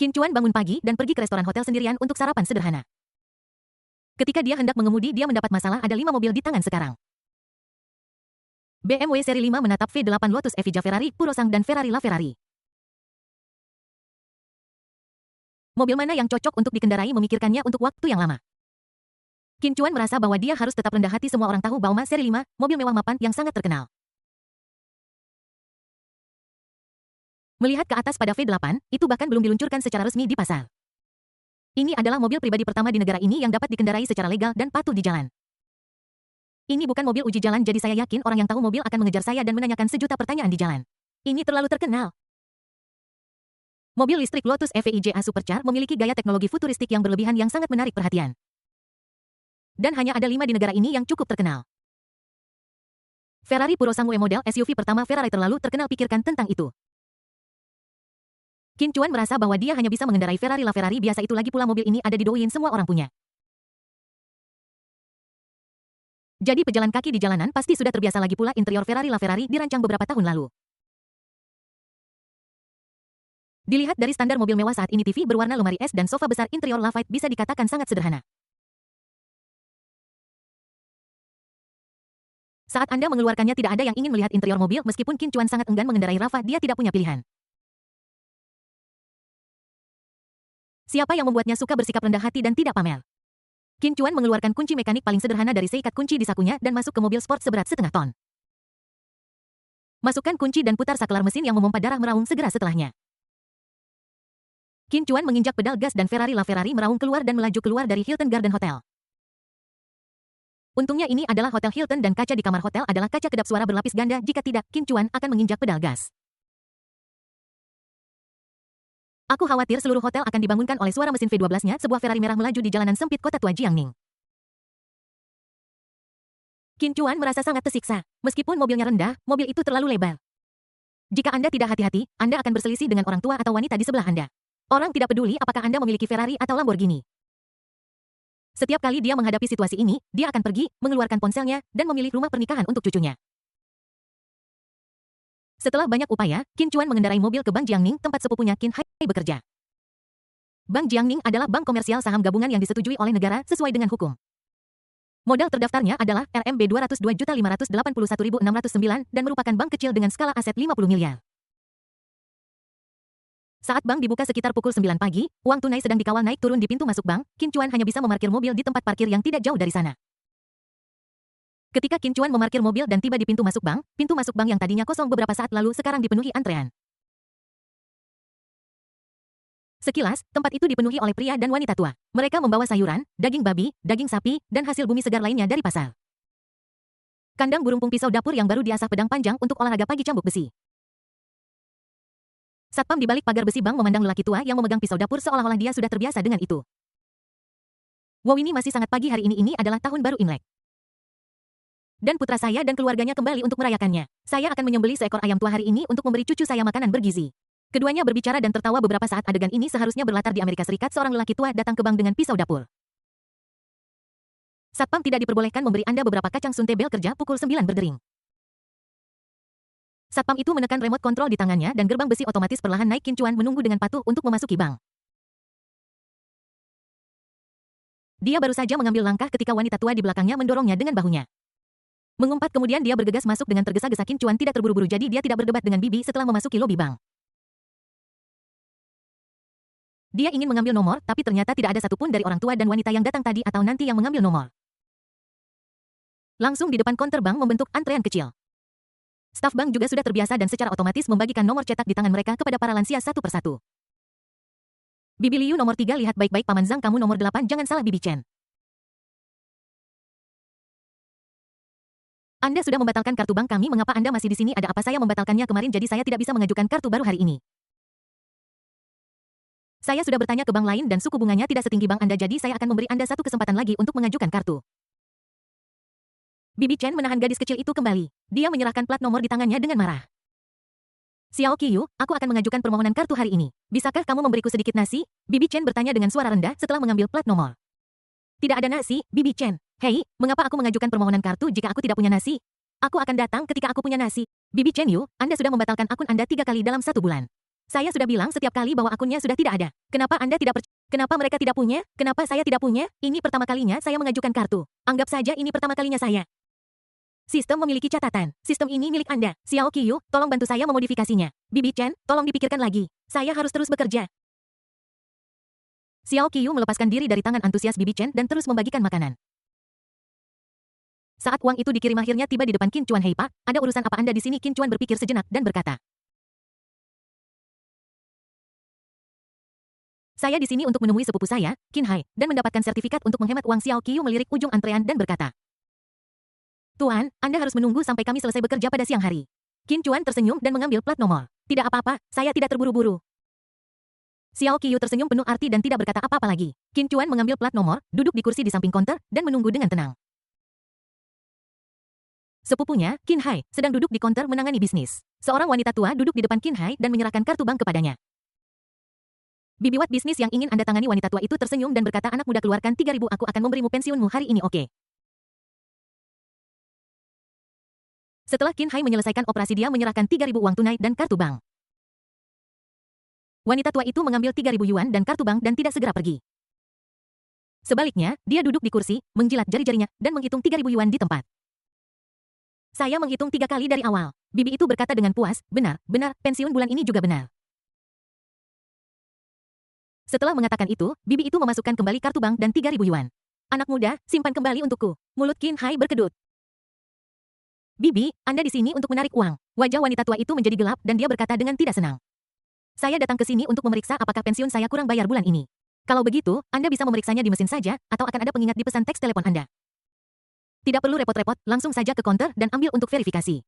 Qin Chuan bangun pagi dan pergi ke restoran hotel sendirian untuk sarapan sederhana. Ketika dia hendak mengemudi, dia mendapat masalah, ada 5 mobil di tangan sekarang. BMW seri 5 menatap V8 Lotus Evija Ferrari Purosang dan Ferrari LaFerrari. Mobil mana yang cocok untuk dikendarai, memikirkannya untuk waktu yang lama. Qin Chuan merasa bahwa dia harus tetap rendah hati. Semua orang tahu Bauma seri 5, mobil mewah mapan yang sangat terkenal. Melihat ke atas pada V8, itu bahkan belum diluncurkan secara resmi di pasar. Ini adalah mobil pribadi pertama di negara ini yang dapat dikendarai secara legal dan patuh di jalan. Ini bukan mobil uji jalan, jadi saya yakin orang yang tahu mobil akan mengejar saya dan menanyakan sejuta pertanyaan di jalan. Ini terlalu terkenal. Mobil listrik Lotus EVIJA Supercar memiliki gaya teknologi futuristik yang berlebihan yang sangat menarik perhatian. Dan hanya ada 5 di negara ini yang cukup terkenal. Ferrari Purosang W model SUV pertama Ferrari terlalu terkenal, pikirkan tentang itu. Qin Chuan merasa bahwa dia hanya bisa mengendarai Ferrari LaFerrari biasa itu, lagi pula mobil ini ada di Douyin, semua orang punya. Jadi pejalan kaki di jalanan pasti sudah terbiasa, lagi pula interior Ferrari LaFerrari dirancang beberapa tahun lalu. Dilihat dari standar mobil mewah saat ini, TV berwarna lemari es dan sofa besar interior Lafite bisa dikatakan sangat sederhana. Saat Anda mengeluarkannya tidak ada yang ingin melihat interior mobil, meskipun Qin Chuan sangat enggan mengendarai Rafa, dia tidak punya pilihan. Siapa yang membuatnya suka bersikap rendah hati dan tidak pamer? Qin Chuan mengeluarkan kunci mekanik paling sederhana dari seikat kunci di sakunya dan masuk ke mobil sport seberat setengah ton. Masukkan kunci dan putar saklar mesin yang memompa darah meraung segera setelahnya. Qin Chuan menginjak pedal gas dan Ferrari LaFerrari meraung keluar dan melaju keluar dari Hilton Garden Hotel. Untungnya ini adalah Hotel Hilton dan kaca di kamar hotel adalah kaca kedap suara berlapis ganda, jika tidak, Qin Chuan akan menginjak pedal gas. Aku khawatir seluruh hotel akan dibangunkan oleh suara mesin V12-nya. Sebuah Ferrari merah melaju di jalanan sempit kota tua Jiangning. Qin Chuan merasa sangat tersiksa. Meskipun mobilnya rendah, mobil itu terlalu lebar. Jika Anda tidak hati-hati, Anda akan berselisih dengan orang tua atau wanita di sebelah Anda. Orang tidak peduli apakah Anda memiliki Ferrari atau Lamborghini. Setiap kali dia menghadapi situasi ini, dia akan pergi, mengeluarkan ponselnya, dan memilih rumah pernikahan untuk cucunya. Setelah banyak upaya, Qin Chuan mengendarai mobil ke Bank Jiangning, tempat sepupunya Qin Hai bekerja. Bank Jiangning adalah bank komersial saham gabungan yang disetujui oleh negara sesuai dengan hukum. Modal terdaftarnya adalah RMB 202.581.609 dan merupakan bank kecil dengan skala aset 50 miliar. Saat bank dibuka sekitar pukul 9 pagi, uang tunai sedang dikawal naik turun di pintu masuk bank. Qin Chuan hanya bisa memarkir mobil di tempat parkir yang tidak jauh dari sana. Ketika Qin Chuan memarkir mobil dan tiba di pintu masuk bank yang tadinya kosong beberapa saat lalu sekarang dipenuhi antrean. Sekilas, tempat itu dipenuhi oleh pria dan wanita tua. Mereka membawa sayuran, daging babi, daging sapi, dan hasil bumi segar lainnya dari pasar. Kandang burung, pisau dapur yang baru diasah, pedang panjang untuk olahraga pagi, cambuk besi. Satpam di balik pagar besi bank memandang lelaki tua yang memegang pisau dapur seolah-olah dia sudah terbiasa dengan itu. Wow, ini masih sangat pagi hari ini adalah tahun baru Imlek. Dan putra saya dan keluarganya kembali untuk merayakannya. Saya akan menyembelih seekor ayam tua hari ini untuk memberi cucu saya makanan bergizi. Keduanya berbicara dan tertawa beberapa saat. Adegan ini seharusnya berlatar di Amerika Serikat. Seorang lelaki tua datang ke bank dengan pisau dapur. Satpam tidak diperbolehkan memberi Anda beberapa kacang sunte. Bel kerja pukul 9 berdering. Satpam itu menekan remote kontrol di tangannya dan gerbang besi otomatis perlahan naik. Qin Chuan menunggu dengan patuh untuk memasuki bank. Dia baru saja mengambil langkah ketika wanita tua di belakangnya mendorongnya dengan bahunya. Mengumpat, kemudian dia bergegas masuk dengan tergesa-gesa. Qin Chuan tidak terburu-buru, jadi dia tidak berdebat dengan Bibi setelah memasuki lobi bank. Dia ingin mengambil nomor, tapi ternyata tidak ada satupun dari orang tua dan wanita yang datang tadi atau nanti yang mengambil nomor. Langsung di depan konter bank membentuk antrean kecil. Staf bank juga sudah terbiasa dan secara otomatis membagikan nomor cetak di tangan mereka kepada para lansia satu persatu. Bibi Liu nomor 3, lihat baik-baik Paman Zhang, kamu nomor 8, jangan salah Bibi Chen. Anda sudah membatalkan kartu bank kami, mengapa Anda masih di sini? Ada apa? Saya membatalkannya kemarin, jadi saya tidak bisa mengajukan kartu baru hari ini. Saya sudah bertanya ke bank lain dan suku bunganya tidak setinggi bank Anda, jadi saya akan memberi Anda satu kesempatan lagi untuk mengajukan kartu. Bibi Chen menahan gadis kecil itu kembali. Dia menyerahkan plat nomor di tangannya dengan marah. Xiao Qiyu, aku akan mengajukan permohonan kartu hari ini. Bisakah kamu memberiku sedikit nasi? Bibi Chen bertanya dengan suara rendah setelah mengambil plat nomor. Tidak ada nasi, Bibi Chen. Hei, mengapa aku mengajukan permohonan kartu jika aku tidak punya nasi? Aku akan datang ketika aku punya nasi. Bibi Chen Yu, Anda sudah membatalkan akun Anda 3 kali dalam 1 bulan. Saya sudah bilang setiap kali bahwa akunnya sudah tidak ada. Kenapa Anda tidak percaya? Kenapa mereka tidak punya? Kenapa saya tidak punya? Ini pertama kalinya saya mengajukan kartu. Anggap saja ini pertama kalinya saya. Sistem memiliki catatan. Sistem ini milik Anda. Xiao Qiyu, tolong bantu saya memodifikasinya. Bibi Chen, tolong dipikirkan lagi. Saya harus terus bekerja. Xiao Qiyu melepaskan diri dari tangan antusias Bibi Chen dan terus membagikan makanan. Saat uang itu dikirim akhirnya tiba di depan Qin Chuan. Hei Pak, ada urusan apa Anda di sini? Qin Chuan berpikir sejenak dan berkata. Saya di sini untuk menemui sepupu saya, Qin Hai, dan mendapatkan sertifikat untuk menghemat uang. Xiao Qiyu melirik ujung antrean dan berkata. Tuan, Anda harus menunggu sampai kami selesai bekerja pada siang hari. Qin Chuan tersenyum dan mengambil plat nomor. Tidak apa-apa, saya tidak terburu-buru. Xiao Qiyu tersenyum penuh arti dan tidak berkata apa-apa lagi. Qin Chuan mengambil plat nomor, duduk di kursi di samping konter, dan menunggu dengan tenang. Sepupunya, Qin Hai, sedang duduk di konter menangani bisnis. Seorang wanita tua duduk di depan Qin Hai dan menyerahkan kartu bank kepadanya. Bibiwat bisnis yang ingin Anda tangani. Wanita tua itu tersenyum dan berkata, anak muda, keluarkan 3.000, aku akan memberimu pensiunmu hari ini, oke? Setelah Qin Hai menyelesaikan operasi, dia menyerahkan 3.000 uang tunai dan kartu bank. Wanita tua itu mengambil 3.000 yuan dan kartu bank dan tidak segera pergi. Sebaliknya, dia duduk di kursi, menjilat jari-jarinya, dan menghitung 3.000 yuan di tempat. Saya menghitung 3 kali dari awal. Bibi itu berkata dengan puas, benar, pensiun bulan ini juga benar. Setelah mengatakan itu, bibi itu memasukkan kembali kartu bank dan 3.000 yuan. Anak muda, simpan kembali untukku. Mulut Qin Hai berkedut. Bibi, Anda di sini untuk menarik uang. Wajah wanita tua itu menjadi gelap dan dia berkata dengan tidak senang. Saya datang ke sini untuk memeriksa apakah pensiun saya kurang bayar bulan ini. Kalau begitu, Anda bisa memeriksanya di mesin saja, atau akan ada pengingat di pesan teks telepon Anda. Tidak perlu repot-repot, langsung saja ke konter dan ambil untuk verifikasi.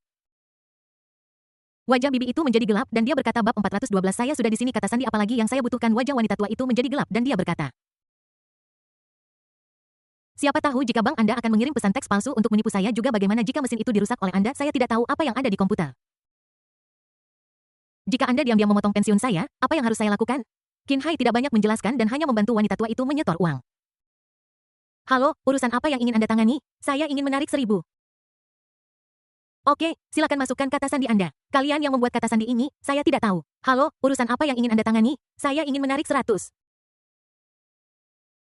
Wajah bibi itu menjadi gelap dan dia berkata, bab 412, saya sudah di sini, kata Sandi, apalagi yang saya butuhkan. Wajah wanita tua itu menjadi gelap dan dia berkata. Siapa tahu jika bank Anda akan mengirim pesan teks palsu untuk menipu saya juga. Bagaimana jika mesin itu dirusak oleh Anda? Saya tidak tahu apa yang ada di komputer. Jika Anda diam-diam memotong pensiun saya, apa yang harus saya lakukan? Qin Hai tidak banyak menjelaskan dan hanya membantu wanita tua itu menyetor uang. Halo, urusan apa yang ingin Anda tangani? Saya ingin menarik 1.000. Oke, silakan masukkan kata sandi Anda. Kalian yang membuat kata sandi ini, saya tidak tahu. Halo, urusan apa yang ingin Anda tangani? Saya ingin menarik 100.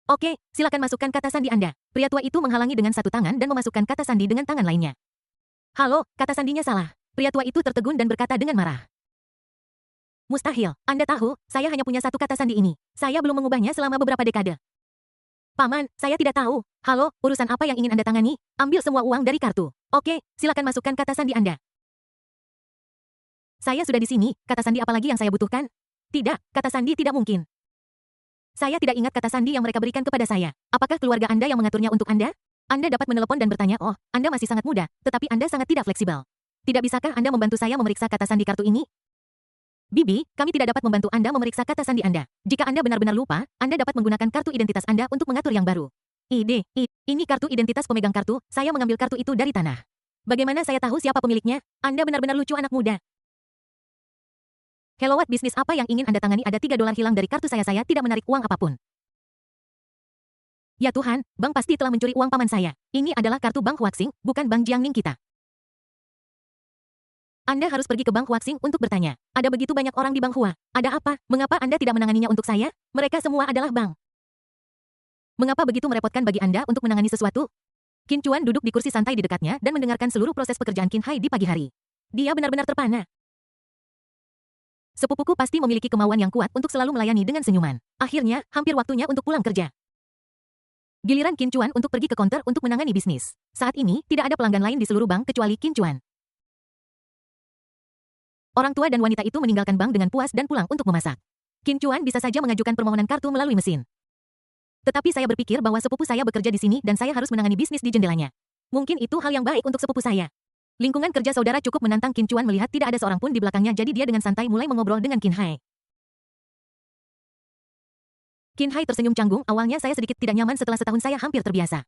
Oke, silakan masukkan kata sandi Anda. Pria tua itu menghalangi dengan satu tangan dan memasukkan kata sandi dengan tangan lainnya. Halo, kata sandinya salah. Pria tua itu tertegun dan berkata dengan marah. Mustahil, Anda tahu, saya hanya punya satu kata sandi ini. Saya belum mengubahnya selama beberapa dekade. Paman, saya tidak tahu. Halo, urusan apa yang ingin Anda tangani? Ambil semua uang dari kartu. Oke, silakan masukkan kata sandi Anda. Saya sudah di sini, kata sandi apalagi yang saya butuhkan? Tidak, kata sandi tidak mungkin. Saya tidak ingat kata sandi yang mereka berikan kepada saya. Apakah keluarga Anda yang mengaturnya untuk Anda? Anda dapat menelepon dan bertanya, oh, Anda masih sangat muda, tetapi Anda sangat tidak fleksibel. Tidak bisakah Anda membantu saya memeriksa kata sandi kartu ini? Bibi, kami tidak dapat membantu Anda memeriksa kata sandi Anda. Jika Anda benar-benar lupa, Anda dapat menggunakan kartu identitas Anda untuk mengatur yang baru. Ini kartu identitas pemegang kartu, saya mengambil kartu itu dari tanah. Bagaimana saya tahu siapa pemiliknya? Anda benar-benar lucu, anak muda. Hello, what bisnis apa yang ingin Anda tangani? Ada $3 hilang dari kartu saya tidak menarik uang apapun. Ya Tuhan, bank pasti telah mencuri uang paman saya. Ini adalah kartu bank Huaxing, bukan bank Jiangning kita. Anda harus pergi ke bank Huaxing untuk bertanya. Ada begitu banyak orang di bank Hua. Ada apa? Mengapa Anda tidak menanganinya untuk saya? Mereka semua adalah bank. Mengapa begitu merepotkan bagi Anda untuk menangani sesuatu? Qin Chuan duduk di kursi santai di dekatnya dan mendengarkan seluruh proses pekerjaan Qin Hai di pagi hari. Dia benar-benar terpana. Sepupuku pasti memiliki kemauan yang kuat untuk selalu melayani dengan senyuman. Akhirnya, hampir waktunya untuk pulang kerja. Giliran Qin Chuan untuk pergi ke konter untuk menangani bisnis. Saat ini, tidak ada pelanggan lain di seluruh bank kecuali Qin Chuan. Orang tua dan wanita itu meninggalkan bank dengan puas dan pulang untuk memasak. Qin Chuan bisa saja mengajukan permohonan kartu melalui mesin. Tetapi saya berpikir bahwa sepupu saya bekerja di sini dan saya harus menangani bisnis di jendelanya. Mungkin itu hal yang baik untuk sepupu saya. Lingkungan kerja saudara cukup menantang. Qin Chuan melihat tidak ada seorang pun di belakangnya, jadi dia dengan santai mulai mengobrol dengan Qin Hai. Qin Hai tersenyum canggung, awalnya saya sedikit tidak nyaman, setelah setahun saya hampir terbiasa.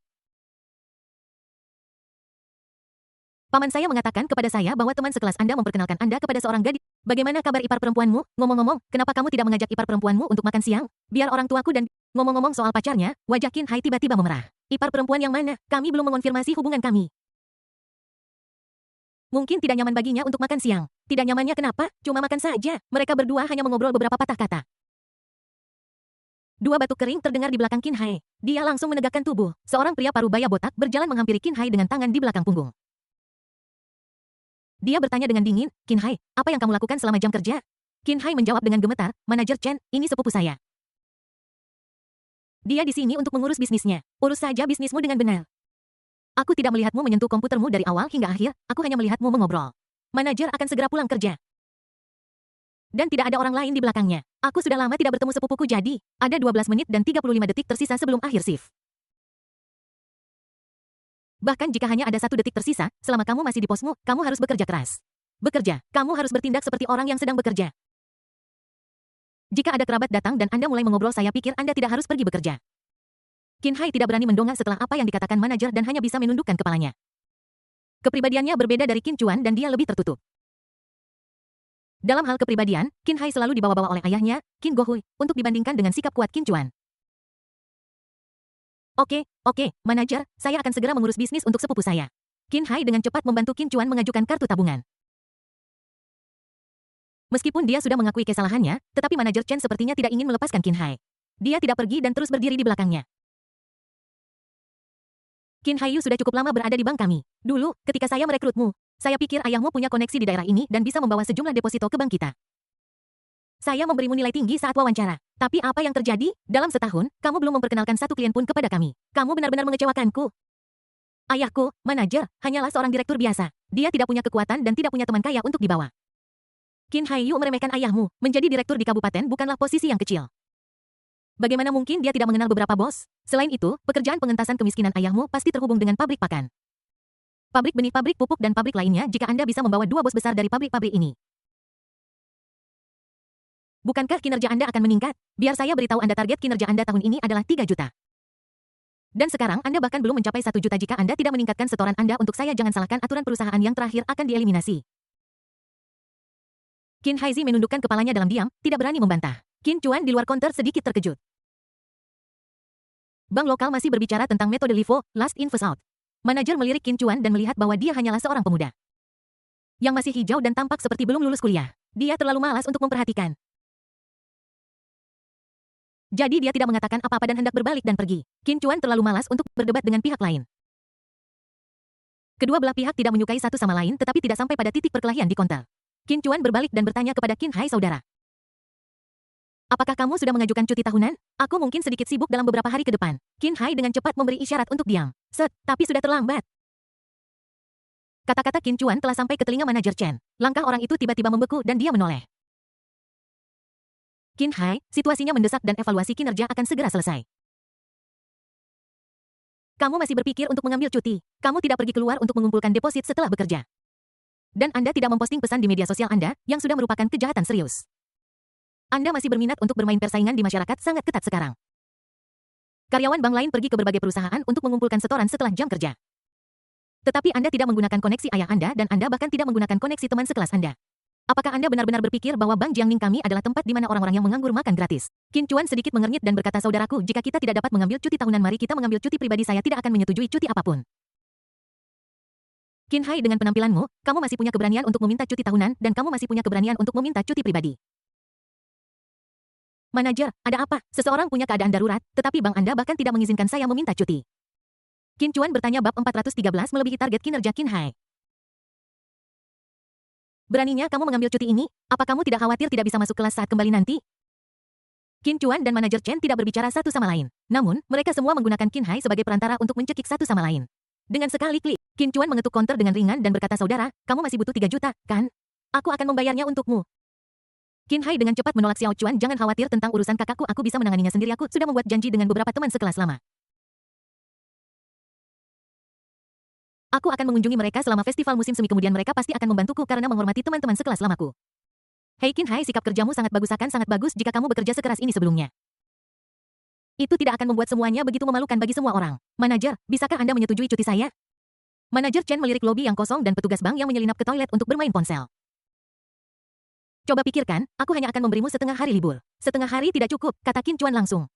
Paman saya mengatakan kepada saya bahwa teman sekelas Anda memperkenalkan Anda kepada seorang gadis. Bagaimana kabar ipar perempuanmu? Ngomong-ngomong, kenapa kamu tidak mengajak ipar perempuanmu untuk makan siang? Biar orang tuaku dan... Ngomong-ngomong soal pacarnya, wajah Qin Hai tiba-tiba memerah. Ipar perempuan yang mana? Kami belum mengonfirmasi hubungan kami. Mungkin tidak nyaman baginya untuk makan siang. Tidak nyamannya kenapa? Cuma makan saja. Mereka berdua hanya mengobrol beberapa patah kata. Dua batuk kering terdengar di belakang Qin Hai. Dia langsung menegakkan tubuh. Seorang pria parubaya botak berjalan menghampiri Qin Hai dengan tangan di belakang punggung. Dia bertanya dengan dingin, "Qin Hai, apa yang kamu lakukan selama jam kerja?" Qin Hai menjawab dengan gemetar, "Manajer Chen, ini sepupu saya. Dia di sini untuk mengurus bisnisnya. Urus saja bisnismu dengan benar. Aku tidak melihatmu menyentuh komputermu dari awal hingga akhir, aku hanya melihatmu mengobrol. Manajer akan segera pulang kerja. Dan tidak ada orang lain di belakangnya. Aku sudah lama tidak bertemu sepupuku jadi, ada 12 menit dan 35 detik tersisa sebelum akhir shift. Bahkan jika hanya ada 1 detik tersisa, selama kamu masih di posmu, kamu harus bekerja keras. Bekerja, kamu harus bertindak seperti orang yang sedang bekerja. Jika ada kerabat datang dan Anda mulai mengobrol, saya pikir Anda tidak harus pergi bekerja." Qin Hai tidak berani mendongak setelah apa yang dikatakan manajer dan hanya bisa menundukkan kepalanya. Kepribadiannya berbeda dari Qin Chuan dan dia lebih tertutup. Dalam hal kepribadian, Qin Hai selalu dibawa-bawa oleh ayahnya, Qin Gohui, untuk dibandingkan dengan sikap kuat Qin Chuan. Oke, manajer, saya akan segera mengurus bisnis untuk sepupu saya." Qin Hai dengan cepat membantu Qin Chuan mengajukan kartu tabungan. Meskipun dia sudah mengakui kesalahannya, tetapi manajer Chen sepertinya tidak ingin melepaskan Qin Hai. Dia tidak pergi dan terus berdiri di belakangnya. "Qin Hai, sudah cukup lama berada di bank kami. Dulu, ketika saya merekrutmu, saya pikir ayahmu punya koneksi di daerah ini dan bisa membawa sejumlah deposito ke bank kita. Saya memberimu nilai tinggi saat wawancara. Tapi apa yang terjadi? Dalam setahun, kamu belum memperkenalkan satu klien pun kepada kami. Kamu benar-benar mengecewakanku. Ayahku, manajer, hanyalah seorang direktur biasa. Dia tidak punya kekuatan dan tidak punya teman kaya untuk dibawa. Qin Hai meremehkan ayahmu. Menjadi direktur di kabupaten bukanlah posisi yang kecil. Bagaimana mungkin dia tidak mengenal beberapa bos? Selain itu, pekerjaan pengentasan kemiskinan ayahmu pasti terhubung dengan pabrik pakan. Pabrik benih, pabrik pupuk, dan pabrik lainnya jika Anda bisa membawa 2 bos besar dari pabrik-pabrik ini. Bukankah kinerja Anda akan meningkat? Biar saya beritahu Anda, target kinerja Anda tahun ini adalah 3 juta. Dan sekarang Anda bahkan belum mencapai 1 juta. Jika Anda tidak meningkatkan setoran Anda untuk saya, jangan salahkan aturan perusahaan yang terakhir akan dieliminasi." Qin Hai menundukkan kepalanya dalam diam, tidak berani membantah. Qin Chuan di luar konter sedikit terkejut. Bank lokal masih berbicara tentang metode LIFO, last in first out. Manajer melirik Qin Chuan dan melihat bahwa dia hanyalah seorang pemuda yang masih hijau dan tampak seperti belum lulus kuliah. Dia terlalu malas untuk memperhatikan. Jadi dia tidak mengatakan apa-apa dan hendak berbalik dan pergi. Qin Chuan terlalu malas untuk berdebat dengan pihak lain. Kedua belah pihak tidak menyukai satu sama lain tetapi tidak sampai pada titik perkelahian di konter. Qin Chuan berbalik dan bertanya kepada Qin Hai, "Saudara, apakah kamu sudah mengajukan cuti tahunan? Aku mungkin sedikit sibuk dalam beberapa hari ke depan." Qin Hai dengan cepat memberi isyarat untuk diam. Tapi sudah terlambat. Kata-kata Qin Chuan telah sampai ke telinga manajer Chen. Langkah orang itu tiba-tiba membeku dan dia menoleh. "Qin Hai, situasinya mendesak dan evaluasi kinerja akan segera selesai. Kamu masih berpikir untuk mengambil cuti. Kamu tidak pergi keluar untuk mengumpulkan deposit setelah bekerja. Dan Anda tidak memposting pesan di media sosial Anda, yang sudah merupakan kejahatan serius. Anda masih berminat untuk bermain persaingan di masyarakat sangat ketat sekarang. Karyawan bank lain pergi ke berbagai perusahaan untuk mengumpulkan setoran setelah jam kerja. Tetapi Anda tidak menggunakan koneksi ayah Anda dan Anda bahkan tidak menggunakan koneksi teman sekelas Anda. Apakah Anda benar-benar berpikir bahwa Bank Jiangning kami adalah tempat di mana orang-orang yang menganggur makan gratis?" Qin Chuan sedikit mengernyit dan berkata, "Saudaraku, jika kita tidak dapat mengambil cuti tahunan, mari kita mengambil cuti pribadi. Saya tidak akan menyetujui cuti apapun." Qin Hai, dengan penampilanmu, kamu masih punya keberanian untuk meminta cuti tahunan, dan kamu masih punya keberanian untuk meminta cuti pribadi. "Manajer, ada apa? Seseorang punya keadaan darurat, tetapi bank Anda bahkan tidak mengizinkan saya meminta cuti." Qin Chuan bertanya. Bab 413 melebihi target kinerja Qin Hai. "Beraninya kamu mengambil cuti ini? Apa kamu tidak khawatir tidak bisa masuk kelas saat kembali nanti?" Qin Chuan dan manajer Chen tidak berbicara satu sama lain. Namun, mereka semua menggunakan Qin Hai sebagai perantara untuk mencekik satu sama lain. Dengan sekali klik, Qin Chuan mengetuk konter dengan ringan dan berkata, "Saudara, kamu masih butuh 3 juta, kan? Aku akan membayarnya untukmu." Qin Hai dengan cepat menolak. "Xiao Chuan, jangan khawatir tentang urusan kakakku, aku bisa menanganinya sendiri. Aku sudah membuat janji dengan beberapa teman sekelas lama. Aku akan mengunjungi mereka selama festival musim semi, kemudian mereka pasti akan membantuku karena menghormati teman-teman sekelas lamaku." "Hei Qin Hai, sikap kerjamu sangat bagus, akan sangat bagus jika kamu bekerja sekeras ini sebelumnya. Itu tidak akan membuat semuanya begitu memalukan bagi semua orang. Manajer, bisakah Anda menyetujui cuti saya?" Manajer Chen melirik lobi yang kosong dan petugas bank yang menyelinap ke toilet untuk bermain ponsel. "Coba pikirkan, aku hanya akan memberimu setengah hari libur." "Setengah hari tidak cukup," kata Qin Chuan langsung.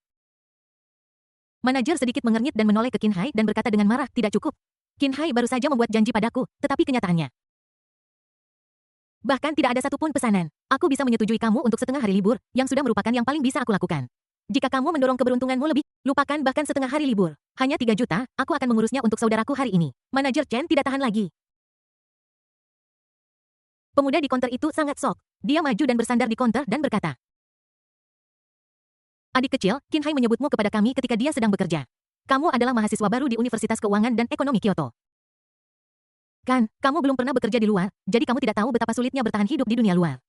Manajer sedikit mengernyit dan menoleh ke Qin Hai dan berkata dengan marah, "Tidak cukup. Qin Hai baru saja membuat janji padaku, tetapi kenyataannya Bahkan tidak ada satupun pesanan. Aku bisa menyetujui kamu untuk setengah hari libur, yang sudah merupakan yang paling bisa aku lakukan. Jika kamu mendorong keberuntunganmu lebih, lupakan bahkan setengah hari libur. Hanya 3 juta, aku akan mengurusnya untuk saudaraku hari ini. Manajer Chen tidak tahan lagi. Pemuda di konter itu sangat sok. Dia maju dan bersandar di konter dan berkata, "Adik kecil, Qin Hai menyebutmu kepada kami ketika dia sedang bekerja. Kamu adalah mahasiswa baru di Universitas Keuangan dan Ekonomi Kyoto. Kan, kamu belum pernah bekerja di luar, jadi kamu tidak tahu betapa sulitnya bertahan hidup di dunia luar."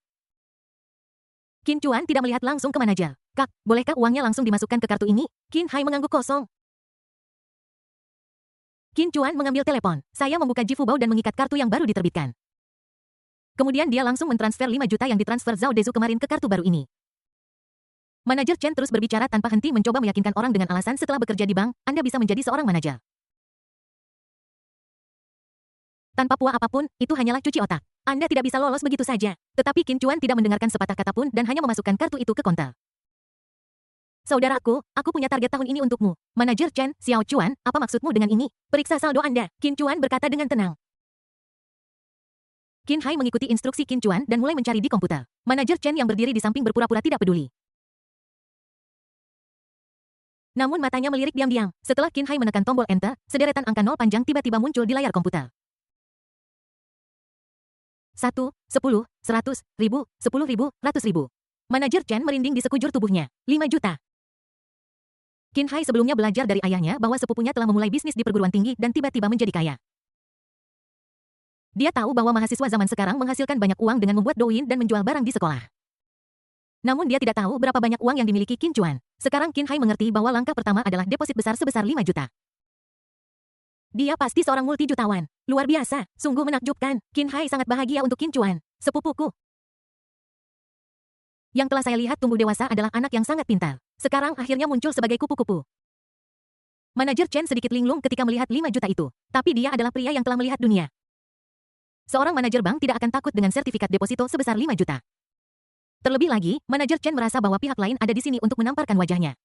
Qin Chuan tidak melihat langsung ke manajer. "Kak, bolehkah uangnya langsung dimasukkan ke kartu ini?" Qin Hai mengangguk kosong. Qin Chuan mengambil telepon. "Saya membuka Jifubao dan mengikat kartu yang baru diterbitkan." Kemudian dia langsung mentransfer 5 juta yang ditransfer Zhao Dezu kemarin ke kartu baru ini. Manajer Chen terus berbicara tanpa henti mencoba meyakinkan orang dengan alasan setelah bekerja di bank, Anda bisa menjadi seorang manajer. Tanpa puas apapun, itu hanyalah cuci otak. Anda tidak bisa lolos begitu saja. Tetapi Qin Chuan tidak mendengarkan sepatah kata pun dan hanya memasukkan kartu itu ke konter. "Saudaraku, aku punya target tahun ini untukmu." Manajer Chen, "Xiao Chuan, apa maksudmu dengan ini? Periksa saldo Anda." Qin Chuan berkata dengan tenang. Qin Hai mengikuti instruksi Qin Chuan dan mulai mencari di komputer. Manajer Chen yang berdiri di samping berpura-pura tidak peduli. Namun matanya melirik diam-diam. Setelah Qin Hai menekan tombol Enter, sederetan angka 0 panjang tiba-tiba muncul di layar komputer. 1, 10, 100, 1000, 10.000, 100.000. Manajer Chen merinding di sekujur tubuhnya. 5 juta. Qin Hai sebelumnya belajar dari ayahnya bahwa sepupunya telah memulai bisnis di perguruan tinggi dan tiba-tiba menjadi kaya. Dia tahu bahwa mahasiswa zaman sekarang menghasilkan banyak uang dengan membuat douyin dan menjual barang di sekolah. Namun dia tidak tahu berapa banyak uang yang dimiliki Qin Chuan. Sekarang Qin Hai mengerti bahwa langkah pertama adalah deposit besar sebesar 5 juta. Dia pasti seorang multi-jutawan. Luar biasa, sungguh menakjubkan. Qin Hai sangat bahagia untuk Qin Chuan, sepupuku. Yang telah saya lihat tumbuh dewasa adalah anak yang sangat pintar. Sekarang akhirnya muncul sebagai kupu-kupu. Manajer Chen sedikit linglung ketika melihat 5 juta itu. Tapi dia adalah pria yang telah melihat dunia. Seorang manajer bank tidak akan takut dengan sertifikat deposito sebesar 5 juta. Terlebih lagi, manajer Chen merasa bahwa pihak lain ada di sini untuk menamparkan wajahnya.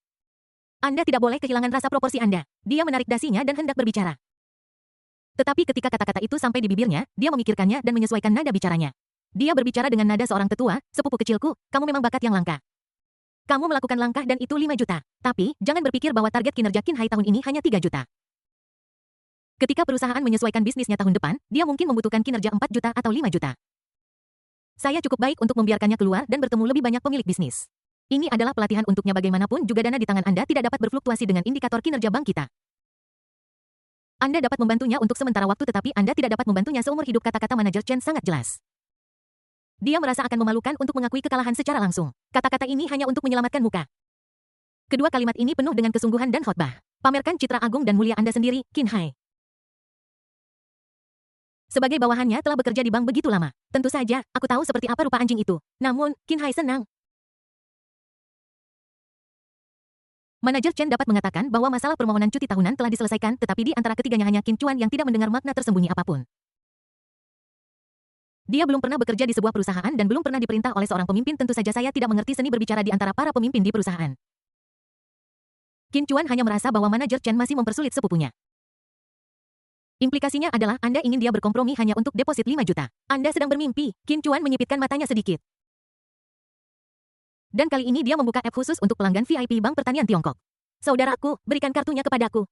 Anda tidak boleh kehilangan rasa proporsi Anda. Dia menarik dasinya dan hendak berbicara. Tetapi ketika kata-kata itu sampai di bibirnya, dia memikirkannya dan menyesuaikan nada bicaranya. Dia berbicara dengan nada seorang tetua, "Sepupu kecilku, kamu memang bakat yang langka. Kamu melakukan langkah dan itu 5 juta. Tapi, jangan berpikir bahwa target kinerja Qin Hai tahun ini hanya 3 juta. Ketika perusahaan menyesuaikan bisnisnya tahun depan, dia mungkin membutuhkan kinerja 4 juta atau 5 juta. Saya cukup baik untuk membiarkannya keluar dan bertemu lebih banyak pemilik bisnis. Ini adalah pelatihan untuknya bagaimanapun juga dana di tangan Anda tidak dapat berfluktuasi dengan indikator kinerja bank kita. Anda dapat membantunya untuk sementara waktu tetapi Anda tidak dapat membantunya seumur hidup." Kata-kata manajer Chen sangat jelas. Dia merasa akan memalukan untuk mengakui kekalahan secara langsung. Kata-kata ini hanya untuk menyelamatkan muka. Kedua kalimat ini penuh dengan kesungguhan dan khotbah. Pamerkan citra agung dan mulia Anda sendiri, Qin Hai. Sebagai bawahannya telah bekerja di bank begitu lama. Tentu saja, aku tahu seperti apa rupa anjing itu. Namun, Qin Hai senang. Manajer Chen dapat mengatakan bahwa masalah permohonan cuti tahunan telah diselesaikan tetapi di antara ketiganya hanya Qin Chuan yang tidak mendengar makna tersembunyi apapun. Dia belum pernah bekerja di sebuah perusahaan dan belum pernah diperintah oleh seorang pemimpin. Tentu saja saya tidak mengerti seni berbicara di antara para pemimpin di perusahaan. Qin Chuan hanya merasa bahwa manajer Chen masih mempersulit sepupunya. Implikasinya adalah Anda ingin dia berkompromi hanya untuk deposit 5 juta. Anda sedang bermimpi. Qin Chuan menyipitkan matanya sedikit. Dan kali ini dia membuka app khusus untuk pelanggan VIP Bank Pertanian Tiongkok. "Saudaraku, berikan kartunya kepadaku."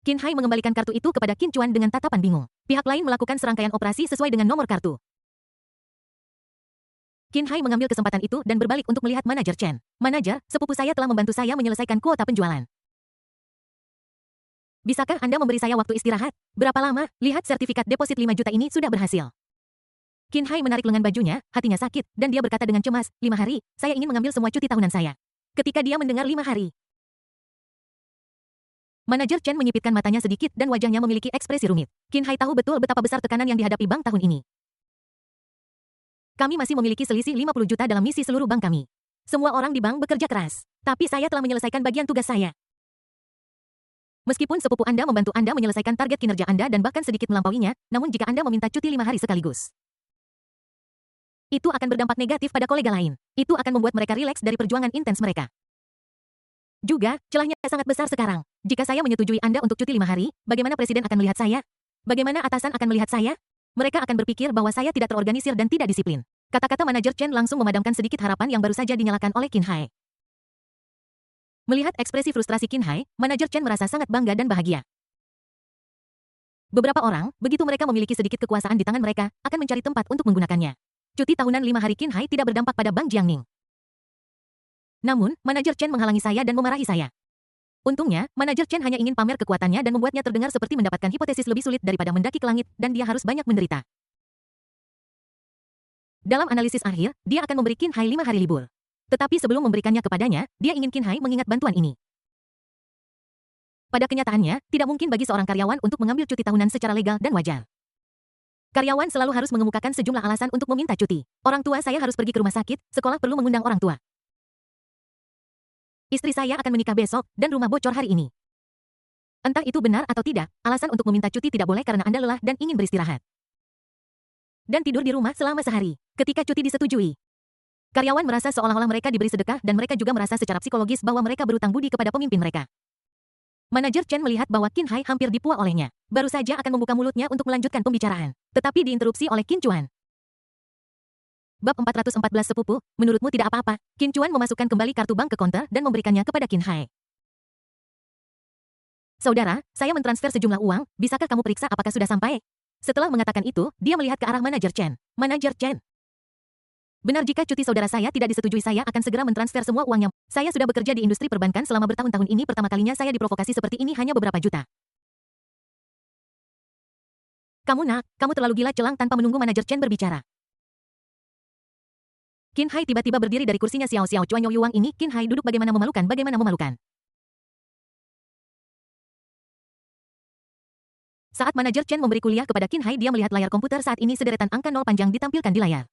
Qin Hai mengembalikan kartu itu kepada Qin Chuan dengan tatapan bingung. Pihak lain melakukan serangkaian operasi sesuai dengan nomor kartu. Qin Hai mengambil kesempatan itu dan berbalik untuk melihat manajer Chen. "Manajer, sepupu saya telah membantu saya menyelesaikan kuota penjualan. Bisakah Anda memberi saya waktu istirahat? Berapa lama? Lihat sertifikat deposit 5 juta ini sudah berhasil." Qin Hai menarik lengan bajunya, hatinya sakit, dan dia berkata dengan cemas, 5 hari, saya ingin mengambil semua cuti tahunan saya. Ketika dia mendengar 5 hari. Manajer Chen menyipitkan matanya sedikit dan wajahnya memiliki ekspresi rumit. Qin Hai tahu betul betapa besar tekanan yang dihadapi bank tahun ini. "Kami masih memiliki selisih 50 juta dalam misi seluruh bank kami. Semua orang di bank bekerja keras. Tapi saya telah menyelesaikan bagian tugas saya. Meskipun sepupu Anda membantu Anda menyelesaikan target kinerja Anda dan bahkan sedikit melampauinya, namun jika Anda meminta cuti 5 hari sekaligus, itu akan berdampak negatif pada kolega lain. Itu akan membuat mereka rileks dari perjuangan intens mereka. Juga, celahnya sangat besar sekarang. Jika saya menyetujui Anda untuk cuti 5 hari, bagaimana presiden akan melihat saya? Bagaimana atasan akan melihat saya? Mereka akan berpikir bahwa saya tidak terorganisir dan tidak disiplin. Kata-kata manajer Chen langsung memadamkan sedikit harapan yang baru saja dinyalakan oleh Qin Hai. Melihat ekspresi frustrasi Qin Hai, manajer Chen merasa sangat bangga dan bahagia. Beberapa orang, begitu mereka memiliki sedikit kekuasaan di tangan mereka, akan mencari tempat untuk menggunakannya. Cuti tahunan 5 hari Qin Hai tidak berdampak pada Bang Jiangning. Namun, manajer Chen menghalangi saya dan memarahi saya. Untungnya, manajer Chen hanya ingin pamer kekuatannya dan membuatnya terdengar seperti mendapatkan hipotesis lebih sulit daripada mendaki ke langit, dan dia harus banyak menderita. Dalam analisis akhir, dia akan memberi Qin Hai 5 hari libur. Tetapi sebelum memberikannya kepadanya, dia ingin Qin Hai mengingat bantuan ini. Pada kenyataannya, tidak mungkin bagi seorang karyawan untuk mengambil cuti tahunan secara legal dan wajar. Karyawan selalu harus mengemukakan sejumlah alasan untuk meminta cuti. Orang tua saya harus pergi ke rumah sakit, sekolah perlu mengundang orang tua. Istri saya akan menikah besok, dan rumah bocor hari ini. Entah itu benar atau tidak, alasan untuk meminta cuti tidak boleh karena Anda lelah dan ingin beristirahat. Dan tidur di rumah selama sehari, ketika cuti disetujui. Karyawan merasa seolah-olah mereka diberi sedekah dan mereka juga merasa secara psikologis bahwa mereka berutang budi kepada pemimpin mereka. Manajer Chen melihat bahwa Qin Hai hampir dipua olehnya. Baru saja akan membuka mulutnya untuk melanjutkan pembicaraan. Tetapi diinterupsi oleh Qin Chuan. Bab 414 Sepupu, menurutmu tidak apa-apa. Qin Chuan memasukkan kembali kartu bank ke konter dan memberikannya kepada Qin Hai. Saudara, saya mentransfer sejumlah uang, bisakah kamu periksa apakah sudah sampai? Setelah mengatakan itu, dia melihat ke arah manajer Chen. Manajer Chen. Benar jika cuti saudara saya tidak disetujui saya akan segera mentransfer semua uangnya. Saya sudah bekerja di industri perbankan selama bertahun-tahun ini pertama kalinya saya diprovokasi seperti ini hanya beberapa juta. Kamu terlalu gila celang tanpa menunggu manajer Chen berbicara. Qin Hai tiba-tiba berdiri dari kursinya Xiao Chuan Yuang ini. Qin Hai duduk bagaimana memalukan. Saat manajer Chen memberi kuliah kepada Qin Hai, dia melihat layar komputer saat ini sederetan angka 0 panjang ditampilkan di layar.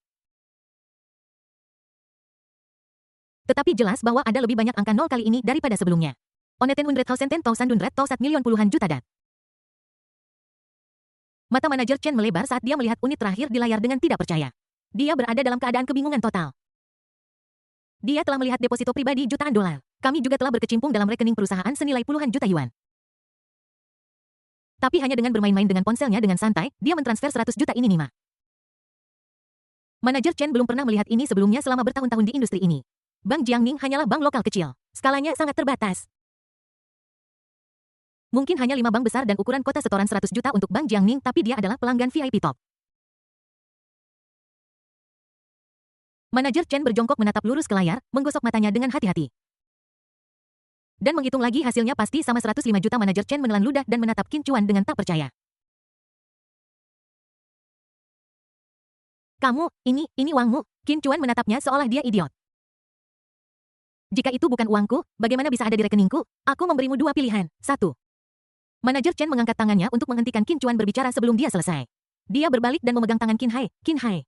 Tetapi jelas bahwa ada lebih banyak angka 0 kali ini daripada sebelumnya. Oneten 100,000 milion puluhan juta dat. Mata manajer Chen melebar saat dia melihat unit terakhir di layar dengan tidak percaya. Dia berada dalam keadaan kebingungan total. Dia telah melihat deposito pribadi jutaan dolar. Kami juga telah berkecimpung dalam rekening perusahaan senilai puluhan juta yuan. Tapi hanya dengan bermain-main dengan ponselnya dengan santai, dia mentransfer 100 juta ini Nima. Manajer Chen belum pernah melihat ini sebelumnya selama bertahun-tahun di industri ini. Bank Jiangning hanyalah bank lokal kecil. Skalanya sangat terbatas. Mungkin hanya 5 bank besar dan ukuran kota setoran 100 juta untuk Bank Jiangning, tapi dia adalah pelanggan VIP top. Manajer Chen berjongkok menatap lurus ke layar, menggosok matanya dengan hati-hati. Dan menghitung lagi hasilnya pasti sama 105 juta. Manajer Chen menelan ludah dan menatap Qin Chuan dengan tak percaya. Kamu, ini uangmu. Qin Chuan menatapnya seolah dia idiot. Jika itu bukan uangku, bagaimana bisa ada di rekeningku? Aku memberimu 2 pilihan. 1. Manajer Chen mengangkat tangannya untuk menghentikan Qin Chuan berbicara sebelum dia selesai. Dia berbalik dan memegang tangan Qin Hai. Qin Hai.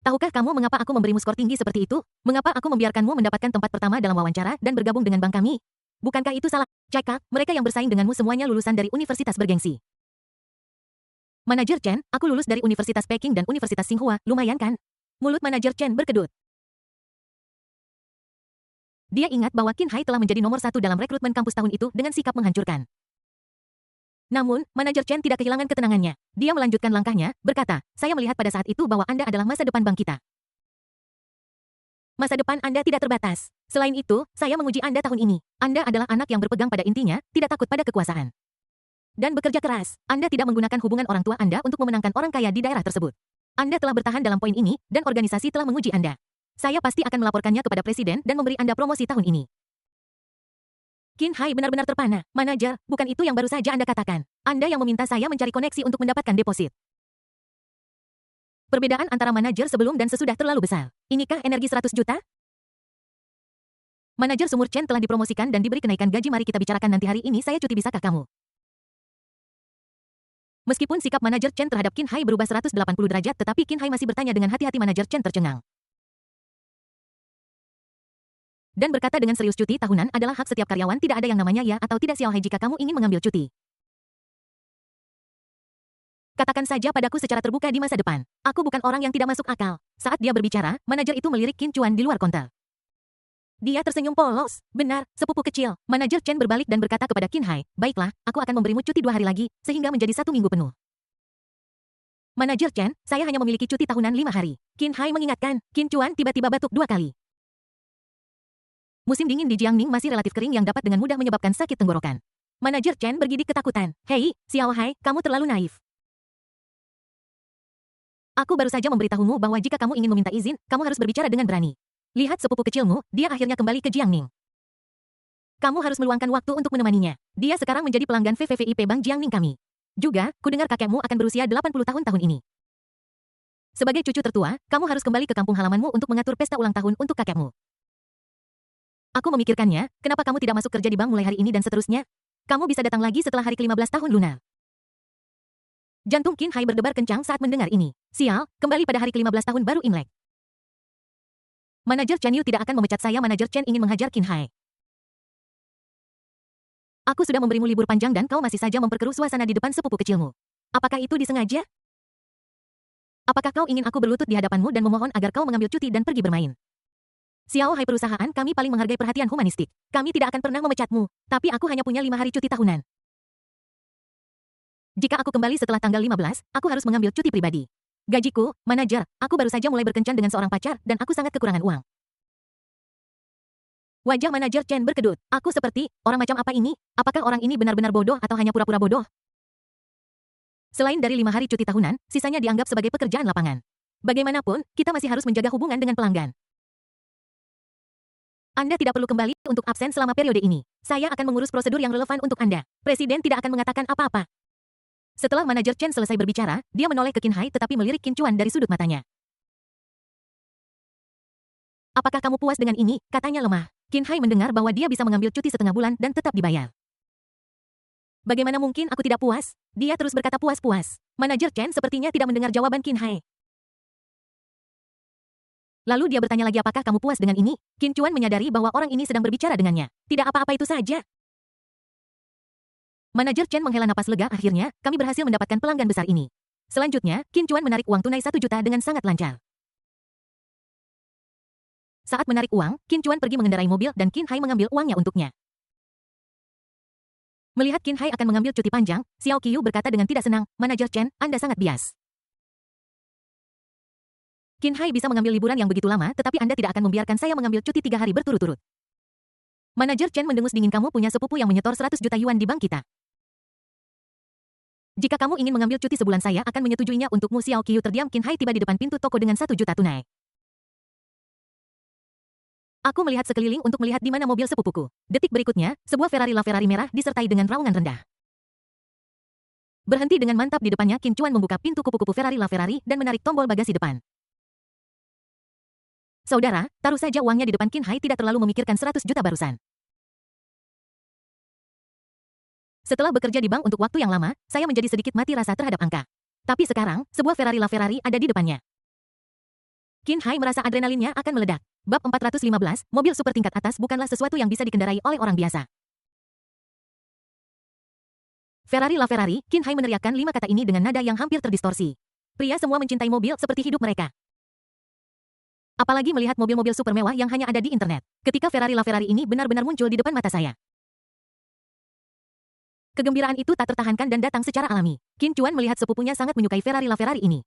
Tahukah kamu mengapa aku memberimu skor tinggi seperti itu? Mengapa aku membiarkanmu mendapatkan tempat pertama dalam wawancara dan bergabung dengan bank kami? Bukankah itu salah? Cakap, mereka yang bersaing denganmu semuanya lulusan dari universitas bergengsi. Manajer Chen, aku lulus dari Universitas Peking dan Universitas Tsinghua, lumayan kan? Mulut manajer Chen berkedut. Dia ingat bahwa Qin Hai telah menjadi nomor 1 dalam rekrutmen kampus tahun itu dengan sikap menghancurkan. Namun, manajer Chen tidak kehilangan ketenangannya. Dia melanjutkan langkahnya, berkata, saya melihat pada saat itu bahwa Anda adalah masa depan bank kita. Masa depan Anda tidak terbatas. Selain itu, saya menguji Anda tahun ini. Anda adalah anak yang berpegang pada intinya, tidak takut pada kekuasaan. Dan bekerja keras. Anda tidak menggunakan hubungan orang tua Anda untuk memenangkan orang kaya di daerah tersebut. Anda telah bertahan dalam poin ini, dan organisasi telah menguji Anda. Saya pasti akan melaporkannya kepada presiden dan memberi Anda promosi tahun ini. Qin Hai benar-benar terpana. Manajer, bukan itu yang baru saja Anda katakan. Anda yang meminta saya mencari koneksi untuk mendapatkan deposit. Perbedaan antara manajer sebelum dan sesudah terlalu besar. Inikah energi 100 juta? Manajer sumur Chen telah dipromosikan dan diberi kenaikan gaji. Mari kita bicarakan nanti hari ini saya cuti, bisakah kamu? Meskipun sikap manajer Chen terhadap Qin Hai berubah 180 derajat, tetapi Qin Hai masih bertanya dengan hati-hati. Manajer Chen tercengang. Dan berkata dengan serius, cuti tahunan adalah hak setiap karyawan, tidak ada yang namanya ya atau tidak. Xiao Hai, jika kamu ingin mengambil cuti, katakan saja padaku secara terbuka di masa depan. Aku bukan orang yang tidak masuk akal. Saat dia berbicara, manajer itu melirik Qin Chuan di luar konter. Dia tersenyum polos. Benar, sepupu kecil. Manajer Chen berbalik dan berkata kepada Qin Hai, baiklah, aku akan memberimu cuti 2 hari lagi, sehingga menjadi 1 minggu penuh. Manajer Chen, saya hanya memiliki cuti tahunan 5 hari. Qin Hai mengingatkan. Qin Chuan tiba-tiba batuk 2 kali. Musim dingin di Jiangning masih relatif kering yang dapat dengan mudah menyebabkan sakit tenggorokan. Manajer Chen bergidik ketakutan. Hei, Xiao Hai, kamu terlalu naif. Aku baru saja memberitahumu bahwa jika kamu ingin meminta izin, kamu harus berbicara dengan berani. Lihat sepupu kecilmu, dia akhirnya kembali ke Jiangning. Kamu harus meluangkan waktu untuk menemaninya. Dia sekarang menjadi pelanggan VVVIP Bank Jiangning kami. Juga, kudengar kakekmu akan berusia 80 tahun tahun ini. Sebagai cucu tertua, kamu harus kembali ke kampung halamanmu untuk mengatur pesta ulang tahun untuk kakekmu. Aku memikirkannya, kenapa kamu tidak masuk kerja di bank mulai hari ini dan seterusnya? Kamu bisa datang lagi setelah hari ke-15 tahun lunar. Jantung Qin Hai berdebar kencang saat mendengar ini. Sial, kembali pada hari ke-15 tahun baru Imlek. Manajer Chen Yu tidak akan memecat saya. Manajer Chen ingin menghajar Qin Hai. Aku sudah memberimu libur panjang dan kau masih saja memperkeruh suasana di depan sepupu kecilmu. Apakah itu disengaja? Apakah kau ingin aku berlutut di hadapanmu dan memohon agar kau mengambil cuti dan pergi bermain? Xiao Hai, perusahaan kami paling menghargai perhatian humanistik. Kami tidak akan pernah memecatmu, tapi aku hanya punya 5 hari cuti tahunan. Jika aku kembali setelah tanggal 15, aku harus mengambil cuti pribadi. Gajiku, manajer, aku baru saja mulai berkencan dengan seorang pacar dan aku sangat kekurangan uang. Wajah manajer Chen berkedut. Aku seperti, orang macam apa ini? Apakah orang ini benar-benar bodoh atau hanya pura-pura bodoh? Selain dari 5 hari cuti tahunan, sisanya dianggap sebagai pekerjaan lapangan. Bagaimanapun, kita masih harus menjaga hubungan dengan pelanggan. Anda tidak perlu kembali untuk absen selama periode ini. Saya akan mengurus prosedur yang relevan untuk Anda. Presiden tidak akan mengatakan apa-apa. Setelah manajer Chen selesai berbicara, dia menoleh ke Qin Hai tetapi melirik Qin Chuan dari sudut matanya. Apakah kamu puas dengan ini? Katanya lemah. Qin Hai mendengar bahwa dia bisa mengambil cuti setengah bulan dan tetap dibayar. Bagaimana mungkin aku tidak puas? Dia terus berkata puas-puas. Manajer Chen sepertinya tidak mendengar jawaban Qin Hai. Lalu dia bertanya lagi, apakah kamu puas dengan ini? Qin Chuan menyadari bahwa orang ini sedang berbicara dengannya. Tidak apa-apa, itu saja. Manajer Chen menghela napas lega. Akhirnya, kami berhasil mendapatkan pelanggan besar ini. Selanjutnya, Qin Chuan menarik uang tunai 1 juta dengan sangat lancar. Saat menarik uang, Qin Chuan pergi mengendarai mobil dan Qin Hai mengambil uangnya untuknya. Melihat Qin Hai akan mengambil cuti panjang, Xiao Qiu berkata dengan tidak senang, Manajer Chen, Anda sangat bias. Qin Hai bisa mengambil liburan yang begitu lama, tetapi Anda tidak akan membiarkan saya mengambil cuti 3 hari berturut-turut. Manajer Chen mendengus dingin, kamu punya sepupu yang menyetor 100 juta yuan di bank kita. Jika kamu ingin mengambil cuti sebulan, saya akan menyetujuinya untukmu. Xiao Qiu terdiam. Qin Hai tiba di depan pintu toko dengan 1 juta tunai. Aku melihat sekeliling untuk melihat di mana mobil sepupuku. Detik berikutnya, sebuah Ferrari LaFerrari merah disertai dengan raungan rendah. Berhenti dengan mantap di depannya. Qin Chuan membuka pintu kupu-kupu Ferrari LaFerrari dan menarik tombol bagasi depan. Saudara, taruh saja uangnya di depan. Qin Hai tidak terlalu memikirkan 100 juta barusan. Setelah bekerja di bank untuk waktu yang lama, saya menjadi sedikit mati rasa terhadap angka. Tapi sekarang, sebuah Ferrari LaFerrari ada di depannya. Qin Hai merasa adrenalinnya akan meledak. Bab 415, mobil super tingkat atas bukanlah sesuatu yang bisa dikendarai oleh orang biasa. Ferrari LaFerrari, Qin Hai meneriakkan 5 kata ini dengan nada yang hampir terdistorsi. Pria semua mencintai mobil seperti hidup mereka. Apalagi melihat mobil-mobil super mewah yang hanya ada di internet. Ketika Ferrari LaFerrari ini benar-benar muncul di depan mata saya. Kegembiraan itu tak tertahankan dan datang secara alami. Qin Chuan melihat sepupunya sangat menyukai Ferrari LaFerrari ini.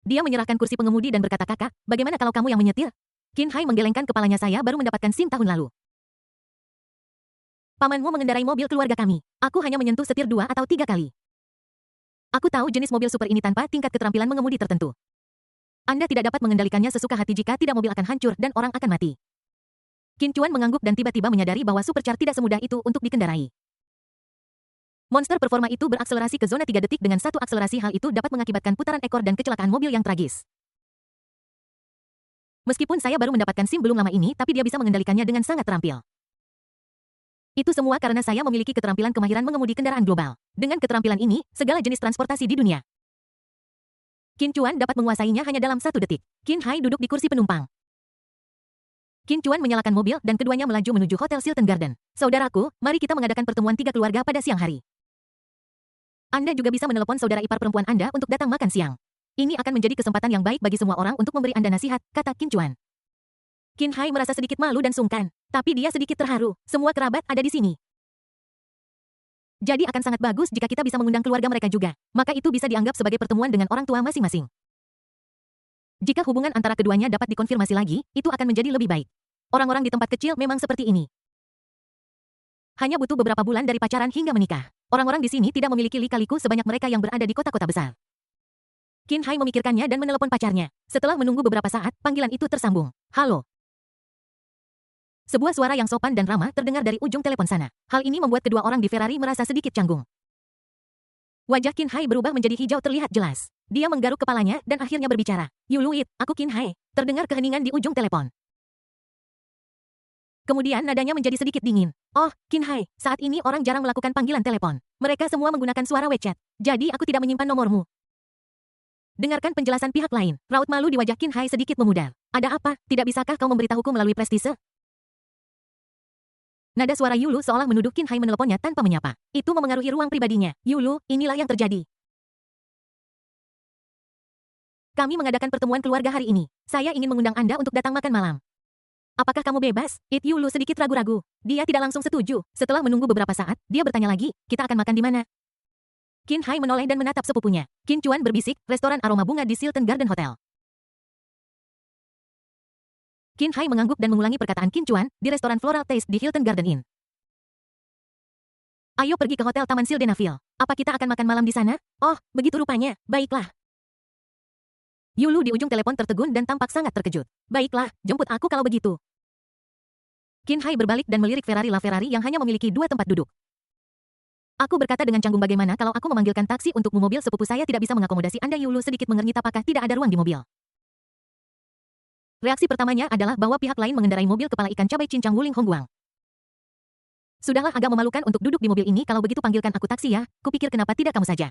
Dia menyerahkan kursi pengemudi dan berkata, kakak, bagaimana kalau kamu yang menyetir? Qin Hai menggelengkan kepalanya, saya baru mendapatkan SIM tahun lalu. Pamanmu mengendarai mobil keluarga kami. Aku hanya menyentuh setir 2 atau 3 kali. Aku tahu jenis mobil super ini tanpa tingkat keterampilan mengemudi tertentu. Anda tidak dapat mengendalikannya sesuka hati. Jika tidak, mobil akan hancur dan orang akan mati. Qin Chuan mengangguk dan tiba-tiba menyadari bahwa supercar tidak semudah itu untuk dikendarai. Monster performa itu berakselerasi ke zona 3 detik dengan 1 akselerasi. Hal itu dapat mengakibatkan putaran ekor dan kecelakaan mobil yang tragis. Meskipun saya baru mendapatkan SIM belum lama ini, tapi dia bisa mengendalikannya dengan sangat terampil. Itu semua karena saya memiliki keterampilan kemahiran mengemudi kendaraan global. Dengan keterampilan ini, segala jenis transportasi di dunia. Qin Chuan dapat menguasainya hanya dalam 1 detik. Qin Hai duduk di kursi penumpang. Qin Chuan menyalakan mobil dan keduanya melaju menuju Hotel Silton Garden. Saudaraku, mari kita mengadakan pertemuan 3 keluarga pada siang hari. Anda juga bisa menelepon saudara ipar perempuan Anda untuk datang makan siang. Ini akan menjadi kesempatan yang baik bagi semua orang untuk memberi Anda nasihat, kata Qin Chuan. Qin Hai merasa sedikit malu dan sungkan, tapi dia sedikit terharu. Semua kerabat ada di sini. Jadi akan sangat bagus jika kita bisa mengundang keluarga mereka juga. Maka itu bisa dianggap sebagai pertemuan dengan orang tua masing-masing. Jika hubungan antara keduanya dapat dikonfirmasi lagi, itu akan menjadi lebih baik. Orang-orang di tempat kecil memang seperti ini. Hanya butuh beberapa bulan dari pacaran hingga menikah. Orang-orang di sini tidak memiliki lika-liku sebanyak mereka yang berada di kota-kota besar. Qin Hai memikirkannya dan menelepon pacarnya. Setelah menunggu beberapa saat, panggilan itu tersambung. Halo. Sebuah suara yang sopan dan ramah terdengar dari ujung telepon sana. Hal ini membuat kedua orang di Ferrari merasa sedikit canggung. Wajah Qin Hai berubah menjadi hijau terlihat jelas. Dia menggaruk kepalanya dan akhirnya berbicara. Yuluit, aku Qin Hai. Terdengar keheningan di ujung telepon. Kemudian nadanya menjadi sedikit dingin. Oh, Qin Hai, saat ini orang jarang melakukan panggilan telepon. Mereka semua menggunakan suara WeChat. Jadi aku tidak menyimpan nomormu. Dengarkan penjelasan pihak lain. Raut malu di wajah Qin Hai sedikit memudar. Ada apa? Tidak bisakah kau memberitahuku melalui prestise? Nada suara Yulu seolah menuduh Qin Hai meneleponnya tanpa menyapa. Itu memengaruhi ruang pribadinya. Yulu, inilah yang terjadi. Kami mengadakan pertemuan keluarga hari ini. Saya ingin mengundang Anda untuk datang makan malam. Apakah kamu bebas? Yulu sedikit ragu-ragu. Dia tidak langsung setuju. Setelah menunggu beberapa saat, dia bertanya lagi, kita akan makan di mana? Qin Hai menoleh dan menatap sepupunya. Qin Chuan berbisik, restoran aroma bunga di Hilton Garden Hotel. Qin Hai mengangguk dan mengulangi perkataan Qin Chuan di restoran Floral Taste di Hilton Garden Inn. Ayo pergi ke hotel Taman Sildenafil. Apa kita akan makan malam di sana? Oh, begitu rupanya. Baiklah. Yulu di ujung telepon tertegun dan tampak sangat terkejut. Baiklah, jemput aku kalau begitu. Qin Hai berbalik dan melirik Ferrari LaFerrari yang hanya memiliki 2 tempat duduk. Aku berkata dengan canggung bagaimana kalau aku memanggilkan taksi untukmu mobil sepupu saya tidak bisa mengakomodasi Anda. Yulu sedikit mengernyit apakah tidak ada ruang di mobil. Reaksi pertamanya adalah bahwa pihak lain mengendarai mobil kepala ikan cabai cincang Wuling Hongguang. Sudahlah agak memalukan untuk duduk di mobil ini kalau begitu panggilkan aku taksi ya, kupikir kenapa tidak kamu saja.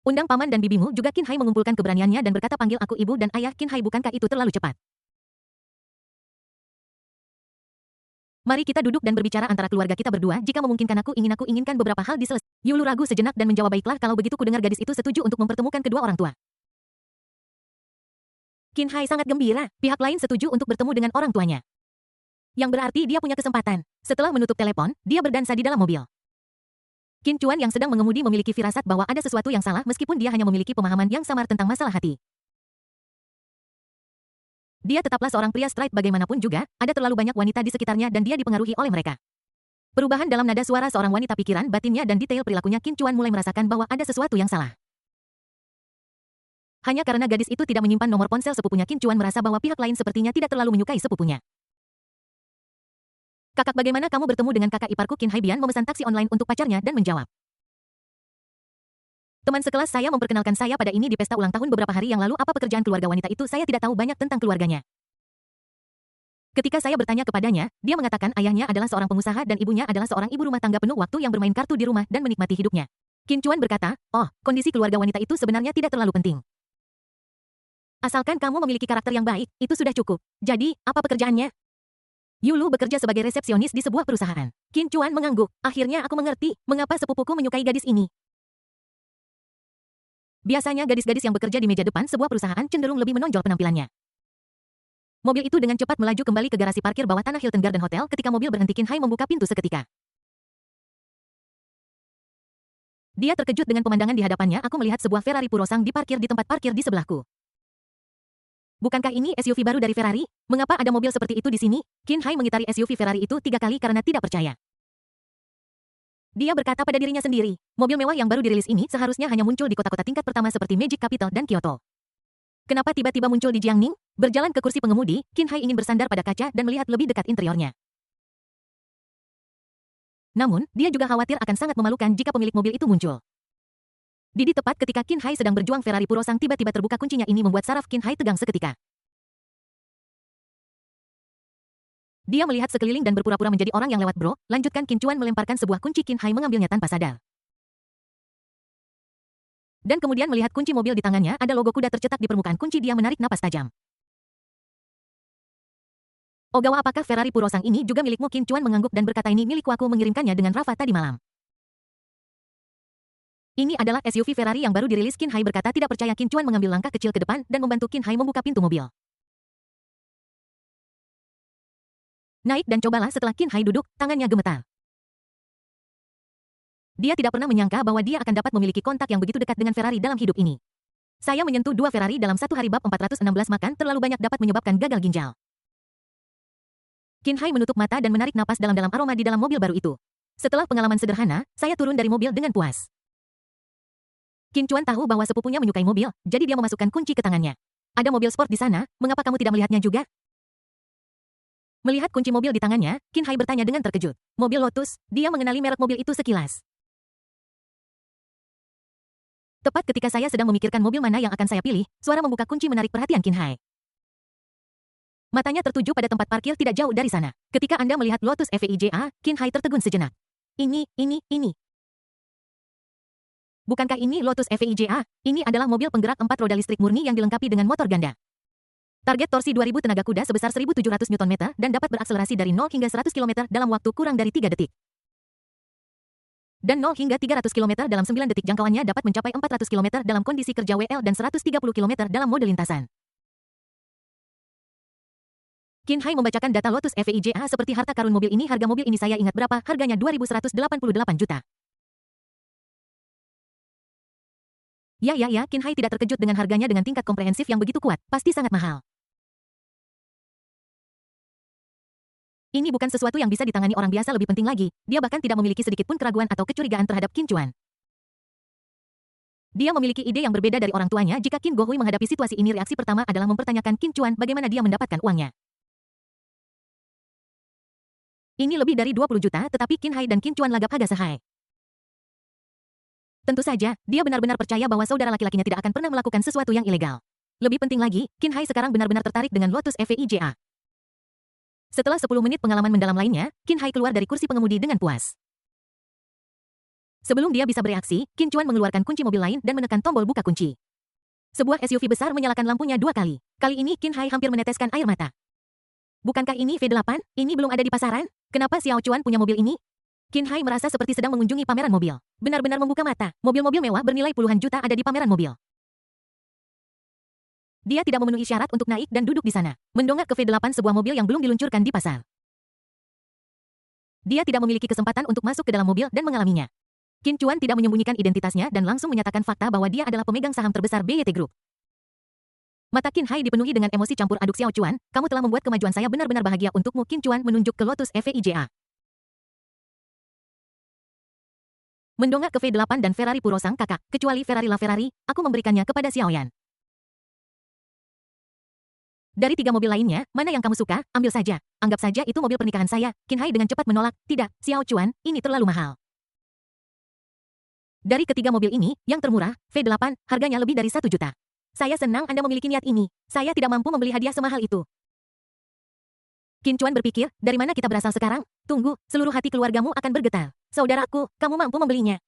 Undang paman dan bibimu juga. Qin Hai mengumpulkan keberaniannya dan berkata panggil aku ibu dan ayah. Qin Hai bukankah itu terlalu cepat? Mari kita duduk dan berbicara antara keluarga kita berdua jika memungkinkan aku inginkan beberapa hal diselesaikan. Yulu ragu sejenak dan menjawab baiklah kalau begitu kudengar gadis itu setuju untuk mempertemukan kedua orang tua. Qin Hai sangat gembira, pihak lain setuju untuk bertemu dengan orang tuanya. Yang berarti dia punya kesempatan. Setelah menutup telepon, dia berdansa di dalam mobil. Qin Chuan yang sedang mengemudi memiliki firasat bahwa ada sesuatu yang salah meskipun dia hanya memiliki pemahaman yang samar tentang masalah hati. Dia tetaplah seorang pria straight bagaimanapun juga, ada terlalu banyak wanita di sekitarnya dan dia dipengaruhi oleh mereka. Perubahan dalam nada suara seorang wanita pikiran, batinnya dan detail perilakunya. Qin Chuan mulai merasakan bahwa ada sesuatu yang salah. Hanya karena gadis itu tidak menyimpan nomor ponsel sepupunya, Qin Chuan merasa bahwa pihak lain sepertinya tidak terlalu menyukai sepupunya. Kakak, bagaimana kamu bertemu dengan kakak iparku? Qin Hai Bian memesan taksi online untuk pacarnya dan menjawab. Teman sekelas saya memperkenalkan saya pada ini di pesta ulang tahun beberapa hari yang lalu. Apa pekerjaan keluarga wanita itu? Saya tidak tahu banyak tentang keluarganya. Ketika saya bertanya kepadanya, dia mengatakan ayahnya adalah seorang pengusaha dan ibunya adalah seorang ibu rumah tangga penuh waktu yang bermain kartu di rumah dan menikmati hidupnya. Qin Chuan berkata, oh, kondisi keluarga wanita itu sebenarnya tidak terlalu penting. Asalkan kamu memiliki karakter yang baik, itu sudah cukup. Jadi, apa pekerjaannya? Yulu bekerja sebagai resepsionis di sebuah perusahaan. Qin Chuan mengangguk. Akhirnya aku mengerti, mengapa sepupuku menyukai gadis ini. Biasanya gadis-gadis yang bekerja di meja depan sebuah perusahaan cenderung lebih menonjol penampilannya. Mobil itu dengan cepat melaju kembali ke garasi parkir bawah tanah Hilton Garden Hotel. Ketika mobil berhenti, Qin Hai membuka pintu seketika. Dia terkejut dengan pemandangan di hadapannya. Aku melihat sebuah Ferrari Purosang diparkir di tempat parkir di sebelahku. Bukankah ini SUV baru dari Ferrari? Mengapa ada mobil seperti itu di sini? Qin Hai mengitari SUV Ferrari itu 3 kali karena tidak percaya. Dia berkata pada dirinya sendiri, mobil mewah yang baru dirilis ini seharusnya hanya muncul di kota-kota tingkat pertama seperti Magic Capital dan Kyoto. Kenapa tiba-tiba muncul di Jiangning? Berjalan ke kursi pengemudi, Qin Hai ingin bersandar pada kaca dan melihat lebih dekat interiornya. Namun, dia juga khawatir akan sangat memalukan jika pemilik mobil itu muncul. Di tepat ketika Qin Hai sedang berjuang, Ferrari Purosang tiba-tiba terbuka kuncinya. Ini membuat saraf Qin Hai tegang seketika. Dia melihat sekeliling dan berpura-pura menjadi orang yang lewat. Bro, lanjutkan. Qin Chuan melemparkan sebuah kunci. Qin Hai mengambilnya tanpa sadar. Dan kemudian melihat kunci mobil di tangannya, ada logo kuda tercetak di permukaan kunci. Dia menarik napas tajam. Ogawa, apakah Ferrari Purosang ini juga milikmu? Qin Chuan mengangguk dan berkata, ini milikku, aku mengirimkannya dengan Rafa tadi malam. Ini adalah SUV Ferrari yang baru dirilis. Qin Hai berkata tidak percaya. Qin Chuan mengambil langkah kecil ke depan dan membantu Qin Hai membuka pintu mobil. Naik dan cobalah. Setelah Qin Hai duduk, tangannya gemetar. Dia tidak pernah menyangka bahwa dia akan dapat memiliki kontak yang begitu dekat dengan Ferrari dalam hidup ini. Saya menyentuh 2 Ferrari dalam satu hari. Bab 416 makan terlalu banyak dapat menyebabkan gagal ginjal. Qin Hai menutup mata dan menarik napas dalam-dalam. Aroma di dalam mobil baru itu. Setelah pengalaman sederhana, saya turun dari mobil dengan puas. Qin Chuan tahu bahwa sepupunya menyukai mobil, jadi dia memasukkan kunci ke tangannya. Ada mobil sport di sana, mengapa kamu tidak melihatnya juga? Melihat kunci mobil di tangannya, Qin Hai bertanya dengan terkejut. Mobil Lotus, dia mengenali merek mobil itu sekilas. Tepat ketika saya sedang memikirkan mobil mana yang akan saya pilih, suara membuka kunci menarik perhatian Qin Hai. Matanya tertuju pada tempat parkir tidak jauh dari sana. Ketika Anda melihat Lotus EVIJA, Qin Hai tertegun sejenak. Ini. Bukankah ini Lotus EVIJA? Ini adalah mobil penggerak 4 roda listrik murni yang dilengkapi dengan motor ganda. Target torsi 2000 tenaga kuda sebesar 1700 Nm dan dapat berakselerasi dari 0 hingga 100 km dalam waktu kurang dari 3 detik. Dan 0 hingga 300 km dalam 9 detik. Jangkauannya dapat mencapai 400 km dalam kondisi kerja WL dan 130 km dalam mode lintasan. Qin Hai membacakan data Lotus EVIJA seperti harta karun mobil ini. Harga mobil ini saya ingat berapa, harganya 2.188 juta. Ya, Qin Hai tidak terkejut dengan harganya dengan tingkat komprehensif yang begitu kuat, pasti sangat mahal. Ini bukan sesuatu yang bisa ditangani orang biasa. Lebih penting lagi, dia bahkan tidak memiliki sedikit pun keraguan atau kecurigaan terhadap Qin Chuan. Dia memiliki ide yang berbeda dari orang tuanya. Jika Qin Gohui menghadapi situasi ini, reaksi pertama adalah mempertanyakan Qin Chuan bagaimana dia mendapatkan uangnya. Ini lebih dari 20 juta, tetapi Qin Hai dan Qin Chuan lagap Haga Sehai. Tentu saja, dia benar-benar percaya bahwa saudara laki-lakinya tidak akan pernah melakukan sesuatu yang ilegal. Lebih penting lagi, Qin Hai sekarang benar-benar tertarik dengan Lotus EVIJA. Setelah 10 menit pengalaman mendalam lainnya, Qin Hai keluar dari kursi pengemudi dengan puas. Sebelum dia bisa bereaksi, Qin Chuan mengeluarkan kunci mobil lain dan menekan tombol buka kunci. Sebuah SUV besar menyalakan lampunya 2 kali. Kali ini Qin Hai hampir meneteskan air mata. Bukankah ini V8? Ini belum ada di pasaran? Kenapa Xiao Chuan punya mobil ini? Qin Hai merasa seperti sedang mengunjungi pameran mobil. Benar-benar membuka mata. Mobil-mobil mewah bernilai puluhan juta ada di pameran mobil. Dia tidak memenuhi syarat untuk naik dan duduk di sana. Mendongak ke V8, sebuah mobil yang belum diluncurkan di pasar. Dia tidak memiliki kesempatan untuk masuk ke dalam mobil dan mengalaminya. Qin Chuan tidak menyembunyikan identitasnya dan langsung menyatakan fakta bahwa dia adalah pemegang saham terbesar BYT Group. Mata Qin Hai dipenuhi dengan emosi campur aduk. Xiao Chuan, kamu telah membuat kemajuan saya benar-benar bahagia untukmu. Qin Chuan menunjuk ke Lotus EVIJA. Mendongak ke V8 dan Ferrari Puro sang kakak, kecuali Ferrari LaFerrari, aku memberikannya kepada Xiaoyan. Dari 3 mobil lainnya, mana yang kamu suka, ambil saja. Anggap saja itu mobil pernikahan saya. Qin Hai dengan cepat menolak, tidak, Xiao Chuan, ini terlalu mahal. Dari ketiga mobil ini, yang termurah, V8, harganya lebih dari 1 juta. Saya senang Anda memiliki niat ini. Saya tidak mampu membeli hadiah semahal itu. Qin Chuan berpikir, dari mana kita berasal sekarang? Tunggu, seluruh hati keluargamu akan bergetar. Saudaraku, kamu mampu membelinya.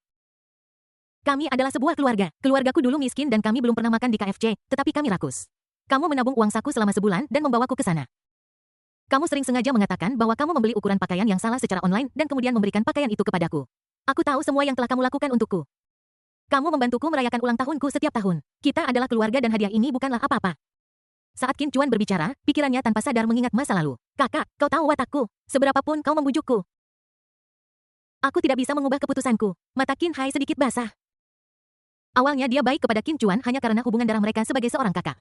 Kami adalah sebuah keluarga. Keluargaku dulu miskin dan kami belum pernah makan di KFC, tetapi kami rakus. Kamu menabung uang saku selama sebulan dan membawaku ke sana. Kamu sering sengaja mengatakan bahwa kamu membeli ukuran pakaian yang salah secara online dan kemudian memberikan pakaian itu kepadaku. Aku tahu semua yang telah kamu lakukan untukku. Kamu membantuku merayakan ulang tahunku setiap tahun. Kita adalah keluarga dan hadiah ini bukanlah apa-apa. Saat Qin Chuan berbicara, pikirannya tanpa sadar mengingat masa lalu. Kakak, kau tahu watakku. Seberapapun kau membujukku. Aku tidak bisa mengubah keputusanku. Mata Qin Hai sedikit basah. Awalnya dia baik kepada Qin Chuan hanya karena hubungan darah mereka sebagai seorang kakak.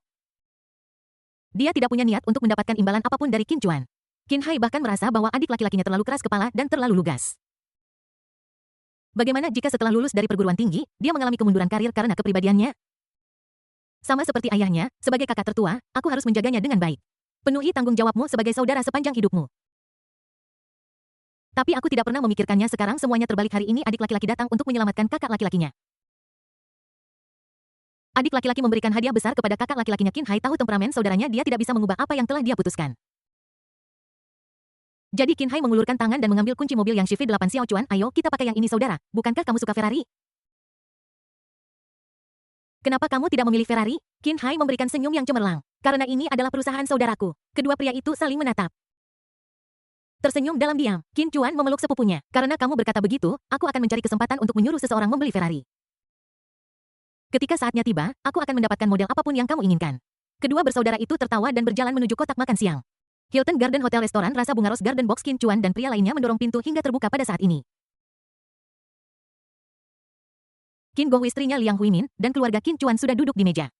Dia tidak punya niat untuk mendapatkan imbalan apapun dari Qin Chuan. Qin Hai bahkan merasa bahwa adik laki-lakinya terlalu keras kepala dan terlalu lugas. Bagaimana jika setelah lulus dari perguruan tinggi, dia mengalami kemunduran karir karena kepribadiannya? Sama seperti ayahnya, sebagai kakak tertua, aku harus menjaganya dengan baik. Penuhi tanggung jawabmu sebagai saudara sepanjang hidupmu. Tapi aku tidak pernah memikirkannya. Sekarang semuanya terbalik. Hari ini adik laki-laki datang untuk menyelamatkan kakak laki-lakinya. Adik laki-laki memberikan hadiah besar kepada kakak laki-lakinya. Qin Hai tahu temperamen saudaranya, dia tidak bisa mengubah apa yang telah dia putuskan. Jadi Qin Hai mengulurkan tangan dan mengambil kunci mobil yang V8. Xiao Chuan, ayo kita pakai yang ini saudara. Bukankah kamu suka Ferrari? Kenapa kamu tidak memilih Ferrari? Qin Hai memberikan senyum yang cemerlang. Karena ini adalah perusahaan saudaraku. Kedua pria itu saling menatap. Tersenyum dalam diam, Qin Chuan memeluk sepupunya. Karena kamu berkata begitu, aku akan mencari kesempatan untuk menyuruh seseorang membeli Ferrari. Ketika saatnya tiba, aku akan mendapatkan model apapun yang kamu inginkan. Kedua bersaudara itu tertawa dan berjalan menuju kotak makan siang. Hilton Garden Hotel Restoran rasa bunga Rose Garden Box. Qin Chuan dan pria lainnya mendorong pintu hingga terbuka pada saat ini. Qin Guohui, istrinya Liang Huimin, dan keluarga Qin Chuan sudah duduk di meja.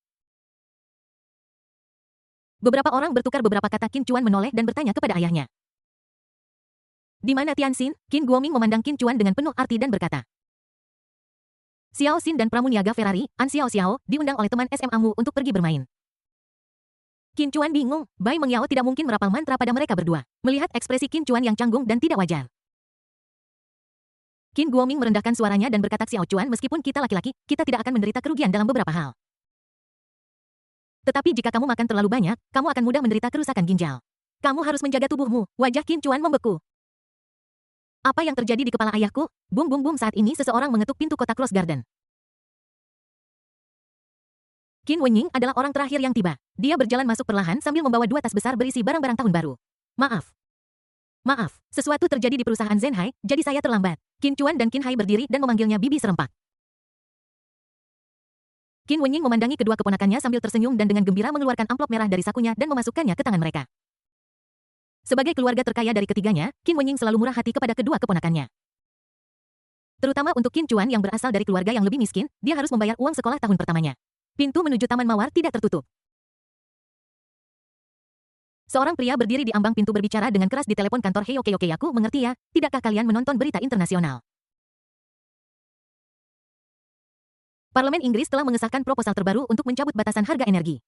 Beberapa orang bertukar beberapa kata. Qin Chuan menoleh dan bertanya kepada ayahnya. Di mana Tianxin? Qin Guoming memandang Qin Chuan dengan penuh arti dan berkata. Xiao Xin dan pramuniaga Ferrari, An Xiao Xiao, diundang oleh teman SMA-mu untuk pergi bermain. Qin Chuan bingung, Bai Mengyao tidak mungkin merapal mantra pada mereka berdua. Melihat ekspresi Qin Chuan yang canggung dan tidak wajar. Qin Guoming merendahkan suaranya dan berkata, Xiao Chuan, meskipun kita laki-laki, kita tidak akan menderita kerugian dalam beberapa hal. Tetapi jika kamu makan terlalu banyak, kamu akan mudah menderita kerusakan ginjal. Kamu harus menjaga tubuhmu. Wajah Qin Chuan membeku. Apa yang terjadi di kepala ayahku? Bum bum bum, saat ini seseorang mengetuk pintu kotak Rose Garden. Qin Wenying adalah orang terakhir yang tiba. Dia berjalan masuk perlahan sambil membawa 2 tas besar berisi barang-barang tahun baru. Maaf, sesuatu terjadi di perusahaan Zenhai, jadi saya terlambat. Qin Chuan dan Qin Hai berdiri dan memanggilnya bibi serempak. Qin Wenying memandangi kedua keponakannya sambil tersenyum dan dengan gembira mengeluarkan amplop merah dari sakunya dan memasukkannya ke tangan mereka. Sebagai keluarga terkaya dari ketiganya, Qin Wenying selalu murah hati kepada kedua keponakannya. Terutama untuk Qin Chuan yang berasal dari keluarga yang lebih miskin, dia harus membayar uang sekolah tahun pertamanya. Pintu menuju Taman Mawar tidak tertutup. Seorang pria berdiri di ambang pintu berbicara dengan keras di telepon kantor. Hei, oke, aku mengerti ya, tidakkah kalian menonton berita internasional? Parlemen Inggris telah mengesahkan proposal terbaru untuk mencabut batasan harga energi.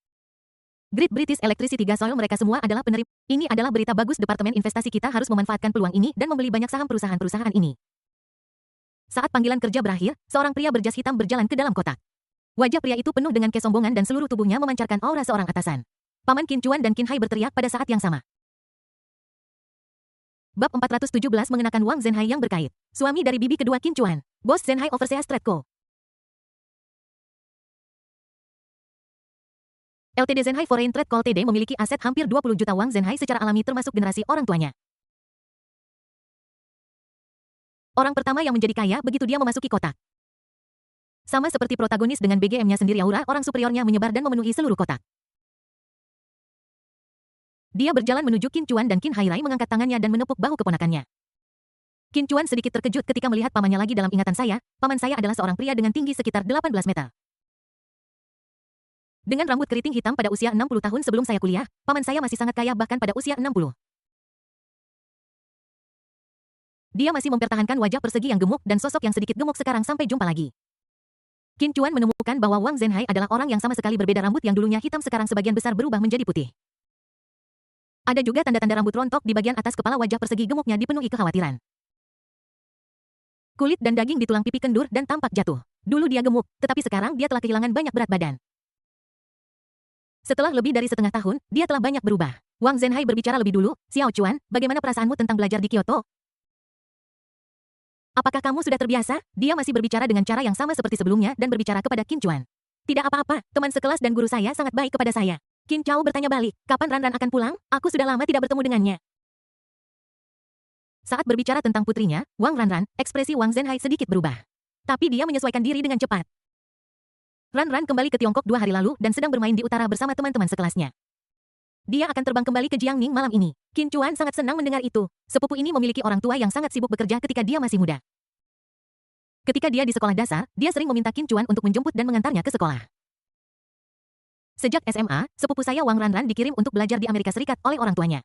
Great British Electricity Gasoil, mereka semua adalah penerima. Ini adalah berita bagus. Departemen investasi kita harus memanfaatkan peluang ini dan membeli banyak saham perusahaan-perusahaan ini. Saat panggilan kerja berakhir, seorang pria berjas hitam berjalan ke dalam kotak. Wajah pria itu penuh dengan kesombongan dan seluruh tubuhnya memancarkan aura seorang atasan. Paman Qin Chuan dan Qin Hai berteriak pada saat yang sama. Bab 417 mengenakan Wang Zenhai yang berkait. Suami dari bibi kedua Qin Chuan, bos Zenhai Overseas Trade Co. Ltd Zenhai Foreign Trade Co. Ltd memiliki aset hampir 20 juta Wang Zenhai secara alami termasuk generasi orang tuanya. Orang pertama yang menjadi kaya begitu dia memasuki kotak. Sama seperti protagonis dengan BGM-nya sendiri, aura orang superiornya menyebar dan memenuhi seluruh kotak. Dia berjalan menuju Qin Chuan dan Qin Hai Rai mengangkat tangannya dan menepuk bahu keponakannya. Qin Chuan sedikit terkejut ketika melihat pamannya lagi. Dalam ingatan saya, paman saya adalah seorang pria dengan tinggi sekitar 18 meter. Dengan rambut keriting hitam pada usia 60 tahun sebelum saya kuliah, paman saya masih sangat kaya bahkan pada usia 60. Dia masih mempertahankan wajah persegi yang gemuk dan sosok yang sedikit gemuk sekarang. Sampai jumpa lagi. Qin Chuan menemukan bahwa Wang Zenhai adalah orang yang sama sekali berbeda. Rambut yang dulunya hitam sekarang sebagian besar berubah menjadi putih. Ada juga tanda-tanda rambut rontok di bagian atas kepala. Wajah persegi gemuknya dipenuhi kekhawatiran. Kulit dan daging di tulang pipi kendur dan tampak jatuh. Dulu dia gemuk, tetapi sekarang dia telah kehilangan banyak berat badan. Setelah lebih dari setengah tahun, dia telah banyak berubah. Wang Zenhai berbicara lebih dulu. Xiao Chuan, bagaimana perasaanmu tentang belajar di Kyoto? Apakah kamu sudah terbiasa? Dia masih berbicara dengan cara yang sama seperti sebelumnya dan berbicara kepada Qin Chuan. Tidak apa-apa, teman sekelas dan guru saya sangat baik kepada saya. Qin Chao bertanya balik, kapan Ranran akan pulang? Aku sudah lama tidak bertemu dengannya. Saat berbicara tentang putrinya, Wang Ranran, ekspresi Wang Zenhai sedikit berubah. Tapi dia menyesuaikan diri dengan cepat. Ranran kembali ke Tiongkok 2 hari lalu dan sedang bermain di utara bersama teman-teman sekelasnya. Dia akan terbang kembali ke Jiangning malam ini. Qin Chuan sangat senang mendengar itu. Sepupu ini memiliki orang tua yang sangat sibuk bekerja ketika dia masih muda. Ketika dia di sekolah dasar, dia sering meminta Qin Chuan untuk menjemput dan mengantarnya ke sekolah. Sejak SMA, sepupu saya Wang Ranran dikirim untuk belajar di Amerika Serikat oleh orang tuanya.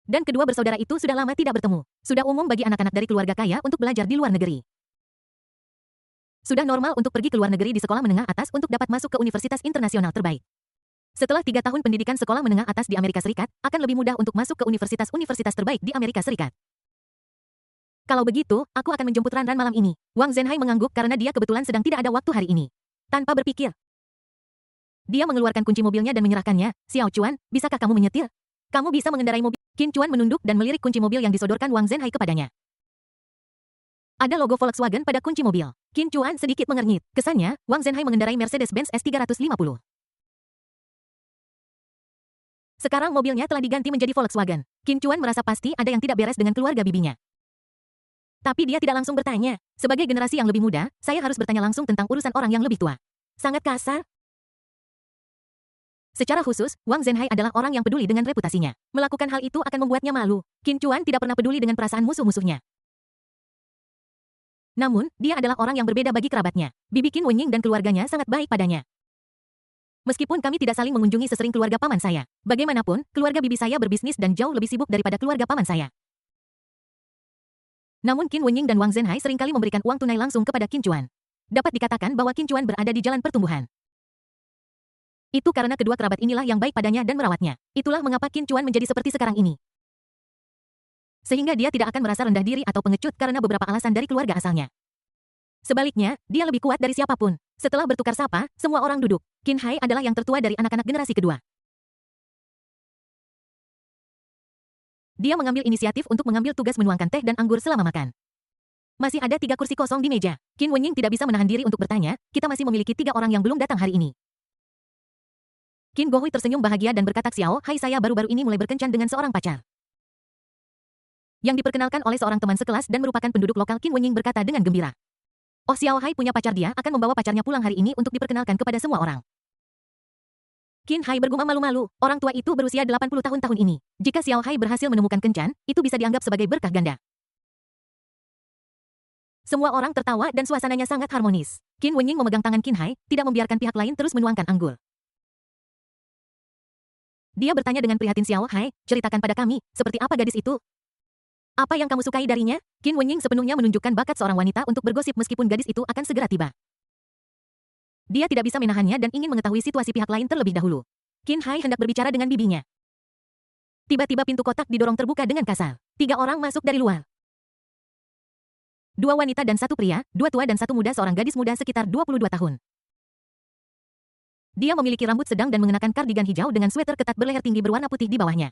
Dan kedua bersaudara itu sudah lama tidak bertemu. Sudah umum bagi anak-anak dari keluarga kaya untuk belajar di luar negeri. Sudah normal untuk pergi ke luar negeri di sekolah menengah atas untuk dapat masuk ke universitas internasional terbaik. Setelah 3 tahun pendidikan sekolah menengah atas di Amerika Serikat, akan lebih mudah untuk masuk ke universitas-universitas terbaik di Amerika Serikat. Kalau begitu, aku akan menjemput Ranran malam ini. Wang Zenhai mengangguk karena dia kebetulan sedang tidak ada waktu hari ini. Tanpa berpikir, dia mengeluarkan kunci mobilnya dan menyerahkannya. Xiao Chuan, bisakah kamu menyetir? Kamu bisa mengendarai mobil. Qin Chuan menunduk dan melirik kunci mobil yang disodorkan Wang Zenhai kepadanya. Ada logo Volkswagen pada kunci mobil. Qin Chuan sedikit mengernyit. Kesannya, Wang Zenhai mengendarai Mercedes-Benz S350. Sekarang mobilnya telah diganti menjadi Volkswagen. Qin Chuan merasa pasti ada yang tidak beres dengan keluarga bibinya. Tapi dia tidak langsung bertanya. Sebagai generasi yang lebih muda, saya harus bertanya langsung tentang urusan orang yang lebih tua. Sangat kasar. Secara khusus, Wang Zenhai adalah orang yang peduli dengan reputasinya. Melakukan hal itu akan membuatnya malu. Qin Chuan tidak pernah peduli dengan perasaan musuh-musuhnya. Namun, dia adalah orang yang berbeda bagi kerabatnya. Bibi Qin Wenying dan keluarganya sangat baik padanya. Meskipun kami tidak saling mengunjungi sesering keluarga paman saya. Bagaimanapun, keluarga bibi saya berbisnis dan jauh lebih sibuk daripada keluarga paman saya. Namun Qin Wenying dan Wang Zhenhai seringkali memberikan uang tunai langsung kepada Qin Chuan. Dapat dikatakan bahwa Qin Chuan berada di jalan pertumbuhan. Itu karena kedua kerabat inilah yang baik padanya dan merawatnya. Itulah mengapa Qin Chuan menjadi seperti sekarang ini. Sehingga dia tidak akan merasa rendah diri atau pengecut karena beberapa alasan dari keluarga asalnya. Sebaliknya, dia lebih kuat dari siapapun. Setelah bertukar sapa, semua orang duduk. Qin Hai adalah yang tertua dari anak-anak generasi kedua. Dia mengambil inisiatif untuk mengambil tugas menuangkan teh dan anggur selama makan. Masih ada 3 kursi kosong di meja. Qin Wenying tidak bisa menahan diri untuk bertanya, kita masih memiliki 3 orang yang belum datang hari ini. Qin Gohui tersenyum bahagia dan berkata, Xiao Hai, saya baru-baru ini mulai berkencan dengan seorang pacar. Yang diperkenalkan oleh seorang teman sekelas dan merupakan penduduk lokal. Qin Wenying berkata dengan gembira. Oh, Xiao Hai punya pacar, dia akan membawa pacarnya pulang hari ini untuk diperkenalkan kepada semua orang. Qin Hai bergumam malu-malu, orang tua itu berusia 80 tahun ini. Jika Xiao Hai berhasil menemukan kencan, itu bisa dianggap sebagai berkah ganda. Semua orang tertawa dan suasananya sangat harmonis. Qin Wenying memegang tangan Qin Hai, tidak membiarkan pihak lain terus menuangkan anggur. Dia bertanya dengan prihatin, Xiao Hai, ceritakan pada kami, seperti apa gadis itu? Apa yang kamu sukai darinya? Qin Wenying sepenuhnya menunjukkan bakat seorang wanita untuk bergosip meskipun gadis itu akan segera tiba. Dia tidak bisa menahannya dan ingin mengetahui situasi pihak lain terlebih dahulu. Qin Hai hendak berbicara dengan bibinya. Tiba-tiba pintu kotak didorong terbuka dengan kasar. 3 orang masuk dari luar. 2 wanita dan 1 pria, 2 tua dan 1 muda, seorang gadis muda sekitar 22 tahun. Dia memiliki rambut sedang dan mengenakan kardigan hijau dengan sweater ketat berleher tinggi berwarna putih di bawahnya.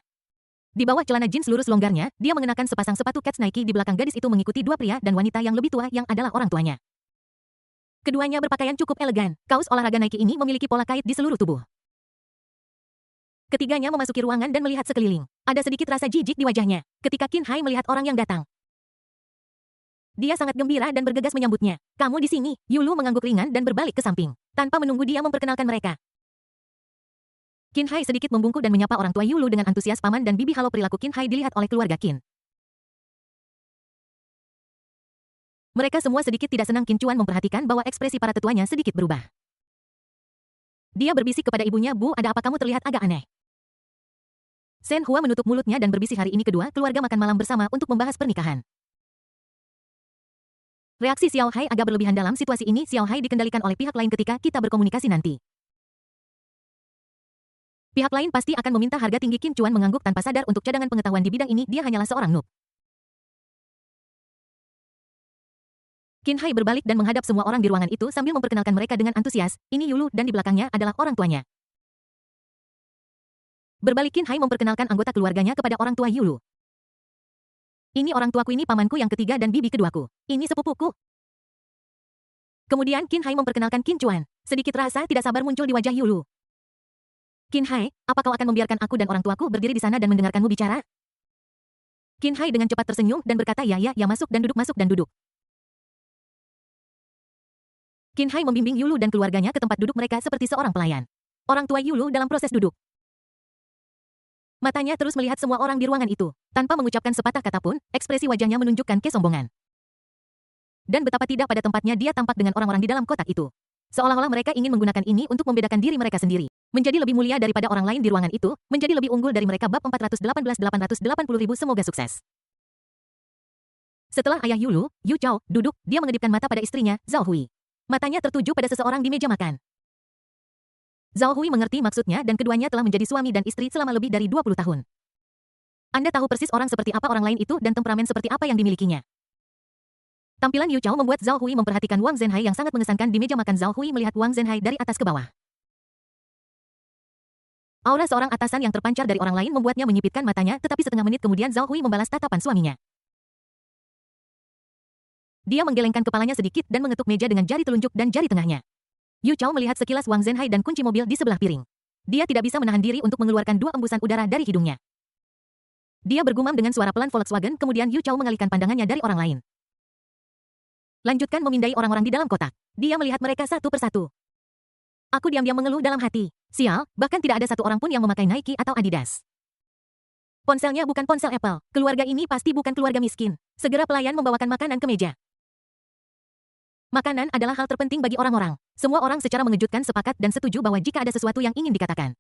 Di bawah celana jeans lurus longgarnya, dia mengenakan sepasang sepatu kets Nike. Di belakang gadis itu mengikuti 2 pria dan wanita yang lebih tua yang adalah orang tuanya. Keduanya berpakaian cukup elegan. Kaos olahraga Nike ini memiliki pola kait di seluruh tubuh. Ketiganya memasuki ruangan dan melihat sekeliling. Ada sedikit rasa jijik di wajahnya ketika Qin Hai melihat orang yang datang. Dia sangat gembira dan bergegas menyambutnya. Kamu di sini? Yulu mengangguk ringan dan berbalik ke samping. Tanpa menunggu dia memperkenalkan mereka. Qin Hai sedikit membungkuk dan menyapa orang tua Yulu dengan antusias. Paman dan bibi halo. Perilaku Qin Hai dilihat oleh keluarga Qin. Mereka semua sedikit tidak senang. Qin Chuan memperhatikan bahwa ekspresi para tetuanya sedikit berubah. Dia berbisik kepada ibunya, Bu, ada apa, kamu terlihat agak aneh. Shen Hua menutup mulutnya dan berbisik, hari ini kedua keluarga makan malam bersama untuk membahas pernikahan. Reaksi Xiao Hai agak berlebihan dalam situasi ini. Xiao Hai dikendalikan oleh pihak lain ketika kita berkomunikasi nanti. Pihak lain pasti akan meminta harga tinggi. Qin Chuan mengangguk tanpa sadar untuk cadangan pengetahuan di bidang ini. Dia hanyalah seorang noob. Qin Hai berbalik dan menghadap semua orang di ruangan itu sambil memperkenalkan mereka dengan antusias. Ini Yulu dan di belakangnya adalah orang tuanya. Berbalik Qin Hai memperkenalkan anggota keluarganya kepada orang tua Yulu. Ini orang tuaku, ini pamanku yang ketiga dan bibi keduaku. Ini sepupuku. Kemudian Qin Hai memperkenalkan Qin Chuan. Sedikit rasa tidak sabar muncul di wajah Yulu. Qin Hai, apa kau akan membiarkan aku dan orang tuaku berdiri di sana dan mendengarkanmu bicara? Qin Hai dengan cepat tersenyum dan berkata, ya, masuk dan duduk. Qin Hai membimbing Yulu dan keluarganya ke tempat duduk mereka seperti seorang pelayan. Orang tua Yulu dalam proses duduk. Matanya terus melihat semua orang di ruangan itu. Tanpa mengucapkan sepatah kata pun, ekspresi wajahnya menunjukkan kesombongan. Dan betapa tidak pada tempatnya dia tampak dengan orang-orang di dalam kotak itu. Seolah-olah mereka ingin menggunakan ini untuk membedakan diri mereka sendiri. Menjadi lebih mulia daripada orang lain di ruangan itu, menjadi lebih unggul dari mereka. Bab 418-880.000. Semoga sukses. Setelah ayah Yulu, Yu Chao, duduk, dia mengedipkan mata pada istrinya, Zhao Hui. Matanya tertuju pada seseorang di meja makan. Zhao Hui mengerti maksudnya dan keduanya telah menjadi suami dan istri selama lebih dari 20 tahun. Anda tahu persis orang seperti apa orang lain itu dan temperamen seperti apa yang dimilikinya. Tampilan Yu Chao membuat Zhao Hui memperhatikan Wang Zhenhai yang sangat mengesankan di meja makan. Zhao Hui melihat Wang Zhenhai dari atas ke bawah. Aura seorang atasan yang terpancar dari orang lain membuatnya menyipitkan matanya, tetapi setengah menit kemudian Zhao Hui membalas tatapan suaminya. Dia menggelengkan kepalanya sedikit dan mengetuk meja dengan jari telunjuk dan jari tengahnya. Yu Chao melihat sekilas Wang Zhenhai dan kunci mobil di sebelah piring. Dia tidak bisa menahan diri untuk mengeluarkan 2 embusan udara dari hidungnya. Dia bergumam dengan suara pelan Volkswagen, kemudian Yu Chao mengalihkan pandangannya dari orang lain. Lanjutkan memindai orang-orang di dalam kotak. Dia melihat mereka satu persatu. Aku diam-diam mengeluh dalam hati. Sial, bahkan tidak ada satu orang pun yang memakai Nike atau Adidas. Ponselnya bukan ponsel Apple. Keluarga ini pasti bukan keluarga miskin. Segera pelayan membawakan makanan ke meja. Makanan adalah hal terpenting bagi orang-orang. Semua orang secara mengejutkan sepakat dan setuju bahwa jika ada sesuatu yang ingin dikatakan,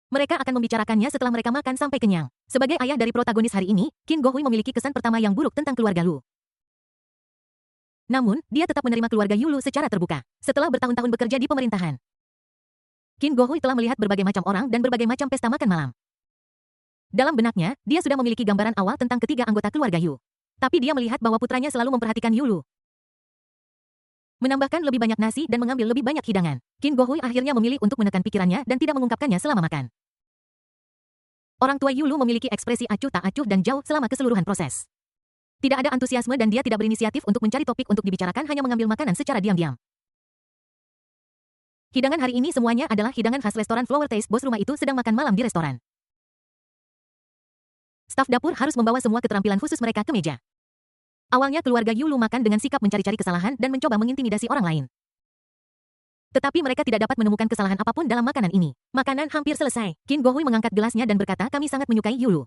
mereka akan membicarakannya setelah mereka makan sampai kenyang. Sebagai ayah dari protagonis hari ini, Qin Gohui memiliki kesan pertama yang buruk tentang keluarga Lu. Namun, dia tetap menerima keluarga Yu Lu secara terbuka. Setelah bertahun-tahun bekerja di pemerintahan, Qin Gohui telah melihat berbagai macam orang dan berbagai macam pesta makan malam. Dalam benaknya, dia sudah memiliki gambaran awal tentang ketiga anggota keluarga Yu. Tapi dia melihat bahwa putranya selalu memperhatikan Yu Lu, menambahkan lebih banyak nasi dan mengambil lebih banyak hidangan. Qin Gohui akhirnya memilih untuk menekan pikirannya dan tidak mengungkapkannya selama makan. Orang tua Yu Lu memiliki ekspresi acuh tak acuh dan jauh selama keseluruhan proses. Tidak ada antusiasme dan dia tidak berinisiatif untuk mencari topik untuk dibicarakan, hanya mengambil makanan secara diam-diam. Hidangan hari ini semuanya adalah hidangan khas restoran Flower Taste. Bos rumah itu sedang makan malam di restoran. Staf dapur harus membawa semua keterampilan khusus mereka ke meja. Awalnya keluarga Yu Lu makan dengan sikap mencari-cari kesalahan dan mencoba mengintimidasi orang lain. Tetapi mereka tidak dapat menemukan kesalahan apapun dalam makanan ini. Makanan hampir selesai. Qin Gohui mengangkat gelasnya dan berkata, kami sangat menyukai Yu Lu.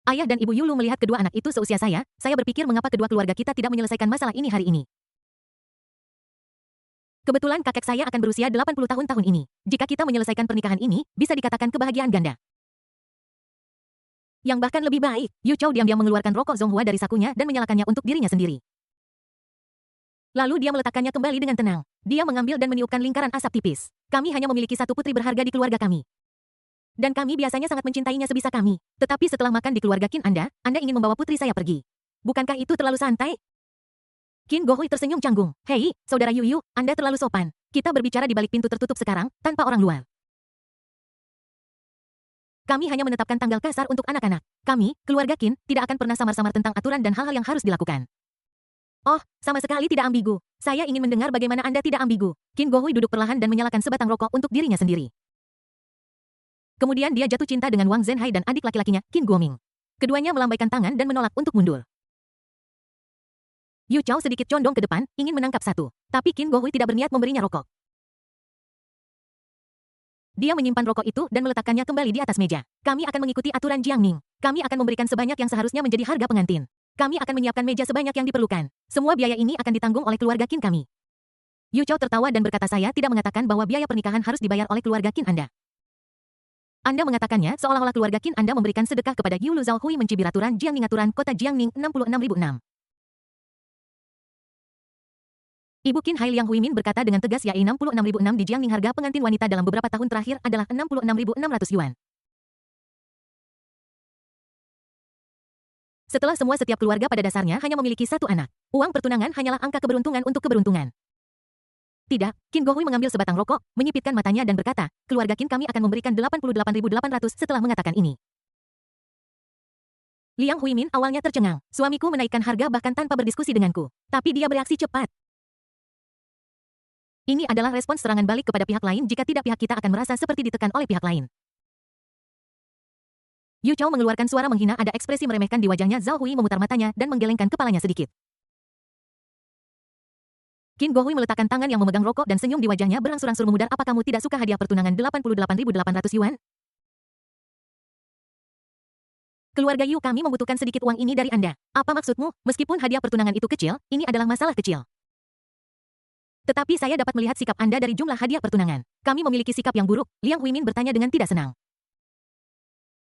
Ayah dan ibu Yu Lu melihat kedua anak itu seusia saya berpikir mengapa kedua keluarga kita tidak menyelesaikan masalah ini hari ini. Kebetulan kakek saya akan berusia 80 tahun ini. Jika kita menyelesaikan pernikahan ini, bisa dikatakan kebahagiaan ganda. Yang bahkan lebih baik, Yu Chou diam-diam mengeluarkan rokok Zonghua dari sakunya dan menyalakannya untuk dirinya sendiri. Lalu dia meletakkannya kembali dengan tenang. Dia mengambil dan meniupkan lingkaran asap tipis. Kami hanya memiliki satu putri berharga di keluarga kami. Dan kami biasanya sangat mencintainya sebisa kami. Tetapi setelah makan di keluarga Qin Anda ingin membawa putri saya pergi. Bukankah itu terlalu santai? Qin Gohui tersenyum canggung. Hei, saudara Yu Yu, Anda terlalu sopan. Kita berbicara di balik pintu tertutup sekarang, tanpa orang luar. Kami hanya menetapkan tanggal kasar untuk anak-anak. Kami, keluarga Qin, tidak akan pernah samar-samar tentang aturan dan hal-hal yang harus dilakukan. Oh, sama sekali tidak ambigu. Saya ingin mendengar bagaimana Anda tidak ambigu. Qin Gohui duduk perlahan dan menyalakan sebatang rokok untuk dirinya sendiri. Kemudian dia jatuh cinta dengan Wang Zhenhai dan adik laki-lakinya, Qin Guoming. Keduanya melambaikan tangan dan menolak untuk mundur. Yu Chou sedikit condong ke depan, ingin menangkap satu. Tapi Qin Gohui tidak berniat memberinya rokok. Dia menyimpan rokok itu dan meletakkannya kembali di atas meja. Kami akan mengikuti aturan Jiangning. Kami akan memberikan sebanyak yang seharusnya menjadi harga pengantin. Kami akan menyiapkan meja sebanyak yang diperlukan. Semua biaya ini akan ditanggung oleh keluarga Qin kami. Yu Chou tertawa dan berkata, saya tidak mengatakan bahwa biaya pernikahan harus dibayar oleh keluarga Qin Anda. Anda mengatakannya seolah-olah keluarga Qin Anda memberikan sedekah kepada Yu Lu Zhao Hui mencibir aturan Jiangning. Aturan kota Jiangning 66.006. Ibu Qin Hai Liang Huimin berkata dengan tegas, ya 66.006 di Jiangning. Harga pengantin wanita dalam beberapa tahun terakhir adalah 66.600 yuan. Setelah semua, setiap keluarga pada dasarnya hanya memiliki satu anak. Uang pertunangan hanyalah angka keberuntungan untuk keberuntungan. Tidak, Qin Gohui mengambil sebatang rokok, menyipitkan matanya dan berkata, keluarga Qin kami akan memberikan 88.800. Setelah mengatakan ini, Liang Huimin awalnya tercengang. Suamiku menaikkan harga bahkan tanpa berdiskusi denganku. Tapi dia bereaksi cepat. Ini adalah respons serangan balik kepada pihak lain. Jika tidak, pihak kita akan merasa seperti ditekan oleh pihak lain. Yu Chou mengeluarkan suara menghina, ada ekspresi meremehkan di wajahnya. Zhao Hui memutar matanya dan menggelengkan kepalanya sedikit. Qin Gohui meletakkan tangan yang memegang rokok dan senyum di wajahnya berangsur-angsur memudar. Apa kamu tidak suka hadiah pertunangan 88.800 yuan? Keluarga Yu kami membutuhkan sedikit uang ini dari Anda. Apa maksudmu? Meskipun hadiah pertunangan itu kecil, ini adalah masalah kecil. Tetapi saya dapat melihat sikap Anda dari jumlah hadiah pertunangan. Kami memiliki sikap yang buruk, Liang Huimin bertanya dengan tidak senang.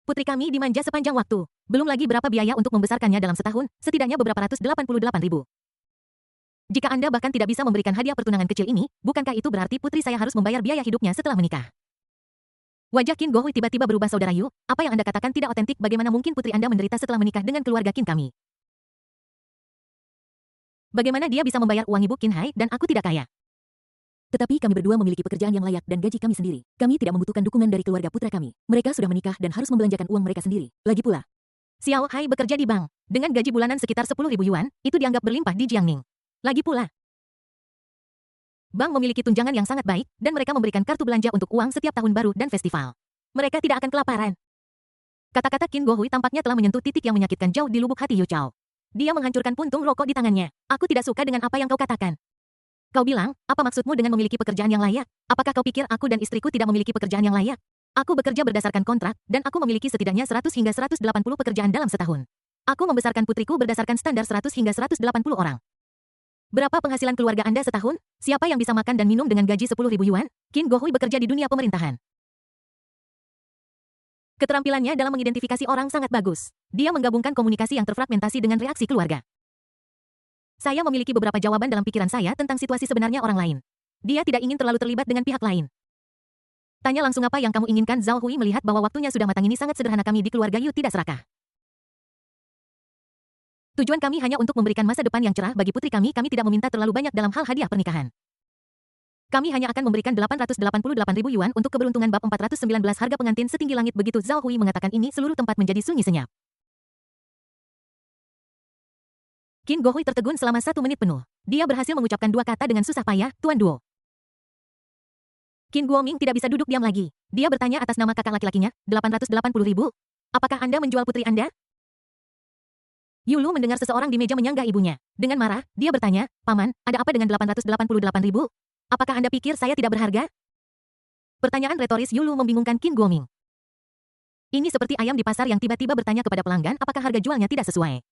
Putri kami dimanja sepanjang waktu. Belum lagi berapa biaya untuk membesarkannya dalam setahun, setidaknya beberapa ratus 88.000. Jika Anda bahkan tidak bisa memberikan hadiah pertunangan kecil ini, bukankah itu berarti putri saya harus membayar biaya hidupnya setelah menikah? Wajah Qin Gohui tiba-tiba berubah. Saudara Yu, apa yang Anda katakan tidak otentik. Bagaimana mungkin putri Anda menderita setelah menikah dengan keluarga Qin kami? Bagaimana dia bisa membayar uang Ibu Qin Hai dan aku tidak kaya? Tetapi kami berdua memiliki pekerjaan yang layak dan gaji kami sendiri. Kami tidak membutuhkan dukungan dari keluarga putra kami. Mereka sudah menikah dan harus membelanjakan uang mereka sendiri. Lagi pula, Xiao Hai bekerja di bank. Dengan gaji bulanan sekitar 10.000 yuan, itu dianggap berlimpah di Jiangning. Lagi pula, bank memiliki tunjangan yang sangat baik, dan mereka memberikan kartu belanja untuk uang setiap tahun baru dan festival. Mereka tidak akan kelaparan. Kata-kata Qin Gohui tampaknya telah menyentuh titik yang menyakitkan jauh di lubuk hati Yu Chou. Dia menghancurkan puntung rokok di tangannya. Aku tidak suka dengan apa yang kau katakan. Kau bilang, apa maksudmu dengan memiliki pekerjaan yang layak? Apakah kau pikir aku dan istriku tidak memiliki pekerjaan yang layak? Aku bekerja berdasarkan kontrak, dan aku memiliki setidaknya 100 hingga 180 pekerjaan dalam setahun. Aku membesarkan putriku berdasarkan standar 100 hingga 180 orang. Berapa penghasilan keluarga Anda setahun? Siapa yang bisa makan dan minum dengan gaji 10.000 yuan? Qin Gohui bekerja di dunia pemerintahan. Keterampilannya dalam mengidentifikasi orang sangat bagus. Dia menggabungkan komunikasi yang terfragmentasi dengan reaksi keluarga. Saya memiliki beberapa jawaban dalam pikiran saya tentang situasi sebenarnya orang lain. Dia tidak ingin terlalu terlibat dengan pihak lain. Tanya langsung apa yang kamu inginkan. Zhao Hui melihat bahwa waktunya sudah matang. Ini sangat sederhana, kami di keluarga Yu tidak serakah. Tujuan kami hanya untuk memberikan masa depan yang cerah bagi putri kami tidak meminta terlalu banyak dalam hal hadiah pernikahan. Kami hanya akan memberikan 888.000 yuan untuk keberuntungan bab 419 harga pengantin setinggi langit. Begitu Zhao Hui mengatakan ini, seluruh tempat menjadi sunyi senyap. Qin Gohui tertegun selama 1 menit penuh. Dia berhasil mengucapkan 2 kata dengan susah payah, Tuan Duo. Qin Guoming tidak bisa duduk diam lagi. Dia bertanya atas nama kakak laki-lakinya, 880.000? Apakah Anda menjual putri Anda? Yulu mendengar seseorang di meja menyanggah ibunya. Dengan marah, dia bertanya, Paman, ada apa dengan 888.000? Apakah Anda pikir saya tidak berharga? Pertanyaan retoris Yulu membingungkan Qin Guoming. Ini seperti ayam di pasar yang tiba-tiba bertanya kepada pelanggan apakah harga jualnya tidak sesuai.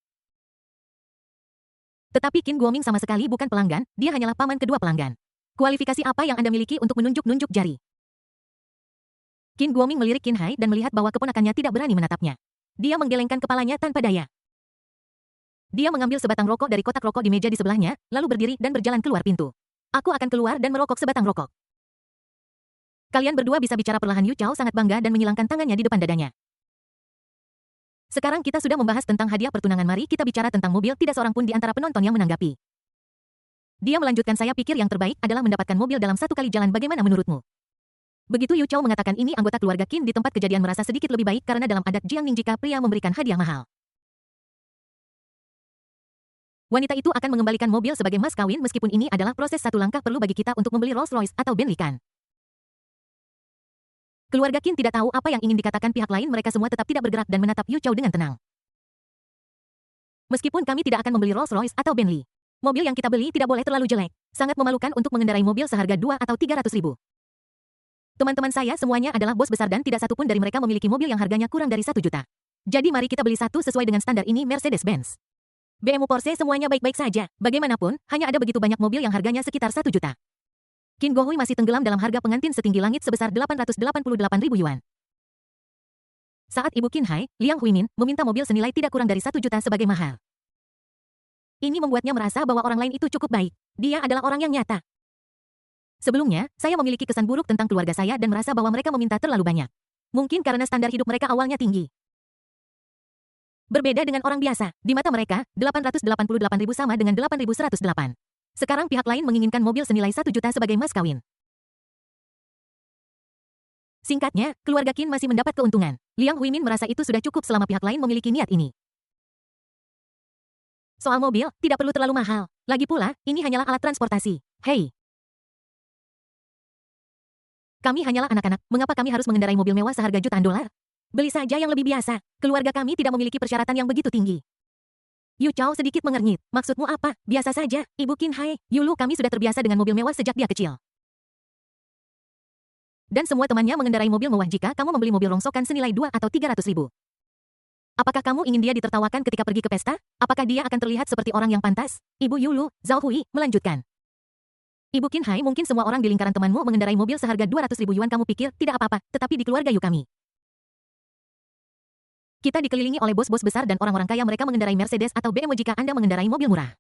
Tetapi Qin Guoming sama sekali bukan pelanggan, dia hanyalah paman kedua pelanggan. Kualifikasi apa yang Anda miliki untuk menunjuk-nunjuk jari? Qin Guoming melirik Qin Hai dan melihat bahwa keponakannya tidak berani menatapnya. Dia menggelengkan kepalanya tanpa daya. Dia mengambil sebatang rokok dari kotak rokok di meja di sebelahnya, lalu berdiri dan berjalan keluar pintu. Aku akan keluar dan merokok sebatang rokok. Kalian berdua bisa bicara perlahan. Yu Chao sangat bangga dan menyilangkan tangannya di depan dadanya. Sekarang kita sudah membahas tentang hadiah pertunangan, mari kita bicara tentang mobil. Tidak seorang pun di antara penonton yang menanggapi. Dia melanjutkan, saya pikir yang terbaik adalah mendapatkan mobil dalam 1 kali jalan, bagaimana menurutmu? Begitu Yu Chao mengatakan ini, anggota keluarga Qin di tempat kejadian merasa sedikit lebih baik karena dalam adat Jiangning jika pria memberikan hadiah mahal, wanita itu akan mengembalikan mobil sebagai mas kawin. Meskipun ini adalah proses 1 langkah perlu bagi kita untuk membeli Rolls-Royce atau Bentley kan. Keluarga Qin tidak tahu apa yang ingin dikatakan pihak lain, mereka semua tetap tidak bergerak dan menatap Yu Chao dengan tenang. Meskipun kami tidak akan membeli Rolls-Royce atau Bentley, mobil yang kita beli tidak boleh terlalu jelek. Sangat memalukan untuk mengendarai mobil seharga 2 atau 300.000. Teman-teman saya semuanya adalah bos besar dan tidak satu pun dari mereka memiliki mobil yang harganya kurang dari 1 juta. Jadi mari kita beli satu sesuai dengan standar ini, Mercedes-Benz, BMW, Porsche, semuanya baik-baik saja. Bagaimanapun, hanya ada begitu banyak mobil yang harganya sekitar 1 juta. Qin Gohui masih tenggelam dalam harga pengantin setinggi langit sebesar 888.000 yuan. Saat ibu Qin Hai, Liang Huimin, meminta mobil senilai tidak kurang dari 1 juta sebagai mahar. Ini membuatnya merasa bahwa orang lain itu cukup baik. Dia adalah orang yang nyata. Sebelumnya, saya memiliki kesan buruk tentang keluarga saya dan merasa bahwa mereka meminta terlalu banyak. Mungkin karena standar hidup mereka awalnya tinggi. Berbeda dengan orang biasa, di mata mereka, 888.000 sama dengan 8.108. Sekarang pihak lain menginginkan mobil senilai 1 juta sebagai mas kawin. Singkatnya, keluarga Qin masih mendapat keuntungan. Liang Huimin merasa itu sudah cukup selama pihak lain memiliki niat ini. Soal mobil, tidak perlu terlalu mahal. Lagi pula, ini hanyalah alat transportasi. Hei. Kami hanyalah anak-anak, mengapa kami harus mengendarai mobil mewah seharga jutaan dolar? Beli saja yang lebih biasa. Keluarga kami tidak memiliki persyaratan yang begitu tinggi. Yu Chao sedikit mengernyit. Maksudmu apa? Biasa saja, Ibu Qin Hai. Yulu, kami sudah terbiasa dengan mobil mewah sejak dia kecil. Dan semua temannya mengendarai mobil mewah. Jika kamu membeli mobil rongsokan senilai 2 atau 300.000. Apakah kamu ingin dia ditertawakan ketika pergi ke pesta? Apakah dia akan terlihat seperti orang yang pantas? Ibu Yulu, Zhao Hui, melanjutkan. Ibu Qin Hai, mungkin semua orang di lingkaran temanmu mengendarai mobil seharga 200.000 yuan, kamu pikir tidak apa-apa, tetapi di keluarga Yu kami, kita dikelilingi oleh bos-bos besar dan orang-orang kaya, mereka mengendarai Mercedes atau BMW. Jika Anda mengendarai mobil murah,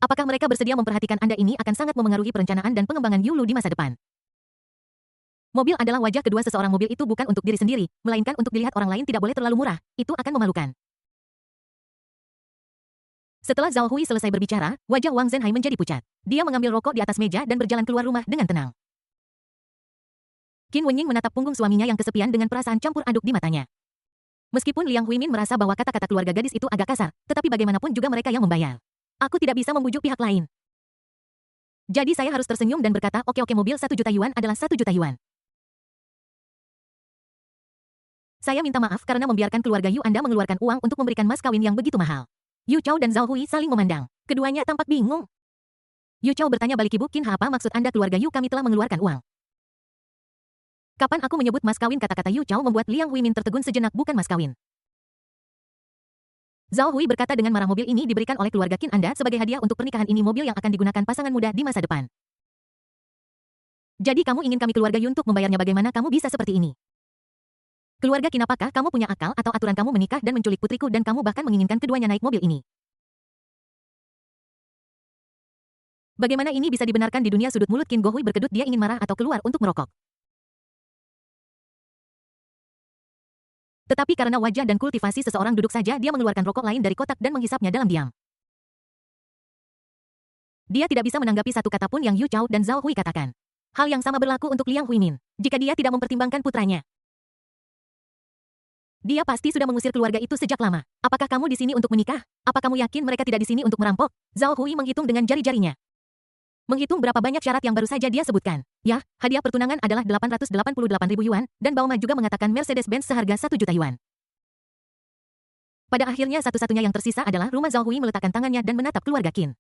apakah mereka bersedia memperhatikan Anda? Ini akan sangat memengaruhi perencanaan dan pengembangan Yulu di masa depan. Mobil adalah wajah kedua seseorang. Mobil itu bukan untuk diri sendiri, melainkan untuk dilihat orang lain. Tidak boleh terlalu murah, itu akan memalukan. Setelah Zhao Hui selesai berbicara, wajah Wang Zhenhai menjadi pucat. Dia mengambil rokok di atas meja dan berjalan keluar rumah dengan tenang. Qin Wenying menatap punggung suaminya yang kesepian dengan perasaan campur aduk di matanya. Meskipun Liang Huimin merasa bahwa kata-kata keluarga gadis itu agak kasar, tetapi bagaimanapun juga mereka yang membayar. Aku tidak bisa membujuk pihak lain. Jadi saya harus tersenyum dan berkata, oke, mobil 1 juta yuan adalah 1 juta yuan. Saya minta maaf karena membiarkan keluarga Yu Anda mengeluarkan uang untuk memberikan mas kawin yang begitu mahal. Yu Chao dan Zhao Hui saling memandang. Keduanya tampak bingung. Yu Chao bertanya balik, Ibu Qin, apa maksud Anda? Keluarga Yu kami telah mengeluarkan uang. Kapan aku menyebut mas kawin? Kata-kata Yu Chao membuat Liang Huimin tertegun sejenak. Bukan mas kawin. Zhao Hui berkata dengan marah, mobil ini diberikan oleh keluarga Qin Anda sebagai hadiah untuk pernikahan ini, mobil yang akan digunakan pasangan muda di masa depan. Jadi kamu ingin kami keluarga Yun untuk membayarnya, bagaimana kamu bisa seperti ini? Keluarga Qin, apakah kamu punya akal atau aturan kamu menikah dan menculik putriku dan kamu bahkan menginginkan keduanya naik mobil ini? Bagaimana ini bisa dibenarkan di dunia? Sudut mulut Qin Gohui berkedut, dia ingin marah atau keluar untuk merokok. Tetapi karena wajah dan kultivasi seseorang duduk saja, dia mengeluarkan rokok lain dari kotak dan menghisapnya dalam diam. Dia tidak bisa menanggapi satu kata pun yang Yu Chao dan Zhao Hui katakan. Hal yang sama berlaku untuk Liang Huimin. Jika dia tidak mempertimbangkan putranya, dia pasti sudah mengusir keluarga itu sejak lama. Apakah kamu di sini untuk menikah? Apa kamu yakin mereka tidak di sini untuk merampok? Zhao Hui menghitung dengan jari-jarinya. Menghitung berapa banyak syarat yang baru saja dia sebutkan. Ya, hadiah pertunangan adalah 888.000 yuan, dan Baoma juga mengatakan Mercedes-Benz seharga 1 juta yuan. Pada akhirnya satu-satunya yang tersisa adalah rumah. Zhao Hui meletakkan tangannya dan menatap keluarga Qin.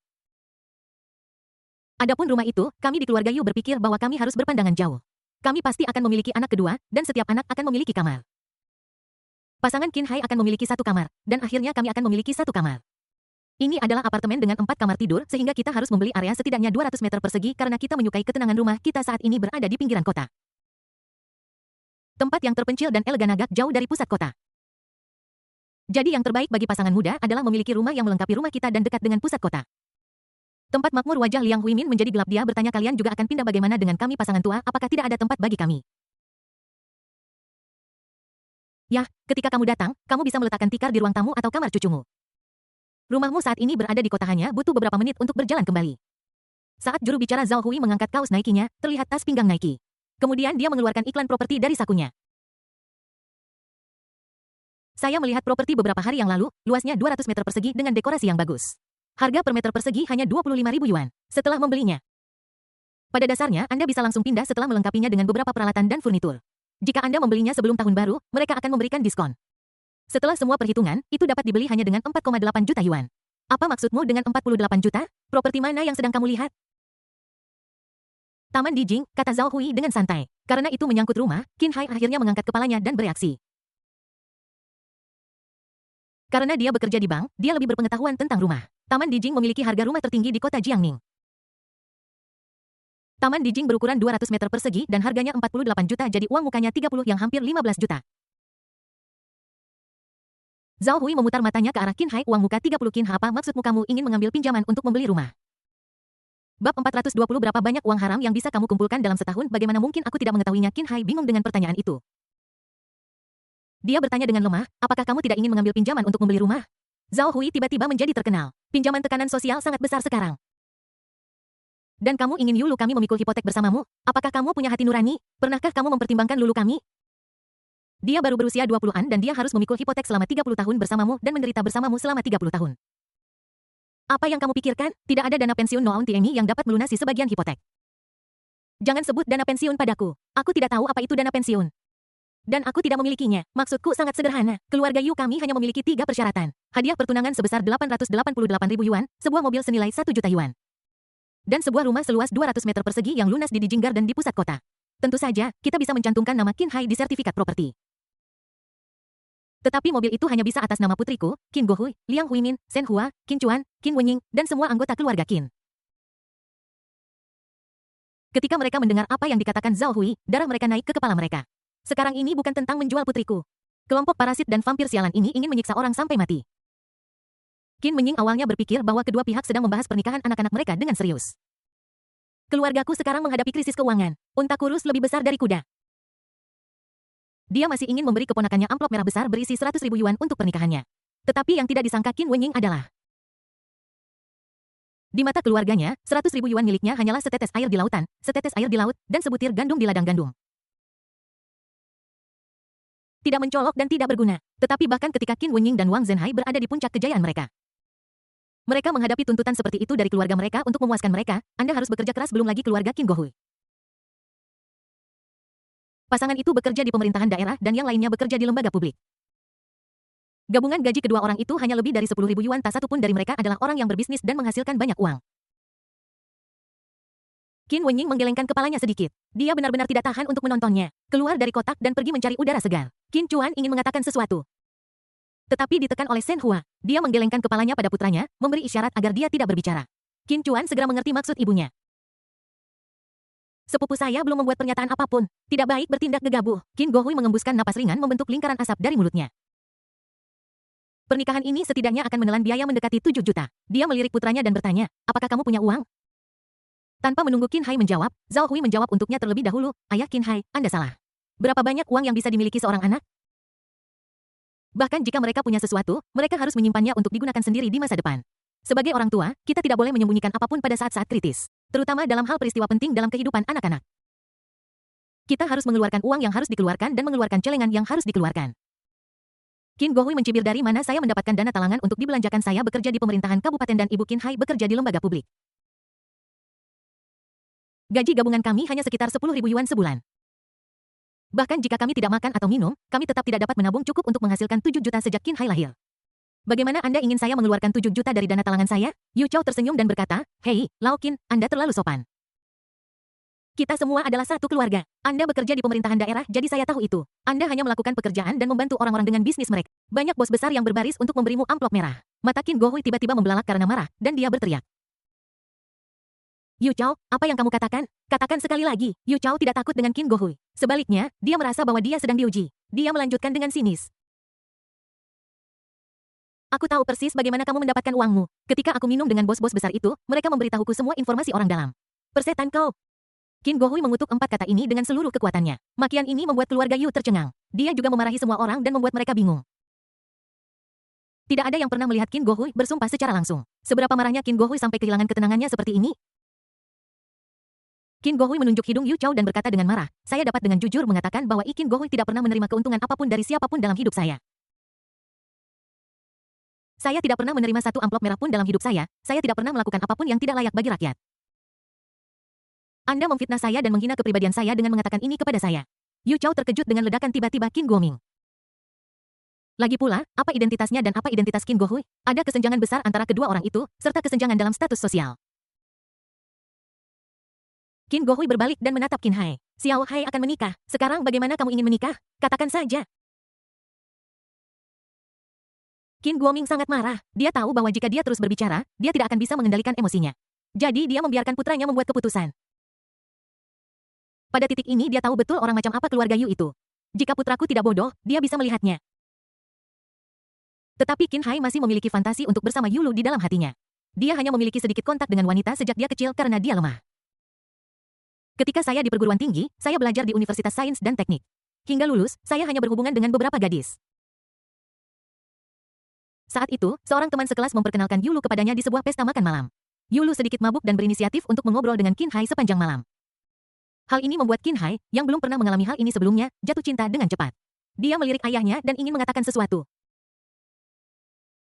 Adapun rumah itu, kami di keluarga Yu berpikir bahwa kami harus berpandangan jauh. Kami pasti akan memiliki anak kedua, dan setiap anak akan memiliki kamar. Pasangan Qin Hai akan memiliki 1 kamar, dan akhirnya kami akan memiliki 1 kamar. Ini adalah apartemen dengan 4 kamar tidur, sehingga kita harus membeli area setidaknya 200 meter persegi karena kita menyukai ketenangan. Rumah kita saat ini berada di pinggiran kota. Tempat yang terpencil dan elegan, agak jauh dari pusat kota. Jadi yang terbaik bagi pasangan muda adalah memiliki rumah yang melengkapi rumah kita dan dekat dengan pusat kota. Tempat makmur. Wajah Liang Huimin menjadi gelap. Dia bertanya, kalian juga akan pindah? Bagaimana dengan kami pasangan tua? Apakah tidak ada tempat bagi kami? Ya, ketika kamu datang, kamu bisa meletakkan tikar di ruang tamu atau kamar cucumu. Rumahmu saat ini berada di kota, hanya butuh beberapa menit untuk berjalan kembali. Saat juru bicara Zhao Hui mengangkat kaos Nike-nya, terlihat tas pinggang Nike. Kemudian dia mengeluarkan iklan properti dari sakunya. Saya melihat properti beberapa hari yang lalu, luasnya 200 meter persegi dengan dekorasi yang bagus. Harga per meter persegi hanya 25.000 yuan. Setelah membelinya, pada dasarnya Anda bisa langsung pindah setelah melengkapinya dengan beberapa peralatan dan furnitur. Jika Anda membelinya sebelum tahun baru, mereka akan memberikan diskon. Setelah semua perhitungan, itu dapat dibeli hanya dengan 4,8 juta yuan. Apa maksudmu dengan 48 juta? Properti mana yang sedang kamu lihat? Taman Dijing, kata Zhao Hui dengan santai. Karena itu menyangkut rumah, Qin Hai akhirnya mengangkat kepalanya dan bereaksi. Karena dia bekerja di bank, dia lebih berpengetahuan tentang rumah. Taman Dijing memiliki harga rumah tertinggi di kota Jiangning. Taman Dijing berukuran 200 meter persegi dan harganya 48 juta, jadi uang mukanya 30 yang hampir 15 juta. Zhao Hui memutar matanya ke arah Qin Hai. Uang muka 30 Qin Hai, apa maksudmu? Kamu ingin mengambil pinjaman untuk membeli rumah? Bab 420. Berapa banyak uang haram yang bisa kamu kumpulkan dalam setahun? Bagaimana mungkin aku tidak mengetahuinya? Qin Hai bingung dengan pertanyaan itu. Dia bertanya dengan lemah, apakah kamu tidak ingin mengambil pinjaman untuk membeli rumah? Zhao Hui tiba-tiba menjadi terkenal. Pinjaman tekanan sosial sangat besar sekarang. Dan kamu ingin Yulu kami memikul hipotek bersamamu? Apakah kamu punya hati nurani? Pernahkah kamu mempertimbangkan Lulu kami? Dia baru berusia 20-an dan dia harus memikul hipotek selama 30 tahun bersamamu dan menderita bersamamu selama 30 tahun. Apa yang kamu pikirkan? Tidak ada dana pensiun Noaun Tiemi yang dapat melunasi sebagian hipotek. Jangan sebut dana pensiun padaku. Aku tidak tahu apa itu dana pensiun. Dan aku tidak memilikinya. Maksudku sangat sederhana. Keluarga Yu kami hanya memiliki 3 persyaratan. Hadiah pertunangan sebesar 888.000 yuan, sebuah mobil senilai 1 juta yuan. Dan sebuah rumah seluas 200 meter persegi yang lunas di Dijing Garden di pusat kota. Tentu saja, kita bisa mencantumkan nama Qin Hai di sertifikat properti. Tetapi mobil itu hanya bisa atas nama putriku, Qin Gohui, Liang Huimin, Shen Hua, Qin Chuan, Qin Wenying, dan semua anggota keluarga Qin. Ketika mereka mendengar apa yang dikatakan Zhao Hui, darah mereka naik ke kepala mereka. Sekarang ini bukan tentang menjual putriku. Kelompok parasit dan vampir sialan ini ingin menyiksa orang sampai mati. Qin Wenying awalnya berpikir bahwa kedua pihak sedang membahas pernikahan anak-anak mereka dengan serius. Keluargaku sekarang menghadapi krisis keuangan. Unta kurus lebih besar dari kuda. Dia masih ingin memberi keponakannya amplop merah besar berisi 100.000 yuan untuk pernikahannya. Tetapi yang tidak disangka Qin Wenying adalah, di mata keluarganya, 100.000 yuan miliknya hanyalah setetes air di lautan, setetes air di laut, dan sebutir gandum di ladang gandum. Tidak mencolok dan tidak berguna. Tetapi bahkan ketika Qin Wenying dan Wang Zhenhai berada di puncak kejayaan mereka, mereka menghadapi tuntutan seperti itu dari keluarga mereka untuk memuaskan mereka. Anda harus bekerja keras, belum lagi keluarga Qin Gohui. Pasangan itu bekerja di pemerintahan daerah dan yang lainnya bekerja di lembaga publik. Gabungan gaji kedua orang itu hanya lebih dari 10.000 yuan. Tak satu pun dari mereka adalah orang yang berbisnis dan menghasilkan banyak uang. Qin Wenying menggelengkan kepalanya sedikit. Dia benar-benar tidak tahan untuk menontonnya. Keluar dari kotak dan pergi mencari udara segar. Qin Chuan ingin mengatakan sesuatu. Tetapi ditekan oleh Shen Hua. Dia menggelengkan kepalanya pada putranya, memberi isyarat agar dia tidak berbicara. Qin Chuan segera mengerti maksud ibunya. Sepupu saya belum membuat pernyataan apapun. Tidak baik bertindak gegabah. Qin Gohui mengembuskan napas ringan membentuk lingkaran asap dari mulutnya. Pernikahan ini setidaknya akan menelan biaya mendekati 7 juta. Dia melirik putranya dan bertanya, apakah kamu punya uang? Tanpa menunggu Qin Hai menjawab, Zhao Hui menjawab untuknya terlebih dahulu, Ayah Qin Hai, Anda salah. Berapa banyak uang yang bisa dimiliki seorang anak? Bahkan jika mereka punya sesuatu, mereka harus menyimpannya untuk digunakan sendiri di masa depan. Sebagai orang tua, kita tidak boleh menyembunyikan apapun pada saat-saat kritis. Terutama dalam hal peristiwa penting dalam kehidupan anak-anak. Kita harus mengeluarkan uang yang harus dikeluarkan dan mengeluarkan celengan yang harus dikeluarkan. Qin Gohui mencibir, dari mana saya mendapatkan dana talangan untuk dibelanjakan? Saya bekerja di pemerintahan kabupaten dan Ibu Qin Hai bekerja di lembaga publik. Gaji gabungan kami hanya sekitar 10.000 yuan sebulan. Bahkan jika kami tidak makan atau minum, kami tetap tidak dapat menabung cukup untuk menghasilkan 7 juta sejak Qin Hai lahir. Bagaimana Anda ingin saya mengeluarkan 7 juta dari dana talangan saya? Yu Chao tersenyum dan berkata, Hei, Lao Qin, Anda terlalu sopan. Kita semua adalah satu keluarga. Anda bekerja di pemerintahan daerah, jadi saya tahu itu. Anda hanya melakukan pekerjaan dan membantu orang-orang dengan bisnis mereka. Banyak bos besar yang berbaris untuk memberimu amplop merah. Mata Qin Gohui tiba-tiba membelalak karena marah, dan dia berteriak. Yu Chao, apa yang kamu katakan? Katakan sekali lagi. Yu Chao tidak takut dengan Qin Gohui. Sebaliknya, dia merasa bahwa dia sedang diuji. Dia melanjutkan dengan sinis. Aku tahu persis bagaimana kamu mendapatkan uangmu. Ketika aku minum dengan bos-bos besar itu, mereka memberitahuku semua informasi orang dalam. Persetan kau. Qin Gohui mengutuk 4 kata ini dengan seluruh kekuatannya. Makian ini membuat keluarga Yu tercengang. Dia juga memarahi semua orang dan membuat mereka bingung. Tidak ada yang pernah melihat Qin Gohui bersumpah secara langsung. Seberapa marahnya Qin Gohui sampai kehilangan ketenangannya seperti ini? Qin Gohui menunjuk hidung Yu Chao dan berkata dengan marah, saya dapat dengan jujur mengatakan bahwa Qin Gohui tidak pernah menerima keuntungan apapun dari siapapun dalam hidup saya. Saya tidak pernah menerima satu amplop merah pun dalam hidup saya tidak pernah melakukan apapun yang tidak layak bagi rakyat. Anda memfitnah saya dan menghina kepribadian saya dengan mengatakan ini kepada saya. Yu Chao terkejut dengan ledakan tiba-tiba Qin Guoming. Lagi pula, apa identitasnya dan apa identitas Qin Gohui? Ada kesenjangan besar antara kedua orang itu, serta kesenjangan dalam status sosial. Qin Gohui berbalik dan menatap Qin Hai. Xiao Hai akan menikah. Sekarang bagaimana kamu ingin menikah? Katakan saja. Qin Guoming sangat marah. Dia tahu bahwa jika dia terus berbicara, dia tidak akan bisa mengendalikan emosinya. Jadi dia membiarkan putranya membuat keputusan. Pada titik ini dia tahu betul orang macam apa keluarga Yu itu. Jika putraku tidak bodoh, dia bisa melihatnya. Tetapi Qin Hai masih memiliki fantasi untuk bersama Yulu di dalam hatinya. Dia hanya memiliki sedikit kontak dengan wanita sejak dia kecil karena dia lemah. Ketika saya di perguruan tinggi, saya belajar di Universitas Sains dan Teknik. Hingga lulus, saya hanya berhubungan dengan beberapa gadis. Saat itu, seorang teman sekelas memperkenalkan Yulu kepadanya di sebuah pesta makan malam. Yulu sedikit mabuk dan berinisiatif untuk mengobrol dengan Qin Hai sepanjang malam. Hal ini membuat Qin Hai, yang belum pernah mengalami hal ini sebelumnya, jatuh cinta dengan cepat. Dia melirik ayahnya dan ingin mengatakan sesuatu.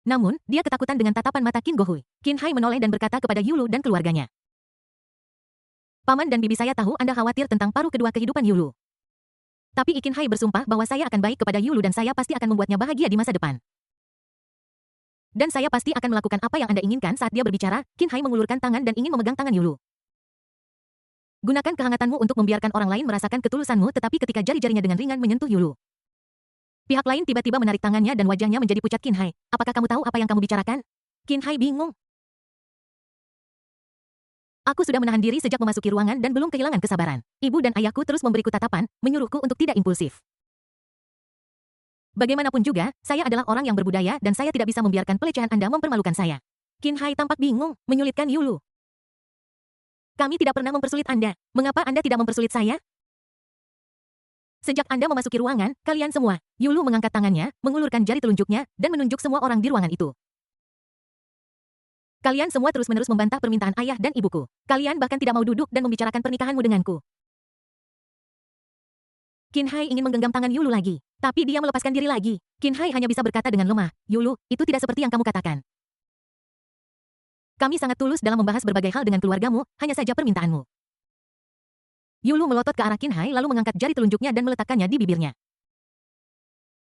Namun, dia ketakutan dengan tatapan mata Qin Gohui. Qin Hai menoleh dan berkata kepada Yulu dan keluarganya. Paman dan bibi saya tahu Anda khawatir tentang paruh kedua kehidupan Yulu. Tapi Qin Hai bersumpah bahwa saya akan baik kepada Yulu dan saya pasti akan membuatnya bahagia di masa depan. Dan saya pasti akan melakukan apa yang Anda inginkan. Saat dia berbicara, Qin Hai mengulurkan tangan dan ingin memegang tangan Yulu. Gunakan kehangatanmu untuk membiarkan orang lain merasakan ketulusanmu, tetapi ketika jari-jarinya dengan ringan menyentuh Yulu. Pihak lain tiba-tiba menarik tangannya dan wajahnya menjadi pucat. Qin Hai, apakah kamu tahu apa yang kamu bicarakan? Qin Hai bingung. Aku sudah menahan diri sejak memasuki ruangan dan belum kehilangan kesabaran. Ibu dan ayahku terus memberiku tatapan, menyuruhku untuk tidak impulsif. Bagaimanapun juga, saya adalah orang yang berbudaya dan saya tidak bisa membiarkan pelecehan Anda mempermalukan saya. Qin Hai tampak bingung, menyulitkan Yulu. Kami tidak pernah mempersulit Anda. Mengapa Anda tidak mempersulit saya? Sejak Anda memasuki ruangan, kalian semua. Yulu mengangkat tangannya, mengulurkan jari telunjuknya, dan menunjuk semua orang di ruangan itu. Kalian semua terus-menerus membantah permintaan ayah dan ibuku. Kalian bahkan tidak mau duduk dan membicarakan pernikahanmu denganku. Qin Hai ingin menggenggam tangan Yulu lagi. Tapi dia melepaskan diri lagi. Qin Hai hanya bisa berkata dengan lemah, Yulu, itu tidak seperti yang kamu katakan. Kami sangat tulus dalam membahas berbagai hal dengan keluargamu, hanya saja permintaanmu. Yulu melotot ke arah Qin Hai lalu mengangkat jari telunjuknya dan meletakkannya di bibirnya.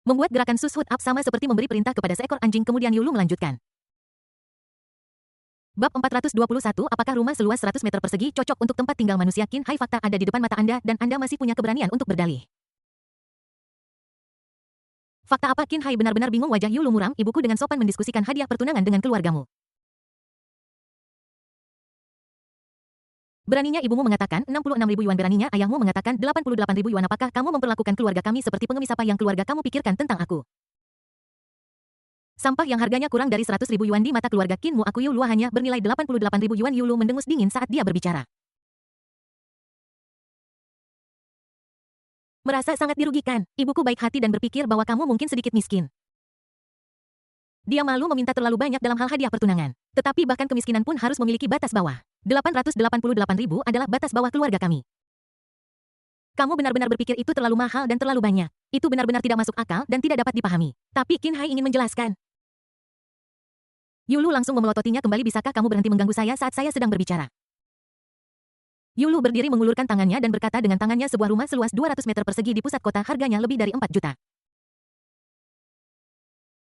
Membuat gerakan sus hut up sama seperti memberi perintah kepada seekor anjing. Kemudian Yulu melanjutkan. Bab 421, apakah rumah seluas 100 meter persegi cocok untuk tempat tinggal manusia? Qin Hai, fakta ada di depan mata Anda dan Anda masih punya keberanian untuk berdalih. Fakta apa? Qin Hai benar-benar bingung. Wajah Yulu muram. Ibuku dengan sopan mendiskusikan hadiah pertunangan dengan keluargamu. Beraninya ibumu mengatakan 66.000 yuan, beraninya ayahmu mengatakan 88.000 yuan. Apakah kamu memperlakukan keluarga kami seperti pengemis? Apa yang keluarga kamu pikirkan tentang aku? Sampah yang harganya kurang dari 100.000 yuan di mata keluarga Qinmu. Aku Yulu hanya bernilai 88.000 yuan. Yulu mendengus dingin saat dia berbicara. Merasa sangat dirugikan. Ibuku baik hati dan berpikir bahwa kamu mungkin sedikit miskin. Dia malu meminta terlalu banyak dalam hal hadiah pertunangan. Tetapi bahkan kemiskinan pun harus memiliki batas bawah. 888.000 adalah batas bawah keluarga kami. Kamu benar-benar berpikir itu terlalu mahal dan terlalu banyak. Itu benar-benar tidak masuk akal dan tidak dapat dipahami. Tapi Qin Hai ingin menjelaskan. Yulu langsung memelototinya kembali. Bisakah kamu berhenti mengganggu saya saat saya sedang berbicara? Yulu berdiri mengulurkan tangannya dan berkata dengan tangannya, sebuah rumah seluas 200 meter persegi di pusat kota harganya lebih dari 4 juta.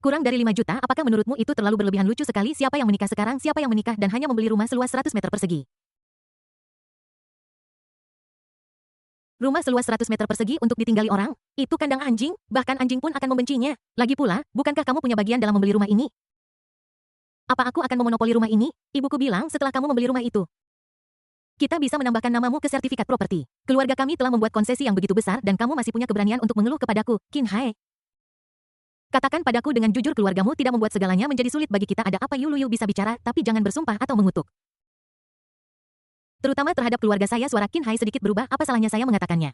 Kurang dari 5 juta, apakah menurutmu itu terlalu berlebihan? Lucu sekali. Siapa yang menikah sekarang? Siapa yang menikah dan hanya membeli rumah seluas 100 meter persegi? Rumah seluas 100 meter persegi untuk ditinggali orang? Itu kandang anjing, bahkan anjing pun akan membencinya. Lagi pula, bukankah kamu punya bagian dalam membeli rumah ini? Apa aku akan memonopoli rumah ini? Ibuku bilang setelah kamu membeli rumah itu. Kita bisa menambahkan namamu ke sertifikat properti. Keluarga kami telah membuat konsesi yang begitu besar dan kamu masih punya keberanian untuk mengeluh kepadaku, Qin Hai. Katakan padaku dengan jujur, keluargamu tidak membuat segalanya menjadi sulit bagi kita. Ada apa? Yulu bisa bicara, tapi jangan bersumpah atau mengutuk. Terutama terhadap keluarga saya. Suara Qin Hai sedikit berubah. Apa salahnya saya mengatakannya?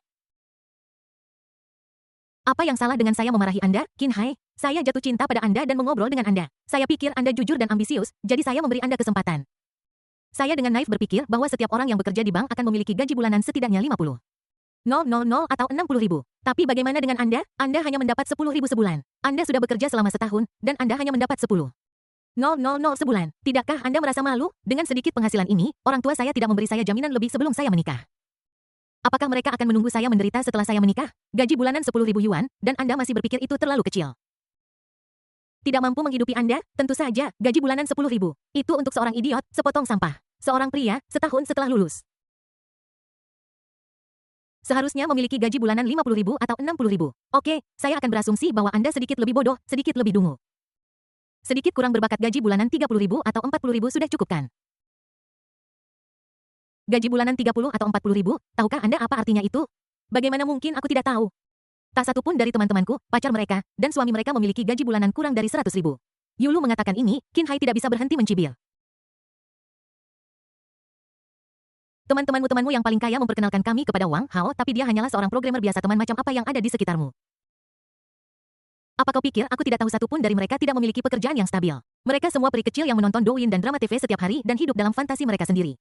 Apa yang salah dengan saya memarahi Anda, Qin Hai? Saya jatuh cinta pada Anda dan mengobrol dengan Anda. Saya pikir Anda jujur dan ambisius, jadi saya memberi Anda kesempatan. Saya dengan naif berpikir bahwa setiap orang yang bekerja di bank akan memiliki gaji bulanan setidaknya 50.000 atau 60.000. Tapi bagaimana dengan Anda? Anda hanya mendapat 10.000 sebulan. Anda sudah bekerja selama setahun, dan Anda hanya mendapat 10.000 sebulan. Tidakkah Anda merasa malu? Dengan sedikit penghasilan ini, orang tua saya tidak memberi saya jaminan lebih sebelum saya menikah. Apakah mereka akan menunggu saya menderita setelah saya menikah? Gaji bulanan 10.000 yuan, dan Anda masih berpikir itu terlalu kecil. Tidak mampu menghidupi Anda? Tentu saja, gaji bulanan 10.000. Itu untuk seorang idiot, sepotong sampah. Seorang pria, setahun setelah lulus. Seharusnya memiliki gaji bulanan 50.000 atau 60.000. Oke, saya akan berasumsi bahwa Anda sedikit lebih bodoh, sedikit lebih dungu. Sedikit kurang berbakat. Gaji bulanan 30.000 atau 40.000 sudah cukup kan? Gaji bulanan 30 atau 40.000, tahukah Anda apa artinya itu? Bagaimana mungkin aku tidak tahu? Tak satu pun dari teman-temanku, pacar mereka, dan suami mereka memiliki gaji bulanan kurang dari 100.000. Yulu mengatakan ini, Qin Hai tidak bisa berhenti mencibir. Temanmu yang paling kaya memperkenalkan kami kepada Wang Hao, tapi dia hanyalah seorang programmer biasa. Teman macam apa yang ada di sekitarmu? Apa kau pikir aku tidak tahu? Satu pun dari mereka tidak memiliki pekerjaan yang stabil. Mereka semua peri kecil yang menonton Douyin dan drama TV setiap hari dan hidup dalam fantasi mereka sendiri.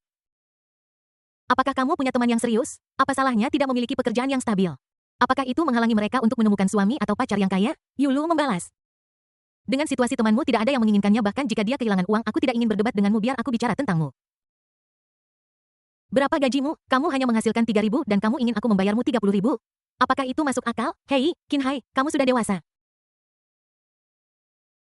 Apakah kamu punya teman yang serius? Apa salahnya tidak memiliki pekerjaan yang stabil? Apakah itu menghalangi mereka untuk menemukan suami atau pacar yang kaya? Yulu membalas. Dengan situasi temanmu tidak ada yang menginginkannya, bahkan jika dia kehilangan uang. Aku tidak ingin berdebat denganmu, biar aku bicara tentangmu. Berapa gajimu? Kamu hanya menghasilkan 3.000 dan kamu ingin aku membayarmu 30.000? Apakah itu masuk akal? Hei, Qin Hai, kamu sudah dewasa.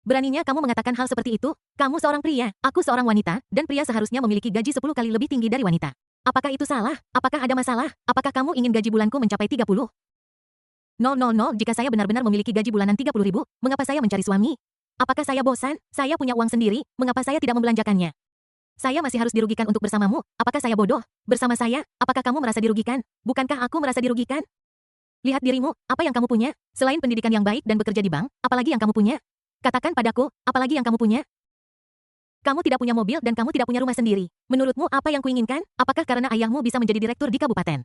Beraninya kamu mengatakan hal seperti itu? Kamu seorang pria, aku seorang wanita, dan pria seharusnya memiliki gaji 10 kali lebih tinggi dari wanita. Apakah itu salah? Apakah ada masalah? Apakah kamu ingin gaji bulanku mencapai 30.000? Jika saya benar-benar memiliki gaji bulanan 30.000, mengapa saya mencari suami? Apakah saya bosan? Saya punya uang sendiri, mengapa saya tidak membelanjakannya? Saya masih harus dirugikan untuk bersamamu? Apakah saya bodoh? Bersama saya, apakah kamu merasa dirugikan? Bukankah aku merasa dirugikan? Lihat dirimu, apa yang kamu punya? Selain pendidikan yang baik dan bekerja di bank, apalagi yang kamu punya? Katakan padaku, apalagi yang kamu punya? Kamu tidak punya mobil dan kamu tidak punya rumah sendiri. Menurutmu apa yang kuinginkan? Apakah karena ayahmu bisa menjadi direktur di kabupaten?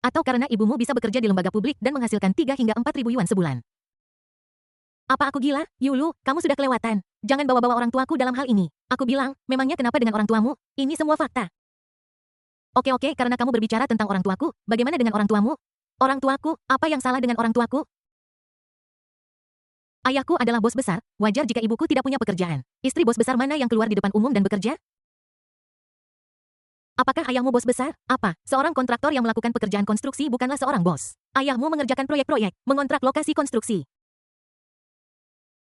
Atau karena ibumu bisa bekerja di lembaga publik dan menghasilkan 3 hingga 4.000 yuan sebulan? Apa aku gila? Yulu, kamu sudah kelewatan. Jangan bawa-bawa orang tuaku dalam hal ini. Aku bilang, memangnya kenapa dengan orang tuamu? Ini semua fakta. Oke, karena kamu berbicara tentang orang tuaku, bagaimana dengan orang tuamu? Orang tuaku, apa yang salah dengan orang tuaku? Ayahku adalah bos besar, wajar jika ibuku tidak punya pekerjaan. Istri bos besar mana yang keluar di depan umum dan bekerja? Apakah ayahmu bos besar? Apa? Seorang kontraktor yang melakukan pekerjaan konstruksi bukanlah seorang bos. Ayahmu mengerjakan proyek-proyek, mengontrak lokasi konstruksi,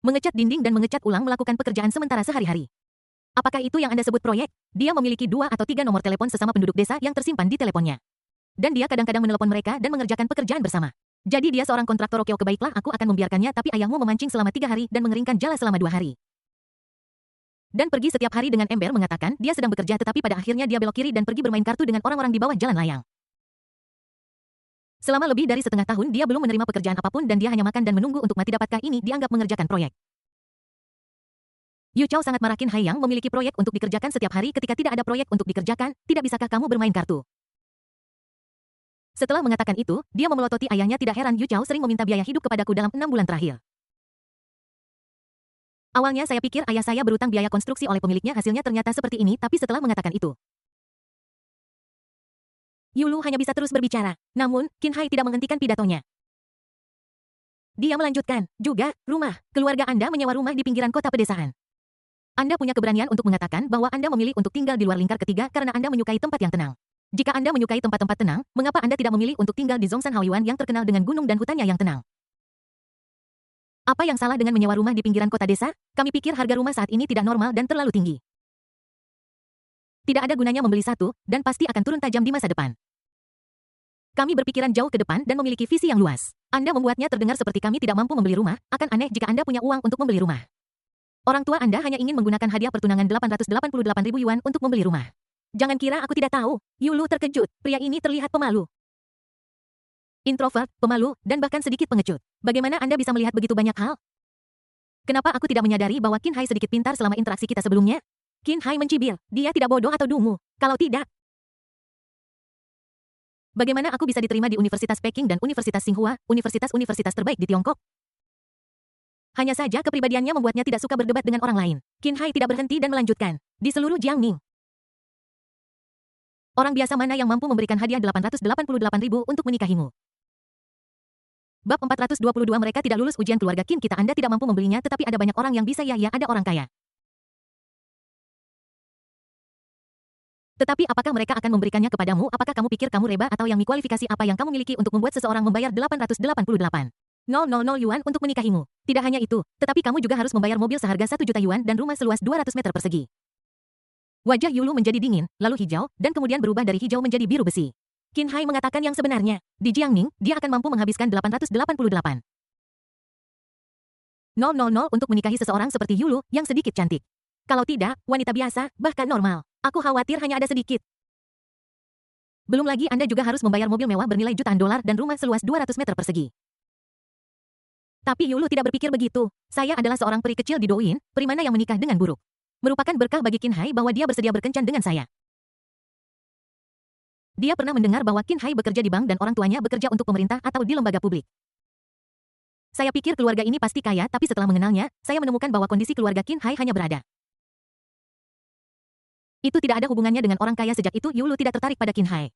mengecat dinding dan mengecat ulang, melakukan pekerjaan sementara sehari-hari. Apakah itu yang Anda sebut proyek? Dia memiliki 2 atau 3 nomor telepon sesama penduduk desa yang tersimpan di teleponnya. Dan dia kadang-kadang menelepon mereka dan mengerjakan pekerjaan bersama. Jadi dia seorang kontraktor. Oke, baiklah, aku akan membiarkannya, tapi ayahmu memancing selama 3 hari dan mengeringkan jala selama 2 hari. Dan pergi setiap hari dengan ember mengatakan dia sedang bekerja, tetapi pada akhirnya dia belok kiri dan pergi bermain kartu dengan orang-orang di bawah jalan layang. Selama lebih dari setengah tahun dia belum menerima pekerjaan apapun dan dia hanya makan dan menunggu untuk mati. Dapatkah ini dianggap mengerjakan proyek? Yu Chao sangat marah. Qin Hai yang memiliki proyek untuk dikerjakan setiap hari. Ketika tidak ada proyek untuk dikerjakan, tidak bisakah kamu bermain kartu? Setelah mengatakan itu, dia memelototi ayahnya. Tidak heran Yu Chao sering meminta biaya hidup kepadaku dalam 6 bulan terakhir. Awalnya saya pikir ayah saya berutang biaya konstruksi oleh pemiliknya, hasilnya ternyata seperti ini, tapi setelah mengatakan itu, Yulu hanya bisa terus berbicara. Namun, Qin Hai tidak menghentikan pidatonya. Dia melanjutkan, juga, rumah, keluarga Anda menyewa rumah di pinggiran kota pedesaan. Anda punya keberanian untuk mengatakan bahwa Anda memilih untuk tinggal di luar lingkar ketiga karena Anda menyukai tempat yang tenang. Jika Anda menyukai tempat-tempat tenang, mengapa Anda tidak memilih untuk tinggal di Zhongshan Haoyuan yang terkenal dengan gunung dan hutannya yang tenang? Apa yang salah dengan menyewa rumah di pinggiran kota desa? Kami pikir harga rumah saat ini tidak normal dan terlalu tinggi. Tidak ada gunanya membeli satu, dan pasti akan turun tajam di masa depan. Kami berpikiran jauh ke depan dan memiliki visi yang luas. Anda membuatnya terdengar seperti kami tidak mampu membeli rumah. Akan aneh jika Anda punya uang untuk membeli rumah. Orang tua Anda hanya ingin menggunakan hadiah pertunangan 888.000 yuan untuk membeli rumah. Jangan kira aku tidak tahu. Yulu terkejut. Pria ini terlihat pemalu, introvert, pemalu, dan bahkan sedikit pengecut. Bagaimana Anda bisa melihat begitu banyak hal? Kenapa aku tidak menyadari bahwa Qin Hai sedikit pintar selama interaksi kita sebelumnya? Qin Hai mencibir. Dia tidak bodoh atau dungu. Kalau tidak, bagaimana aku bisa diterima di Universitas Peking dan Universitas Tsinghua, universitas-universitas terbaik di Tiongkok? Hanya saja kepribadiannya membuatnya tidak suka berdebat dengan orang lain. Qin Hai tidak berhenti dan melanjutkan. Di seluruh Jiangning, orang biasa mana yang mampu memberikan hadiah 888.000 untuk menikahimu? Bab 422 Mereka tidak lulus ujian keluarga Qin kita. Anda tidak mampu membelinya, tetapi ada banyak orang yang bisa. Ya, ada orang kaya. Tetapi apakah mereka akan memberikannya kepadamu? Apakah kamu pikir kamu reba atau yang kualifikasi apa yang kamu miliki untuk membuat seseorang membayar 888.000 yuan untuk menikahimu? Tidak hanya itu, tetapi kamu juga harus membayar mobil seharga 1 juta yuan dan rumah seluas 200 meter persegi. Wajah Yulu menjadi dingin, lalu hijau, dan kemudian berubah dari hijau menjadi biru besi. Qin Hai mengatakan yang sebenarnya. Di Jiangning, dia akan mampu menghabiskan 888.000 untuk menikahi seseorang seperti Yulu yang sedikit cantik. Kalau tidak, wanita biasa, bahkan normal. Aku khawatir hanya ada sedikit. Belum lagi Anda juga harus membayar mobil mewah bernilai jutaan dolar dan rumah seluas 200 meter persegi. Tapi Yulu tidak berpikir begitu. Saya adalah seorang peri kecil di Douyin, peri mana yang menikah dengan buruk. Merupakan berkah bagi Qin Hai bahwa dia bersedia berkencan dengan saya. Dia pernah mendengar bahwa Qin Hai bekerja di bank dan orang tuanya bekerja untuk pemerintah atau di lembaga publik. Saya pikir keluarga ini pasti kaya, tapi setelah mengenalnya, saya menemukan bahwa kondisi keluarga Qin Hai hanya berada. Itu tidak ada hubungannya dengan orang kaya. Sejak itu Yulu tidak tertarik pada Qin Hai.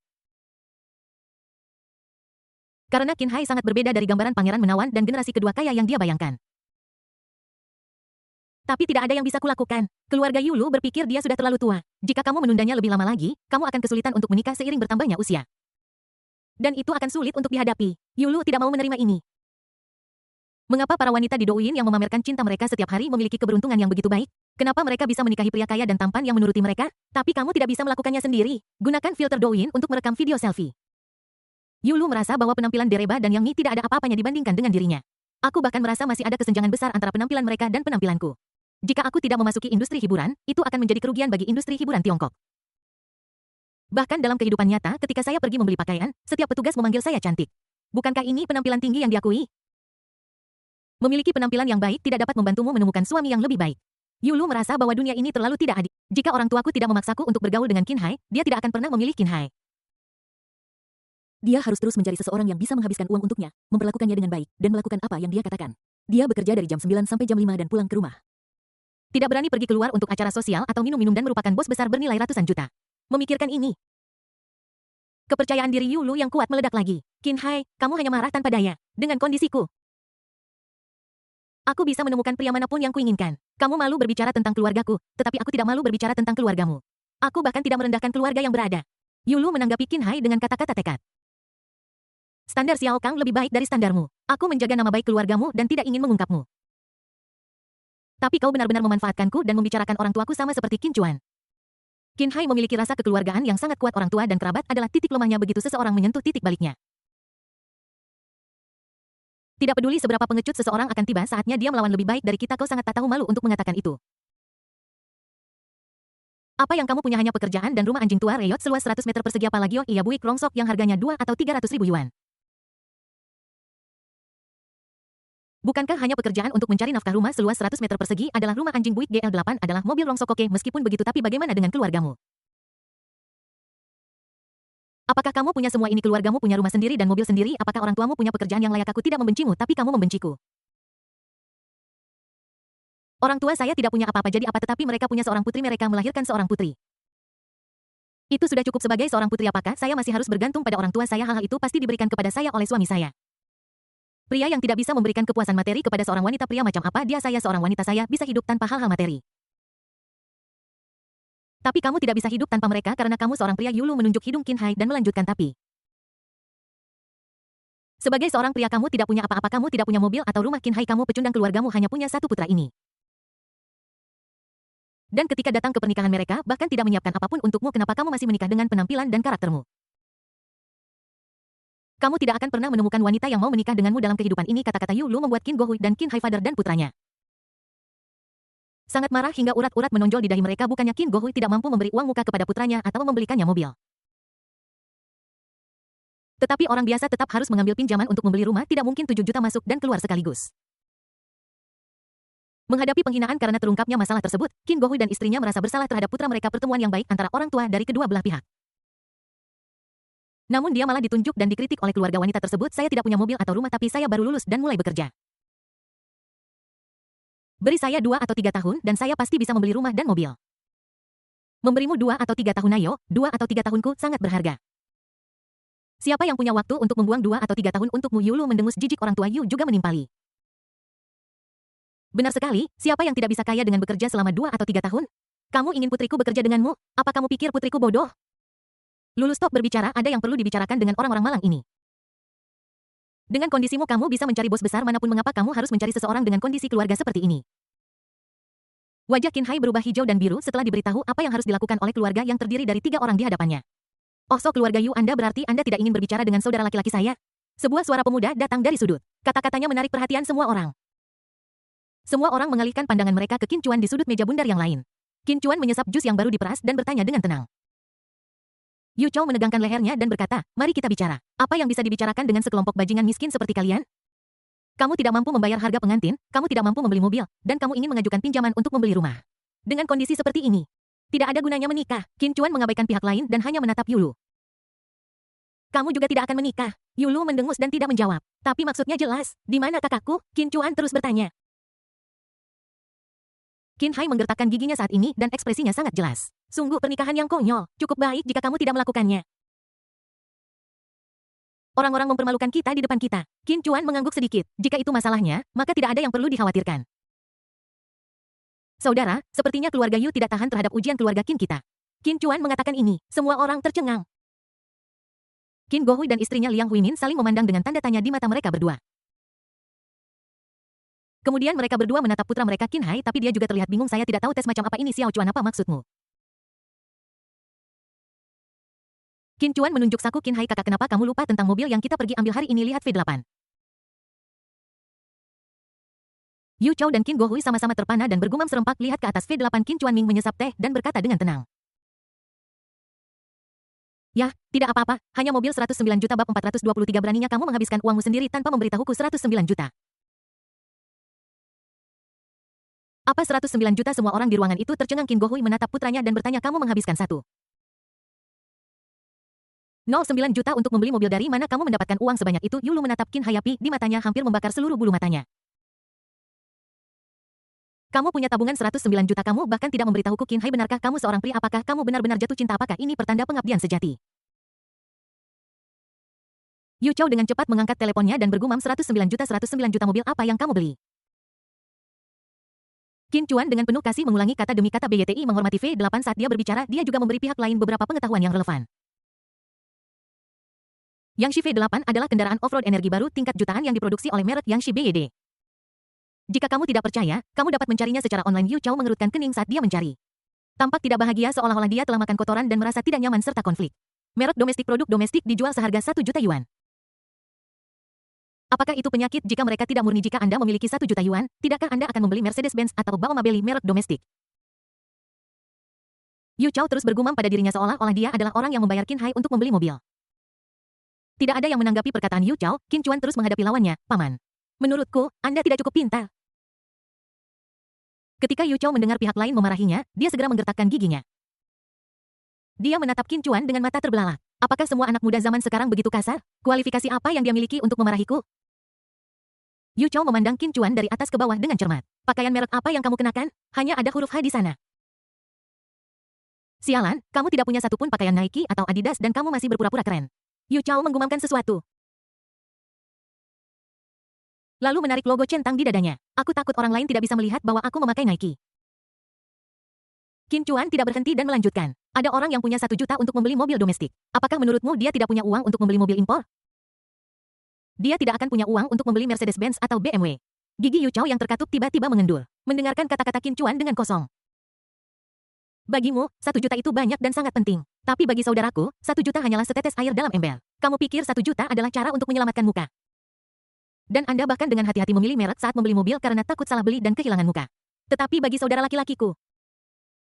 Karena Qin Hai sangat berbeda dari gambaran pangeran menawan dan generasi kedua kaya yang dia bayangkan. Tapi tidak ada yang bisa kulakukan. Keluarga Yulu berpikir dia sudah terlalu tua. Jika kamu menundanya lebih lama lagi, kamu akan kesulitan untuk menikah seiring bertambahnya usia. Dan itu akan sulit untuk dihadapi. Yulu tidak mau menerima ini. Mengapa para wanita di Douyin yang memamerkan cinta mereka setiap hari memiliki keberuntungan yang begitu baik? Kenapa mereka bisa menikahi pria kaya dan tampan yang menuruti mereka? Tapi kamu tidak bisa melakukannya sendiri. Gunakan filter Douyin untuk merekam video selfie. Yulu merasa bahwa penampilan Dereba dan Yang Ni tidak ada apa-apanya dibandingkan dengan dirinya. Aku bahkan merasa masih ada kesenjangan besar antara penampilan mereka dan penampilanku. Jika aku tidak memasuki industri hiburan, itu akan menjadi kerugian bagi industri hiburan Tiongkok. Bahkan dalam kehidupan nyata, ketika saya pergi membeli pakaian, setiap petugas memanggil saya cantik. Bukankah ini penampilan tinggi yang diakui? Memiliki penampilan yang baik tidak dapat membantumu menemukan suami yang lebih baik. Yulu merasa bahwa dunia ini terlalu tidak adil. Jika orang tuaku tidak memaksaku untuk bergaul dengan Qin Hai, dia tidak akan pernah memilih Qin Hai. Dia harus terus mencari seseorang yang bisa menghabiskan uang untuknya, memperlakukannya dengan baik, dan melakukan apa yang dia katakan. Dia bekerja dari jam 9 sampai jam 5 dan pulang ke rumah. Tidak berani pergi keluar untuk acara sosial atau minum-minum dan merupakan bos besar bernilai ratusan juta. Memikirkan ini, kepercayaan diri Yulu yang kuat meledak lagi. Qin Hai, kamu hanya marah tanpa daya. Dengan kondisiku, aku bisa menemukan pria manapun yang kuinginkan. Kamu malu berbicara tentang keluargaku, tetapi aku tidak malu berbicara tentang keluargamu. Aku bahkan tidak merendahkan keluarga yang berada. Yulu menanggapi Qin Hai dengan kata-kata tekad. Standar Xiao Kang lebih baik dari standarmu. Aku menjaga nama baik keluargamu dan tidak ingin mengungkapmu. Tapi kau benar-benar memanfaatkanku dan membicarakan orang tuaku sama seperti Qin Chuan. Qin Hai memiliki rasa kekeluargaan yang sangat kuat. Orang tua dan kerabat adalah titik lemahnya begitu seseorang menyentuh titik baliknya. Tidak peduli seberapa pengecut seseorang akan tiba saatnya dia melawan lebih baik dari kita, kau sangat tak tahu malu untuk mengatakan itu. Apa yang kamu punya hanya pekerjaan dan rumah anjing tua reyot seluas 100 meter persegi, apalagi oh iya buik rongsok yang harganya 2 atau 300 ribu yuan. Bukankah hanya pekerjaan untuk mencari nafkah? Rumah seluas 100 meter persegi adalah rumah anjing buik GL8 adalah mobil rongsok. Oke, meskipun begitu tapi bagaimana dengan keluargamu? Apakah kamu punya semua ini? Keluargamu punya rumah sendiri dan mobil sendiri. Apakah orang tuamu punya pekerjaan yang layak? Aku tidak membencimu, tapi kamu membenciku. Orang tua saya tidak punya apa-apa jadi apa, tetapi mereka punya seorang putri, mereka melahirkan seorang putri. Itu sudah cukup sebagai seorang putri. Apakah saya masih harus bergantung pada orang tua saya? Hal-hal itu pasti diberikan kepada saya oleh suami saya. Pria yang tidak bisa memberikan kepuasan materi kepada seorang wanita, pria macam apa dia? Saya seorang wanita, saya bisa hidup tanpa hal-hal materi. Tapi kamu tidak bisa hidup tanpa mereka karena kamu seorang pria. Yulu menunjuk hidung Qin Hai dan melanjutkan, tapi sebagai seorang pria kamu tidak punya apa-apa, kamu tidak punya mobil atau rumah. Qin Hai, kamu pecundang, keluargamu hanya punya satu putra ini. Dan ketika datang ke pernikahan mereka, bahkan tidak menyiapkan apapun untukmu. Kenapa kamu masih menikah dengan penampilan dan karaktermu? Kamu tidak akan pernah menemukan wanita yang mau menikah denganmu dalam kehidupan ini. Kata-kata Yulu membuat Qin Gohui dan Qin Hai father dan putranya sangat marah hingga urat-urat menonjol di dahi mereka. Bukannya Qin Gohui tidak mampu memberi uang muka kepada putranya atau membelikannya mobil. Tetapi orang biasa tetap harus mengambil pinjaman untuk membeli rumah. Tidak mungkin 7 juta masuk dan keluar sekaligus. Menghadapi penghinaan karena terungkapnya masalah tersebut, Qin Gohui dan istrinya merasa bersalah terhadap putra mereka. Pertemuan yang baik antara orang tua dari kedua belah pihak. Namun dia malah ditunjuk dan dikritik oleh keluarga wanita tersebut. Saya tidak punya mobil atau rumah, tapi saya baru lulus dan mulai bekerja. Beri saya 2 atau 3 tahun dan saya pasti bisa membeli rumah dan mobil. Memberimu 2 atau 3 tahun, ayo, 2 atau 3 tahunku sangat berharga. Siapa yang punya waktu untuk membuang 2 atau 3 tahun untukmu? Yulu mendengus jijik. Orang tua Yu juga menimpali. Benar sekali, siapa yang tidak bisa kaya dengan bekerja selama 2 atau 3 tahun? Kamu ingin putriku bekerja denganmu? Apa kamu pikir putriku bodoh? Lulu, stop berbicara, ada yang perlu dibicarakan dengan orang-orang malang ini. Dengan kondisimu kamu bisa mencari bos besar manapun, mengapa kamu harus mencari seseorang dengan kondisi keluarga seperti ini? Wajah Qin Hai berubah hijau dan biru setelah diberitahu apa yang harus dilakukan oleh keluarga yang terdiri dari 3 orang di hadapannya. Oh, so keluarga Yu, Anda berarti Anda tidak ingin berbicara dengan saudara laki-laki saya? Sebuah suara pemuda datang dari sudut. Kata-katanya menarik perhatian semua orang. Semua orang mengalihkan pandangan mereka ke Qin Chuan di sudut meja bundar yang lain. Qin Chuan menyesap jus yang baru diperas dan bertanya dengan tenang. Yu Chou menegangkan lehernya dan berkata, mari kita bicara. Apa yang bisa dibicarakan dengan sekelompok bajingan miskin seperti kalian? Kamu tidak mampu membayar harga pengantin, kamu tidak mampu membeli mobil, dan kamu ingin mengajukan pinjaman untuk membeli rumah. Dengan kondisi seperti ini, tidak ada gunanya menikah. Qin Chuan mengabaikan pihak lain dan hanya menatap Yulu. Kamu juga tidak akan menikah. Yulu mendengus dan tidak menjawab. Tapi maksudnya jelas, di mana kakakku? Qin Chuan terus bertanya. Qin Hai menggertakkan giginya saat ini dan ekspresinya sangat jelas. Sungguh pernikahan yang konyol, cukup baik jika kamu tidak melakukannya. Orang-orang mempermalukan kita di depan kita. Qin Chuan mengangguk sedikit. Jika itu masalahnya, maka tidak ada yang perlu dikhawatirkan. Saudara, sepertinya keluarga Yu tidak tahan terhadap ujian keluarga Qin kita. Qin Chuan mengatakan ini, semua orang tercengang. Qin Gohui dan istrinya Liang Huimin saling memandang dengan tanda tanya di mata mereka berdua. Kemudian mereka berdua menatap putra mereka Qin Hai, tapi dia juga terlihat bingung. Saya tidak tahu tes macam apa ini. Xiao Chuan, apa maksudmu? Qin Chuan menunjuk saku Qin Hai. Kakak, kenapa kamu lupa tentang mobil yang kita pergi ambil hari ini? Lihat V8. Yu Chou dan Qin Gohui sama-sama terpana dan bergumam serempak. Lihat ke atas V8. Qin Chuan Ming menyesap teh dan berkata dengan tenang. Ya, tidak apa-apa. Hanya mobil 109 juta bab 423. Beraninya kamu menghabiskan uangmu sendiri tanpa memberitahuku. 109 juta. Apa 109 juta? Semua orang di ruangan itu tercengang. Qin Gohui menatap putranya dan bertanya, kamu menghabiskan 109 juta untuk membeli mobil? Dari mana kamu mendapatkan uang sebanyak itu? Yulu menatap Qin Hai, api di matanya hampir membakar seluruh bulu matanya. Kamu punya tabungan 109 juta, kamu bahkan tidak memberitahuku. Qin Hai, benarkah kamu seorang pria? Apakah kamu benar-benar jatuh cinta? Apakah ini pertanda pengabdian sejati? Yu Chou dengan cepat mengangkat teleponnya dan bergumam, 109 juta mobil apa yang kamu beli? Qin Chuan dengan penuh kasih mengulangi kata demi kata. BYTI menghormati V8 saat dia berbicara, dia juga memberi pihak lain beberapa pengetahuan yang relevan. Yangshi V8 adalah kendaraan off-road energi baru tingkat jutaan yang diproduksi oleh merek Yangshi BYD. Jika kamu tidak percaya, kamu dapat mencarinya secara online. Yu Chou mengerutkan kening saat dia mencari. Tampak tidak bahagia seolah-olah dia telah makan kotoran dan merasa tidak nyaman serta konflik. Merek domestik, produk domestik dijual seharga 1 juta yuan. Apakah itu penyakit jika mereka tidak murni? Jika Anda memiliki 1 juta yuan, tidakkah Anda akan membeli Mercedes-Benz atau Baomobili merek domestik? Yu Chao terus bergumam pada dirinya seolah-olah dia adalah orang yang membayar Qin Hai untuk membeli mobil. Tidak ada yang menanggapi perkataan Yu Chao, Qin Chuan terus menghadapi lawannya, "Paman. Menurutku, Anda tidak cukup pintar." Ketika Yu Chao mendengar pihak lain memarahinya, dia segera menggertakkan giginya. Dia menatap Qin Chuan dengan mata terbelalak. Apakah semua anak muda zaman sekarang begitu kasar? Kualifikasi apa yang dia miliki untuk memarahiku? Yu Chao memandang Qin Chuan dari atas ke bawah dengan cermat. Pakaian merek apa yang kamu kenakan? Hanya ada huruf H di sana. Sialan, kamu tidak punya satupun pakaian Nike atau Adidas dan kamu masih berpura-pura keren. Yu Chao menggumamkan sesuatu. Lalu menarik logo centang di dadanya. Aku takut orang lain tidak bisa melihat bahwa aku memakai Nike. Qin Chuan tidak berhenti dan melanjutkan. Ada orang yang punya 1 juta untuk membeli mobil domestik. Apakah menurutmu dia tidak punya uang untuk membeli mobil impor? Dia tidak akan punya uang untuk membeli Mercedes-Benz atau BMW. Gigi Yu Chao yang terkatup tiba-tiba mengendur. Mendengarkan kata-kata Qin Chuan dengan kosong. Bagimu, 1 juta itu banyak dan sangat penting. Tapi bagi saudaraku, 1 juta hanyalah setetes air dalam ember. Kamu pikir 1 juta adalah cara untuk menyelamatkan muka. Dan Anda bahkan dengan hati-hati memilih merek saat membeli mobil karena takut salah beli dan kehilangan muka. Tetapi bagi saudara laki-lakiku,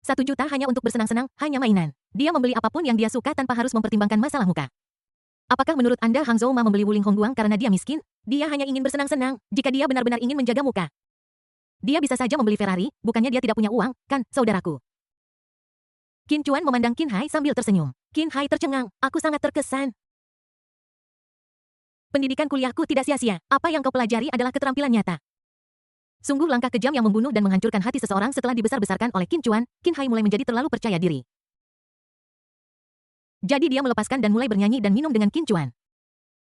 1 juta hanya untuk bersenang-senang, hanya mainan. Dia membeli apapun yang dia suka tanpa harus mempertimbangkan masalah muka. Apakah menurut Anda Hang Zhou Ma membeli Wuling Hongguang karena dia miskin? Dia hanya ingin bersenang-senang, jika dia benar-benar ingin menjaga muka. Dia bisa saja membeli Ferrari, bukannya dia tidak punya uang, kan, saudaraku? Qin Chuan memandang Qin Hai sambil tersenyum. Qin Hai tercengang, aku sangat terkesan. Pendidikan kuliahku tidak sia-sia, apa yang kau pelajari adalah keterampilan nyata. Sungguh langkah kejam yang membunuh dan menghancurkan hati seseorang setelah dibesar-besarkan oleh Qin Chuan, Qin Hai mulai menjadi terlalu percaya diri. Jadi dia melepaskan dan mulai bernyanyi dan minum dengan Qin Chuan.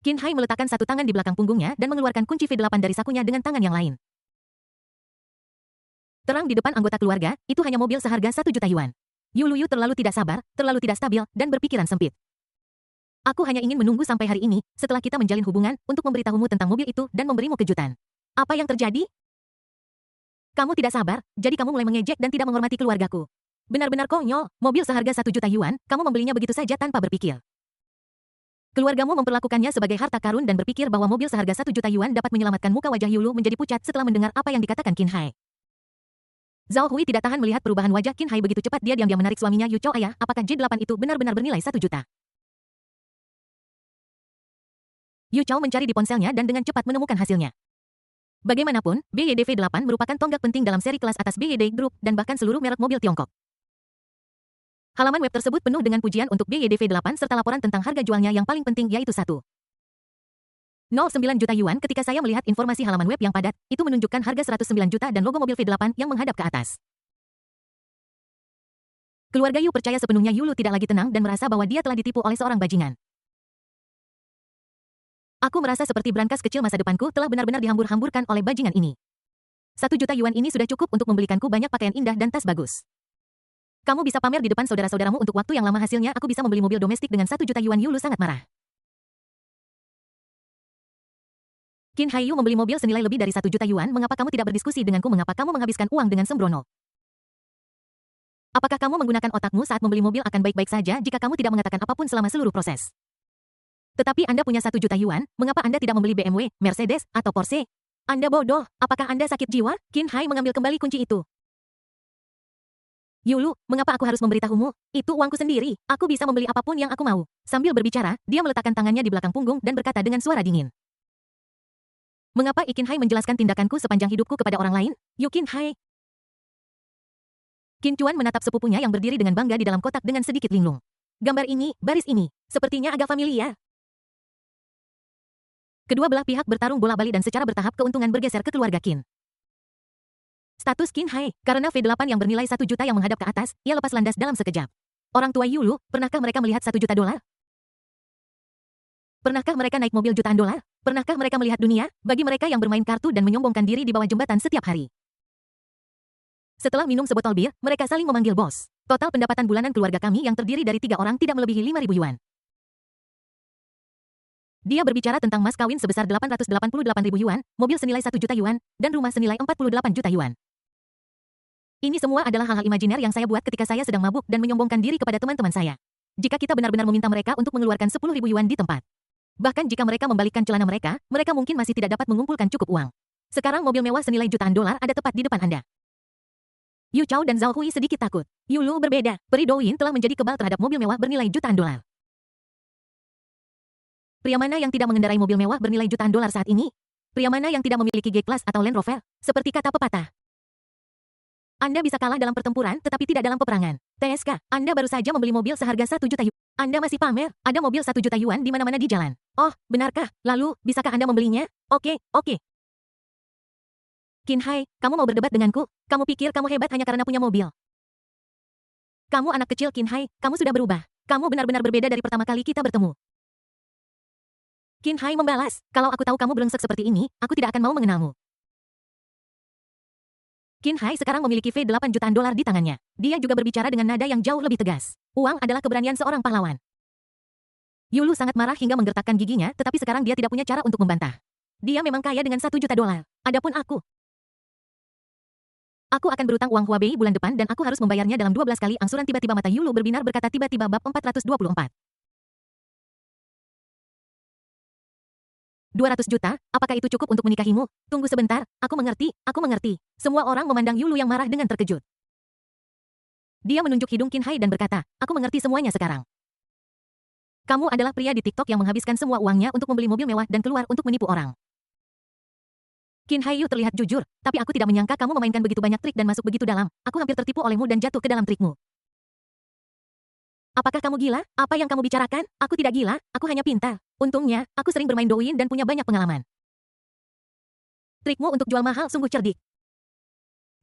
Qin Hai meletakkan satu tangan di belakang punggungnya dan mengeluarkan kunci V8 dari sakunya dengan tangan yang lain. Terang di depan anggota keluarga, itu hanya mobil seharga 1 juta yuan. Yu Luyu terlalu tidak sabar, terlalu tidak stabil, dan berpikiran sempit. Aku hanya ingin menunggu sampai hari ini, setelah kita menjalin hubungan, untuk memberitahumu tentang mobil itu dan memberimu kejutan. Apa yang terjadi? Kamu tidak sabar, jadi kamu mulai mengejek dan tidak menghormati keluargaku. Benar-benar konyol, mobil seharga 1 juta yuan, kamu membelinya begitu saja tanpa berpikir. Keluargamu memperlakukannya sebagai harta karun dan berpikir bahwa mobil seharga 1 juta yuan dapat menyelamatkan muka wajah Yulu menjadi pucat setelah mendengar apa yang dikatakan Qin Hai. Zhao Hui tidak tahan melihat perubahan wajah Qin Hai begitu cepat. Dia diam-diam menarik suaminya Yu Chao. Ayah, apakah J8 itu benar-benar bernilai 1 juta? Yu Chao mencari di ponselnya dan dengan cepat menemukan hasilnya. Bagaimanapun, BYD V8 merupakan tonggak penting dalam seri kelas atas BYD Group dan bahkan seluruh merek mobil Tiongkok. Halaman web tersebut penuh dengan pujian untuk BYD V8 serta laporan tentang harga jualnya yang paling penting yaitu 1,09 juta yuan. Ketika saya melihat informasi halaman web yang padat, itu menunjukkan harga 109 juta dan logo mobil V8 yang menghadap ke atas. Keluarga Yu percaya sepenuhnya Yulu tidak lagi tenang dan merasa bahwa dia telah ditipu oleh seorang bajingan. Aku merasa seperti brankas kecil masa depanku telah benar-benar dihambur-hamburkan oleh bajingan ini. 1 juta yuan ini sudah cukup untuk membelikanku banyak pakaian indah dan tas bagus. Kamu bisa pamer di depan saudara-saudaramu untuk waktu yang lama, hasilnya aku bisa membeli mobil domestik dengan 1 juta yuan. Yulu sangat marah. Qin Hai Yu membeli mobil senilai lebih dari 1 juta yuan. Mengapa kamu tidak berdiskusi denganku? Mengapa kamu menghabiskan uang dengan sembrono? Apakah kamu menggunakan otakmu saat membeli mobil? Akan baik-baik saja jika kamu tidak mengatakan apapun selama seluruh proses. Tetapi Anda punya 1 juta yuan, mengapa Anda tidak membeli BMW, Mercedes, atau Porsche? Anda bodoh, apakah Anda sakit jiwa? Qin Hai mengambil kembali kunci itu. Yulu, mengapa aku harus memberitahumu? Itu uangku sendiri, aku bisa membeli apapun yang aku mau. Sambil berbicara, dia meletakkan tangannya di belakang punggung dan berkata dengan suara dingin. Mengapa Qin Hai menjelaskan tindakanku sepanjang hidupku kepada orang lain? Yu Qin Hai. Qin Chuan menatap sepupunya yang berdiri dengan bangga di dalam kotak dengan sedikit linglung. Gambar ini, baris ini, sepertinya agak familiar. Kedua belah pihak bertarung bola-balik dan secara bertahap keuntungan bergeser ke keluarga Qin. Status Qin Hai, karena V8 yang bernilai 1 juta yang menghadap ke atas, ia lepas landas dalam sekejap. Orang tua Yulu, pernahkah mereka melihat 1 juta dolar? Pernahkah mereka naik mobil jutaan dolar? Pernahkah mereka melihat dunia? Bagi mereka yang bermain kartu dan menyombongkan diri di bawah jembatan setiap hari. Setelah minum sebotol bir, mereka saling memanggil bos. Total pendapatan bulanan keluarga kami yang terdiri dari 3 orang tidak melebihi 5.000 yuan. Dia berbicara tentang mas kawin sebesar 888.000 yuan, mobil senilai 1 juta yuan, dan rumah senilai 48 juta yuan. Ini semua adalah hal-hal imajiner yang saya buat ketika saya sedang mabuk dan menyombongkan diri kepada teman-teman saya. Jika kita benar-benar meminta mereka untuk mengeluarkan 10.000 yuan di tempat Bahkan jika mereka membalikkan celana mereka, mereka mungkin masih tidak dapat mengumpulkan cukup uang. Sekarang mobil mewah senilai jutaan dolar ada tepat di depan Anda. Yu Chao dan Zhao Hui sedikit takut. Yu Lu berbeda. Peri Douyin telah menjadi kebal terhadap mobil mewah bernilai jutaan dolar. Pria mana yang tidak mengendarai mobil mewah bernilai jutaan dolar saat ini? Pria mana yang tidak memiliki G-Class atau Land Rover? Seperti kata pepatah. Anda bisa kalah dalam pertempuran, tetapi tidak dalam peperangan. TSK, Anda baru saja membeli mobil seharga 1 juta yuan. Anda masih pamer, ada mobil 1 juta yuan di mana-mana di jalan. Oh, benarkah? Lalu, bisakah Anda membelinya? Oke. Qin Hai, kamu mau berdebat denganku? Kamu pikir kamu hebat hanya karena punya mobil? Kamu anak kecil Qin Hai, kamu sudah berubah. Kamu benar-benar berbeda dari pertama kali kita bertemu. Qin Hai membalas, kalau aku tahu kamu brengsek seperti ini, aku tidak akan mau mengenalmu. Qin Hai sekarang memiliki V8 jutaan dolar di tangannya. Dia juga berbicara dengan nada yang jauh lebih tegas. Uang adalah keberanian seorang pahlawan. Yulu sangat marah hingga menggertakkan giginya, tetapi sekarang dia tidak punya cara untuk membantah. Dia memang kaya dengan 1 juta dolar. Adapun aku akan berutang uang Huabei bulan depan dan aku harus membayarnya dalam 12 kali angsuran. Tiba-tiba mata Yulu berbinar berkata tiba-tiba bab 424. 200 juta, apakah itu cukup untuk menikahimu? Tunggu sebentar, aku mengerti. Semua orang memandang Yulu yang marah dengan terkejut. Dia menunjuk hidung Qin Hai dan berkata, aku mengerti semuanya sekarang. Kamu adalah pria di TikTok yang menghabiskan semua uangnya untuk membeli mobil mewah dan keluar untuk menipu orang. Qin Hai Yu terlihat jujur, tapi aku tidak menyangka kamu memainkan begitu banyak trik dan masuk begitu dalam. Aku hampir tertipu olehmu dan jatuh ke dalam trikmu. Apakah kamu gila? Apa yang kamu bicarakan? Aku tidak gila, aku hanya pintar. Untungnya, aku sering bermain Douyin dan punya banyak pengalaman. Trikmu untuk jual mahal sungguh cerdik.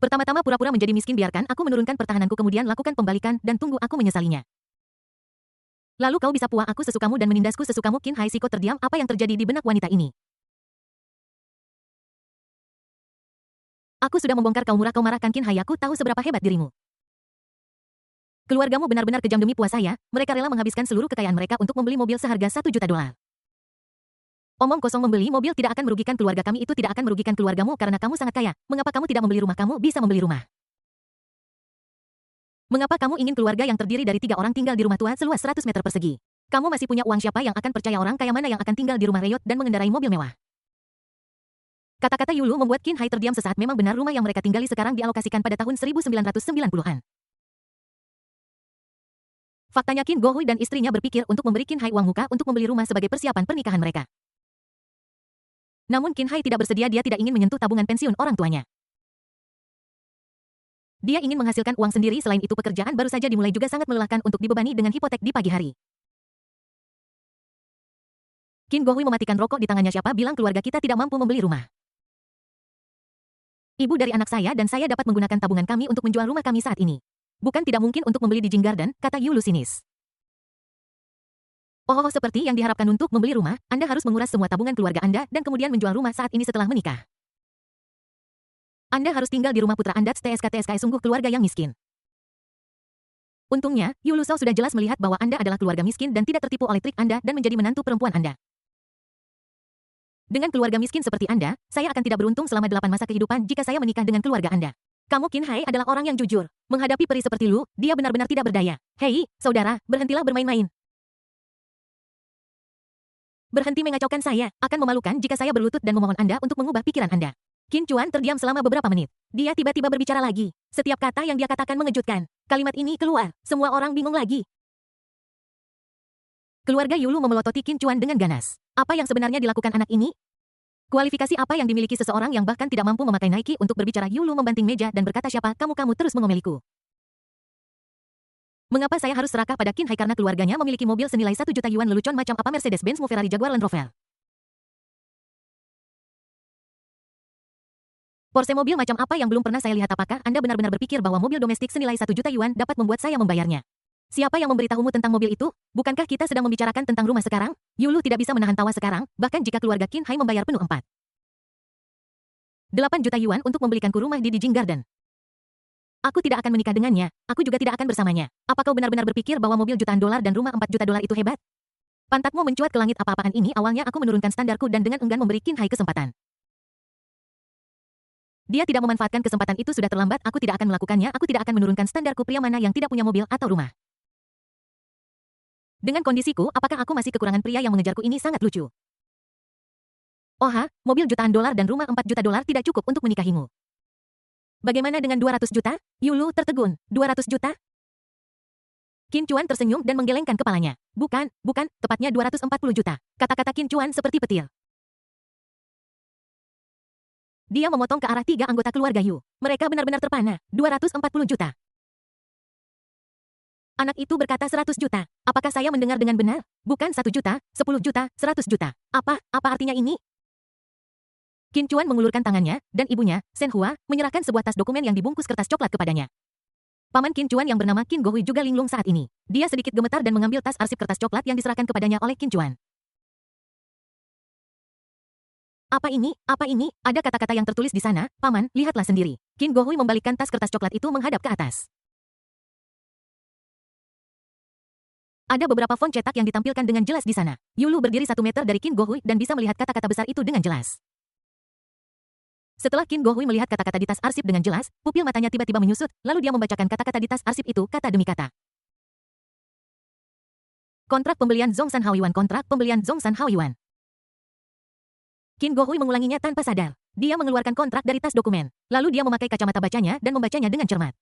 Pertama-tama pura-pura menjadi miskin, biarkan aku menurunkan pertahananku, kemudian lakukan pembalikan dan tunggu aku menyesalinya. Lalu kau bisa puah aku sesukamu dan menindasku sesukamu. Qin Hai Siko terdiam. Apa yang terjadi di benak wanita ini? Aku sudah membongkar kau marahkan Qin Hai. Aku tahu seberapa hebat dirimu. Keluargamu benar-benar kejam demi puas saya, mereka rela menghabiskan seluruh kekayaan mereka untuk membeli mobil seharga 1 juta dolar. Omong kosong, membeli mobil tidak akan merugikan keluarga kami, itu tidak akan merugikan keluargamu karena kamu sangat kaya. Mengapa kamu tidak membeli rumah? Kamu bisa membeli rumah. Mengapa kamu ingin keluarga yang terdiri dari 3 orang tinggal di rumah tua seluas 100 meter persegi? Kamu masih punya uang, siapa yang akan percaya orang kaya mana yang akan tinggal di rumah reyot dan mengendarai mobil mewah? Kata-kata Yulu membuat Qin Hai terdiam sesaat. Memang benar, rumah yang mereka tinggali sekarang dialokasikan pada tahun 1990-an. Faktanya Qin Gohui dan istrinya berpikir untuk memberi Qin Hai uang muka untuk membeli rumah sebagai persiapan pernikahan mereka. Namun Qin Hai tidak bersedia, dia tidak ingin menyentuh tabungan pensiun orang tuanya. Dia ingin menghasilkan uang sendiri, selain itu pekerjaan baru saja dimulai juga sangat melelahkan untuk dibebani dengan hipotek di pagi hari. Qin Gohui mematikan rokok di tangannya. Siapa bilang keluarga kita tidak mampu membeli rumah? Ibu dari anak saya dan saya dapat menggunakan tabungan kami untuk menjual rumah kami saat ini. Bukan tidak mungkin untuk membeli di Jing Garden, kata Yulu sinis. Oh, seperti yang diharapkan untuk membeli rumah, Anda harus menguras semua tabungan keluarga Anda dan kemudian menjual rumah saat ini setelah menikah. Anda harus tinggal di rumah putra Anda. TSK sungguh keluarga yang miskin. Untungnya, Yulu Shao sudah jelas melihat bahwa Anda adalah keluarga miskin dan tidak tertipu oleh trik Anda dan menjadi menantu perempuan Anda. Dengan keluarga miskin seperti Anda, saya akan tidak beruntung selama 8 masa kehidupan jika saya menikah dengan keluarga Anda. Kamu Qin Hai adalah orang yang jujur. Menghadapi peri seperti Lu, dia benar-benar tidak berdaya. Hei, saudara, berhentilah bermain-main. Berhenti mengacaukan saya, akan memalukan jika saya berlutut dan memohon Anda untuk mengubah pikiran Anda. Qin Chuan terdiam selama beberapa menit. Dia tiba-tiba berbicara lagi. Setiap kata yang dia katakan mengejutkan. Kalimat ini keluar, semua orang bingung lagi. Keluarga Yulu memelototi Qin Chuan dengan ganas. Apa yang sebenarnya dilakukan anak ini? Kualifikasi apa yang dimiliki seseorang yang bahkan tidak mampu memakai Nike untuk berbicara? Yulu membanting meja dan berkata, siapa kamu terus mengomeliku? Mengapa saya harus serakah pada Qin Hai? Karena keluarganya memiliki mobil senilai 1 juta yuan. Lelucon macam apa? Mercedes-Benz, Ferrari, Jaguar, Land Rover. Porsche, mobil macam apa yang belum pernah saya lihat? Apakah Anda benar-benar berpikir bahwa mobil domestik senilai 1 juta yuan dapat membuat saya membayarnya? Siapa yang memberitahumu tentang mobil itu? Bukankah kita sedang membicarakan tentang rumah sekarang? Yulu tidak bisa menahan tawa sekarang, bahkan jika keluarga Qin Hai membayar penuh 8 juta yuan untuk membelikanku rumah di Jing Garden. Aku tidak akan menikah dengannya, aku juga tidak akan bersamanya. Apa kau benar-benar berpikir bahwa mobil jutaan dolar dan rumah 4 juta dolar itu hebat? Pantatmu mencuat ke langit. Apa-apaan ini? Awalnya aku menurunkan standarku dan dengan enggan memberi Qin Hai kesempatan. Dia tidak memanfaatkan kesempatan itu, sudah terlambat. Aku tidak akan melakukannya, aku tidak akan menurunkan standarku. Pria mana yang tidak punya mobil atau rumah? Dengan kondisiku, apakah aku masih kekurangan pria yang mengejarku ini sangat lucu. Mobil jutaan dolar dan rumah 4 juta dolar tidak cukup untuk menikahimu. Bagaimana dengan 200 juta? Yulu tertegun. 200 juta? Qin Chuan tersenyum dan menggelengkan kepalanya. Bukan, tepatnya 240 juta. Kata-kata Qin Chuan seperti petir. Dia memotong ke arah 3 anggota keluarga Yu. Mereka benar-benar terpana. 240 juta. Anak itu berkata 100 juta. Apakah saya mendengar dengan benar? Bukan 1 juta, 10 juta, 100 juta. Apa artinya ini? Qin Chuan mengulurkan tangannya, dan ibunya, Shen Hua, menyerahkan sebuah tas dokumen yang dibungkus kertas coklat kepadanya. Paman Qin Chuan yang bernama Qin Gohui juga linglung saat ini. Dia sedikit gemetar dan mengambil tas arsip kertas coklat yang diserahkan kepadanya oleh Qin Chuan. Apa ini? Ada kata-kata yang tertulis di sana, Paman, lihatlah sendiri. Qin Gohui membalikkan tas kertas coklat itu menghadap ke atas. Ada beberapa font cetak yang ditampilkan dengan jelas di sana. Yulu berdiri 1 meter dari Qin Gohui dan bisa melihat kata-kata besar itu dengan jelas. Setelah Qin Gohui melihat kata-kata di tas arsip dengan jelas, pupil matanya tiba-tiba menyusut, lalu dia membacakan kata-kata di tas arsip itu kata demi kata. Kontrak pembelian Zhongshan Haoyuan. Kontrak pembelian Zhongshan Haoyuan. Qin Gohui mengulanginya tanpa sadar. Dia mengeluarkan kontrak dari tas dokumen. Lalu dia memakai kacamata bacanya dan membacanya dengan cermat.